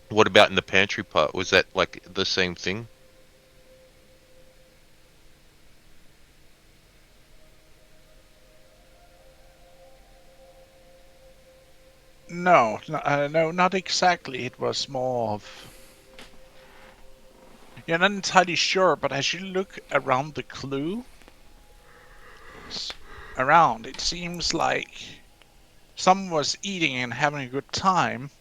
What about in the pantry part? Was that like the same thing? No, no, not exactly. It was more of. You're not entirely sure, but as you look around the clue, around, it seems like someone was eating and having a good time.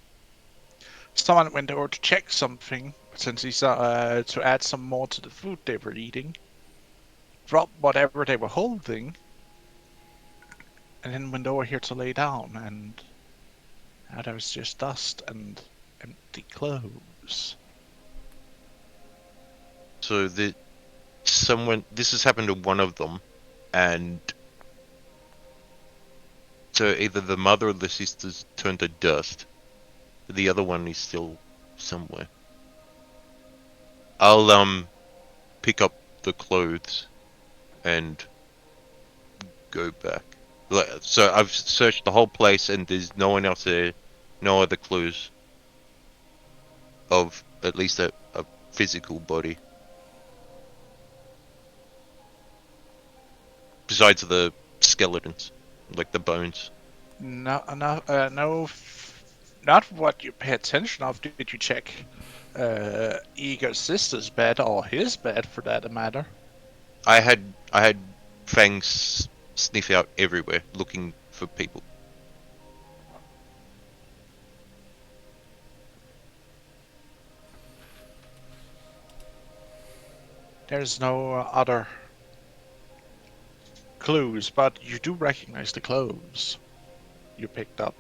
Someone went over to check something, since he's to add some more to the food they were eating. Dropped whatever they were holding, and then went over here to lay down, and now there's just dust and empty clothes. So this has happened to one of them, and so either the mother or the sisters turned to dust. The other one is still somewhere. I'll pick up the clothes and go back. So I've searched the whole place and there's no one else there, no other clues of at least a physical body. Besides the skeletons, like the bones. No, not what you pay attention of. Did you check Ego's sister's bed or his bed for that matter? I had fangs sniff out everywhere looking for people. There's no other clues, but you do recognize the clothes you picked up.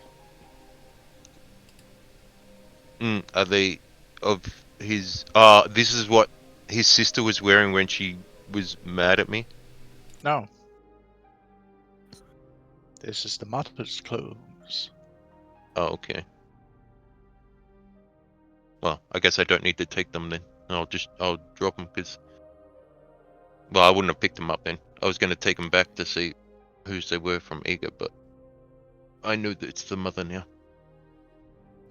Are they of his this is what his sister was wearing when she was mad at me? No. This is the mother's clothes. Oh, okay. Well, I guess I don't need to take them then. I'll drop them because, well, I wouldn't have picked them up then. I was going to take them back to see whose they were from Eager, but I know that it's the mother now.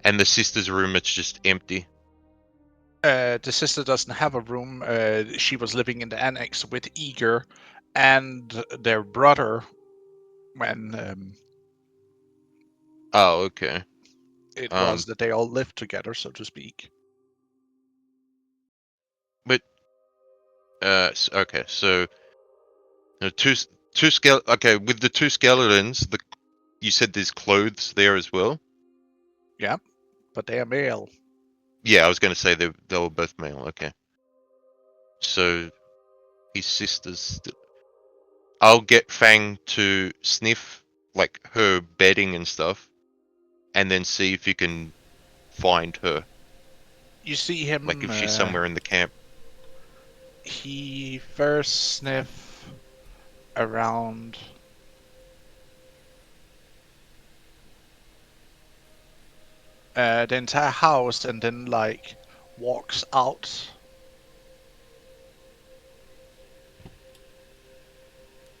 And the sister's room, it's just empty. The sister doesn't have a room. She was living in the annex with Eager and their brother when Oh, okay. it Um, was that they all lived together, so to speak. but okay, so No, two Okay, with the two skeletons, you said there's clothes there as well. Yeah, but they are male. Yeah, I was going to say they were both male. Okay, so his sisters. I'll get Fang to sniff like her bedding and stuff, and then see if you can find her. You see Like him. if she's somewhere in the camp. He first sniff around the entire house and then like walks out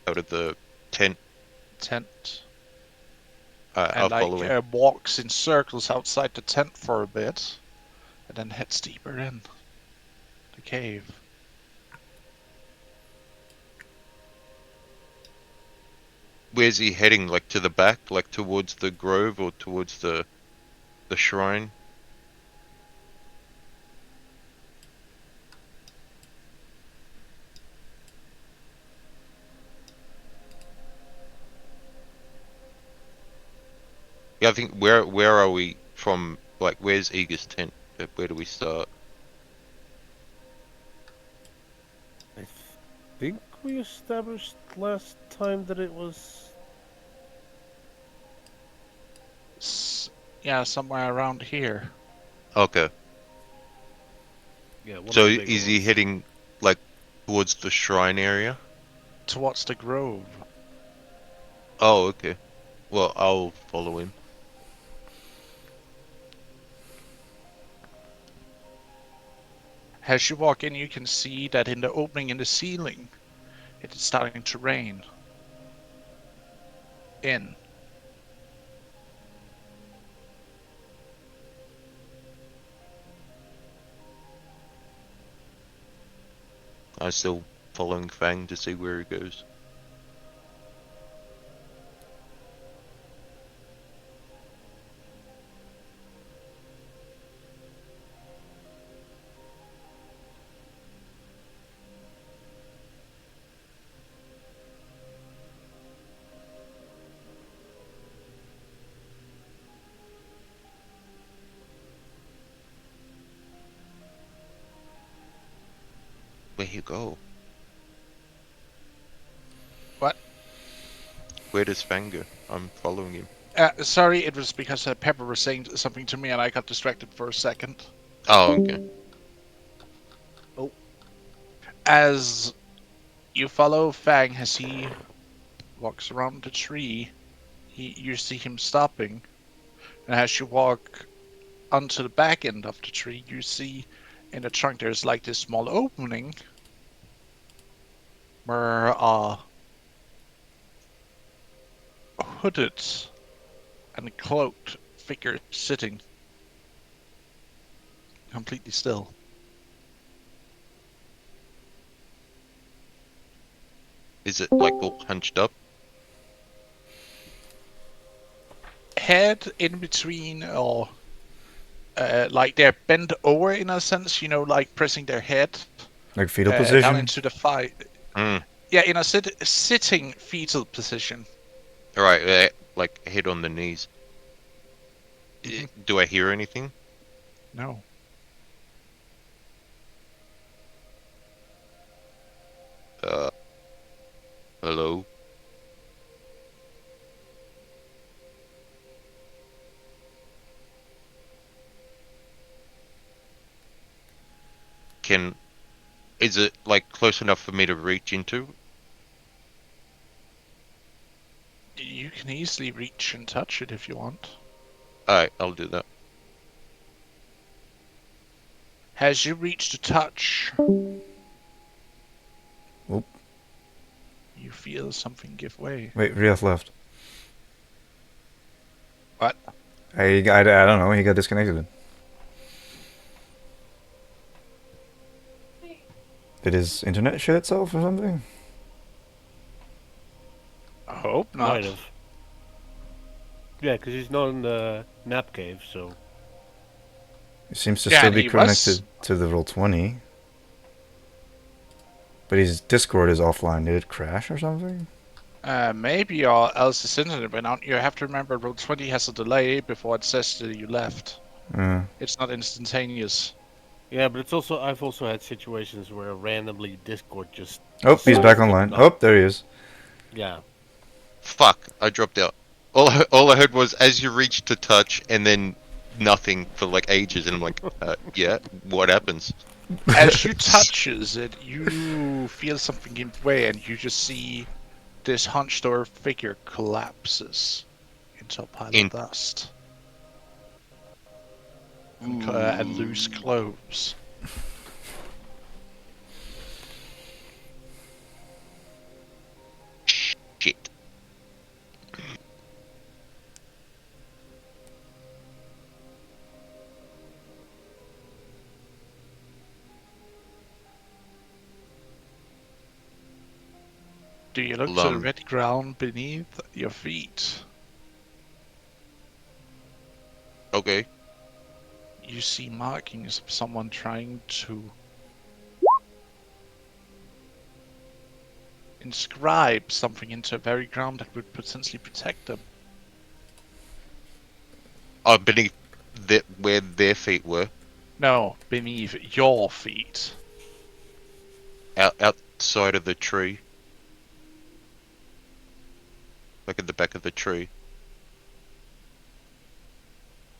Out of the tent. tent I'll and follow like him. walks in circles outside the tent for a bit and then heads deeper in the cave. Where's he heading? Like to the back, like towards the grove or towards the shrine? Yeah, I think where are we from? Like where's Eager's tent? Where do we start? I think we established last time that it was. Yeah, somewhere around here. Okay. Yeah, one So of the bigger is he ones. heading like towards the shrine area? Towards the grove. Oh, okay. Well, I'll follow him. As you walk in, you can see that in the opening in the ceiling, it is starting to rain. In. I'm still following Fang to see where he goes. Where you go? What? Where does Fang go? I'm following him. Sorry, it was because Pepper was saying something to me and I got distracted for a second. Oh, okay. As you follow Fang as he walks around the tree, you see him stopping. And as you walk onto the back end of the tree, you see in the trunk there's like this small opening where a hooded and cloaked figure sitting completely still. Is it like all hunched up? Head in between, or like they're bent over in a sense, like pressing their head Like fetal down position? into the thigh. Hmm. Yeah, in a sitting fetal position. Alright, like head on the knees. Mhm. Do I hear anything? No. Hello? Is it like close enough for me to reach into? You can easily reach and touch it if you want. Alright, I'll do that. As you reach to touch, Oop. you feel something give way. Wait, Riath left. What? I don't know, he got disconnected. Did his internet shit itself or something? I hope not. Might have. Yeah, because he's not in the nap cave, so. He seems to Yeah, still and be he connected was. to the Roll20. But his Discord is offline. Did it crash or something? Maybe your else internet went out. You have to remember Roll20 has a delay before it says that you left. It's not instantaneous. Yeah, but it's also I've also had situations where randomly Discord just Oh, he's back decides to online. not. Oh, there he is. Yeah. Fuck, I dropped out. All I heard was as you reach to touch, and then nothing for like ages, and I'm like, yeah, what happens? As you touches it, you feel something give way, and you just see this hunched over figure collapses into a pile In- of dust and loose clothes. Shit. Do you look to the red ground beneath your feet? Okay. You see markings of someone trying to inscribe something into the very ground that would potentially protect them. Oh, beneath where their feet were, No, beneath your feet. outside of the tree, like at the back of the tree.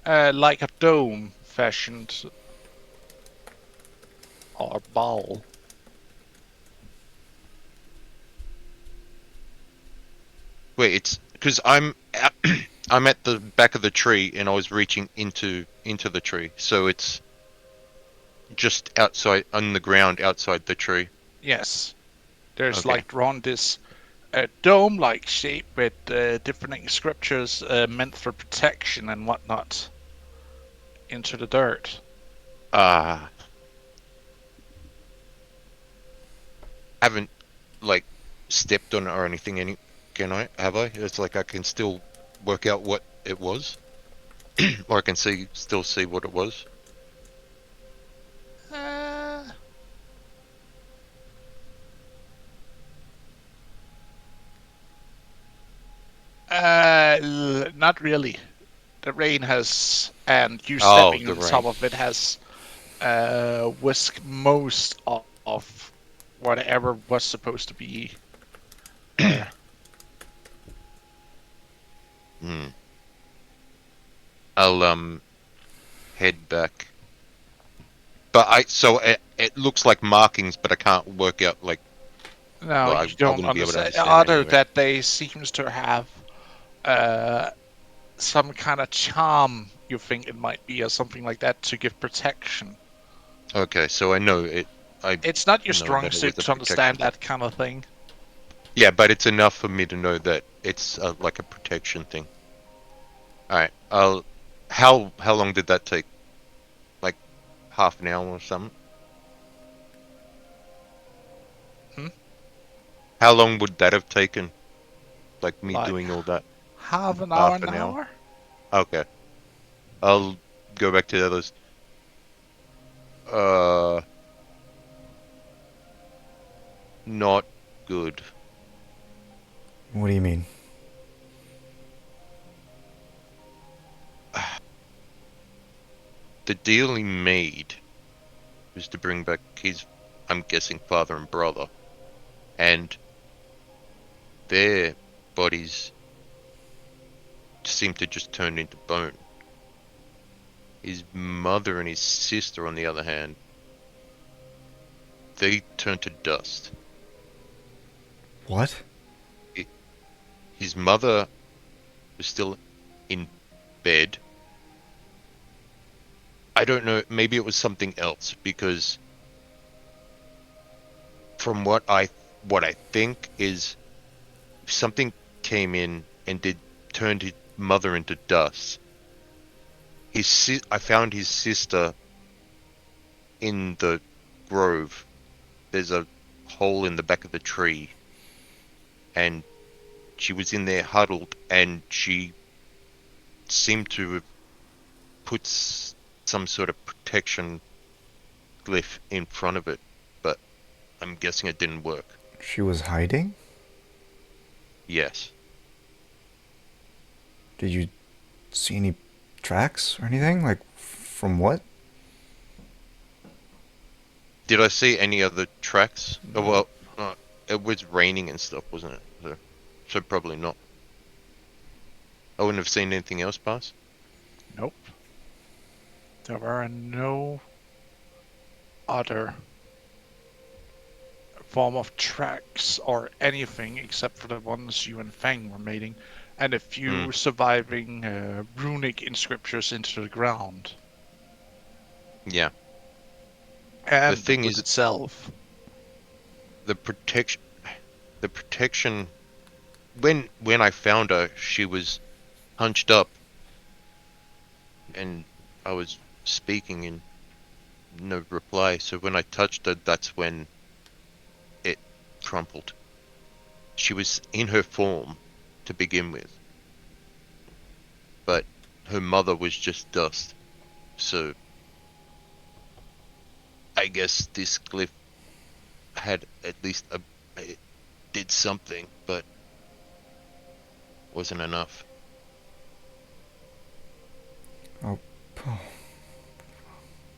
Like a dome fashioned or a ball. Wait, it's because I'm at the back of the tree, and I was reaching into the tree, so it's just outside on the ground outside the tree. Yes. There's Okay. like drawn this dome-like shape with different scriptures meant for protection and whatnot into the dirt. Haven't like stepped on it or anything. Can I? Have I? It's like I can still work out what it was, or I can still see what it was. Not really. The rain has, and you Oh, stepping the on top rain. of it has whisked most of whatever was supposed to be there. I'll head back. But so it looks like markings, but I can't work out like. No, Well, you I don't wouldn't be able to understand. understand Other anyway. that they seems to have some kind of charm. You think it might be or something like that to give protection. Okay, so I know it. I It's not your know strong that it was suit a to protection understand thing. that kind of thing. Yeah, but it's enough for me to know that it's like a protection thing. All right. How long did that take? Like half an hour or something? How long would that have taken? Like me Like doing all that? half an hour, Half an an hour? hour. Okay. I'll go back to the others. Not good. What do you mean? The deal he made was to bring back his, I'm guessing, father and brother, and their bodies seem to just turn into bone. His mother and his sister, on the other hand, they turn to dust. What? His mother was still in bed. I don't know, maybe it was something else, because from what I think is something came in and turned his mother into dust. I found his sister in the grove. There's a hole in the back of the tree, and she was in there huddled, and she seemed to have put some sort of protection glyph in front of it, but I'm guessing it didn't work. She was hiding? Yes. Did you see any tracks or anything? Like, from what? Did I see any other tracks? Oh, well, it was raining and stuff, wasn't it? So probably not. I wouldn't have seen anything else pass. Nope. There were no other form of tracks or anything except for the ones you and Fang were making, and a few surviving runic inscriptions into the ground. Yeah. And The the thing wood is, itself. the protection, the protection. When I found her, she was hunched up, and I was speaking and no reply. So when I touched her, that's when it crumpled. She was in her form to begin with, but her mother was just dust. So I guess this glyph had at least it did something, but wasn't enough. Oh,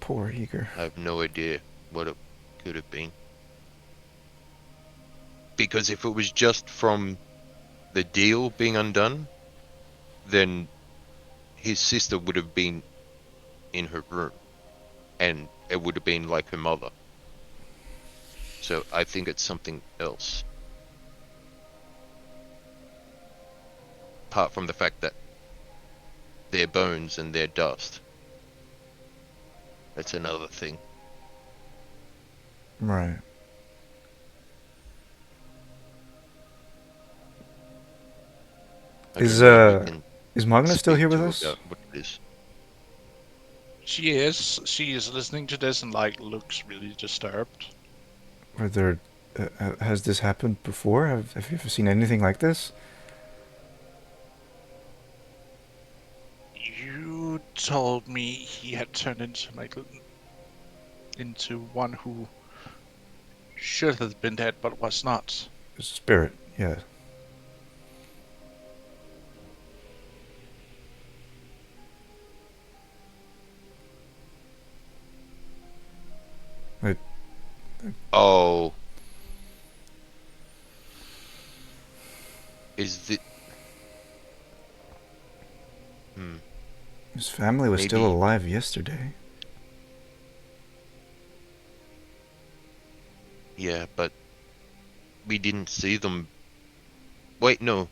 poor Eager. I have no idea what it could have been. Because if it was just from the deal being undone, then his sister would have been in her room, and it would have been like her mother. So I think it's something else. Apart from the fact that they're bones and they're dust. That's another thing. Right. I Is, don't know if we can Magna still speak here with to us? about what it is. She is. She is listening to this and looks really disturbed. Are there... has this happened before? Have you ever seen anything like this? You told me he had turned into one who should have been dead but was not. Spirit, yeah. Oh. Is the... His family was still Maybe... alive yesterday. Yeah, but we didn't see them. Wait, no.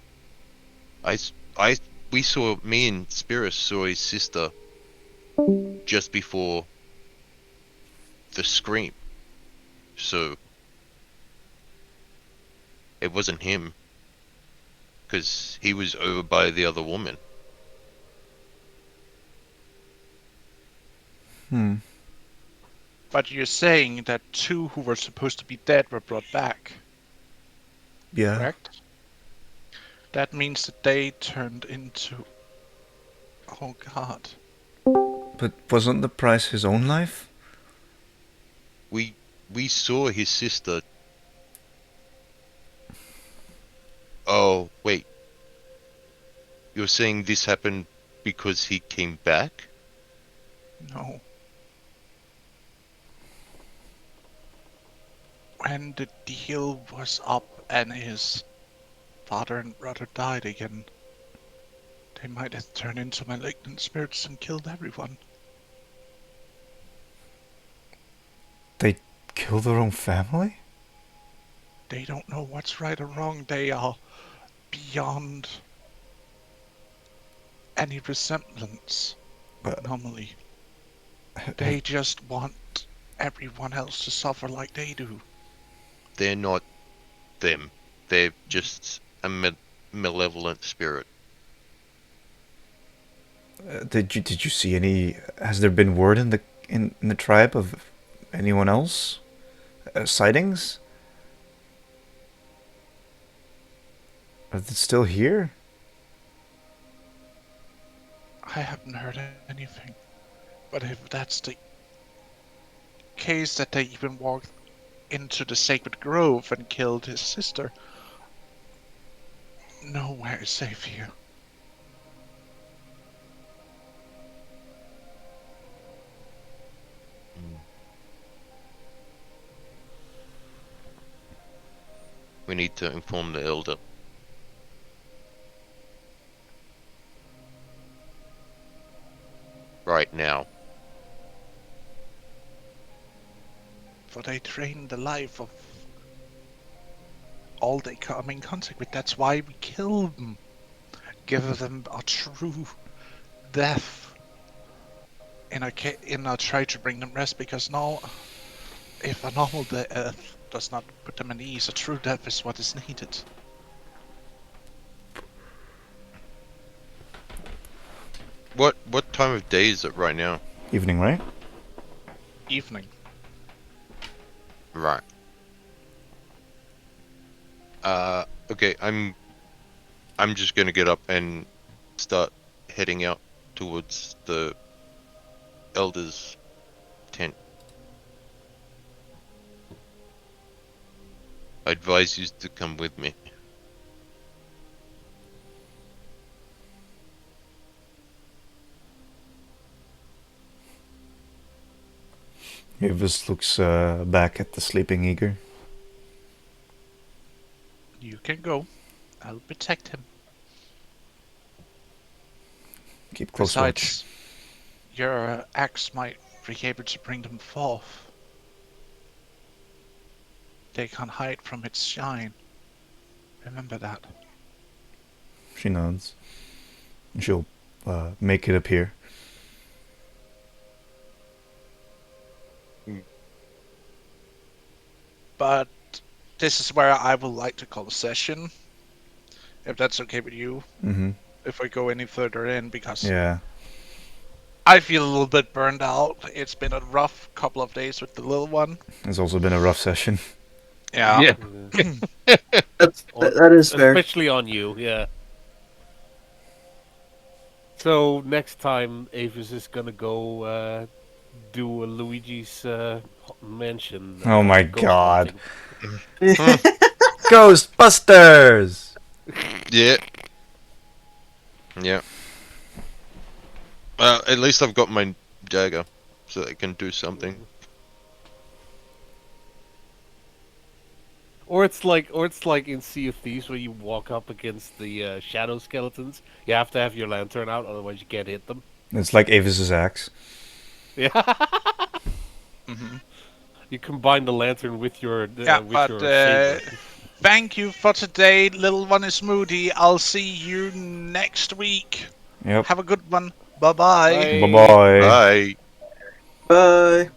We saw, me and Spirit saw his sister just before the scream. So it wasn't him, because he was over by the other woman. But you're saying that two who were supposed to be dead were brought back, Yeah. correct? That means that they turned into... Oh god. But wasn't the price his own life? We saw his sister. Oh, wait. You're saying this happened because he came back? No. When the deal was up and his father and brother died again, they might have turned into malignant spirits and killed everyone. They kill their own family? They don't know what's right or wrong. They are beyond any resemblance normally. They just want everyone else to suffer like they do. They're not them. They're just a malevolent spirit. Did you see any? Has there been word in the tribe of anyone else? Sightings? Are they still here? I haven't heard anything. But if that's the case that they even walked into the sacred grove and killed his sister. Nowhere is safe here. We need to inform the elder. Right now. For they drain the life of all they come in contact with. That's why we kill them. Give them a true death. And I try to bring them rest, because now, if a normal death does not put them at ease, a true death is what is needed. What time of day is it right now? Evening, right? Evening. Right. Okay, I'm just gonna get up and start heading out towards the elder's tent. I advise you to come with me. Avis looks back at the sleeping eager. You can go. I'll protect him. Keep close watch. Besides, your axe might be able to bring them forth. They can't hide from its shine. Remember that. She nods. She'll make it appear. But this is where I would like to call a session, if that's okay with you. Mm-hmm. If I go any further in, because Yeah. I feel a little bit burned out. It's been a rough couple of days with the little one. It's also been a rough session. Yeah. That is fair. Especially on you, yeah. So next time, Avis is gonna go do a Luigi's mansion. Oh my ghost god. hunting. Ghostbusters! Yeah. Yeah. At least I've got my dagger, so I can do something. Or it's like in Sea of Thieves where you walk up against the shadow skeletons. You have to have your lantern out, otherwise you can't hit them. It's like Avis's axe. Yeah. Mm-hmm. You combine the lantern with your but saber. thank you for today. Little one is moody. I'll see you next week. Yep. Have a good one. Bye-bye. Bye. Bye-bye. Bye. Bye.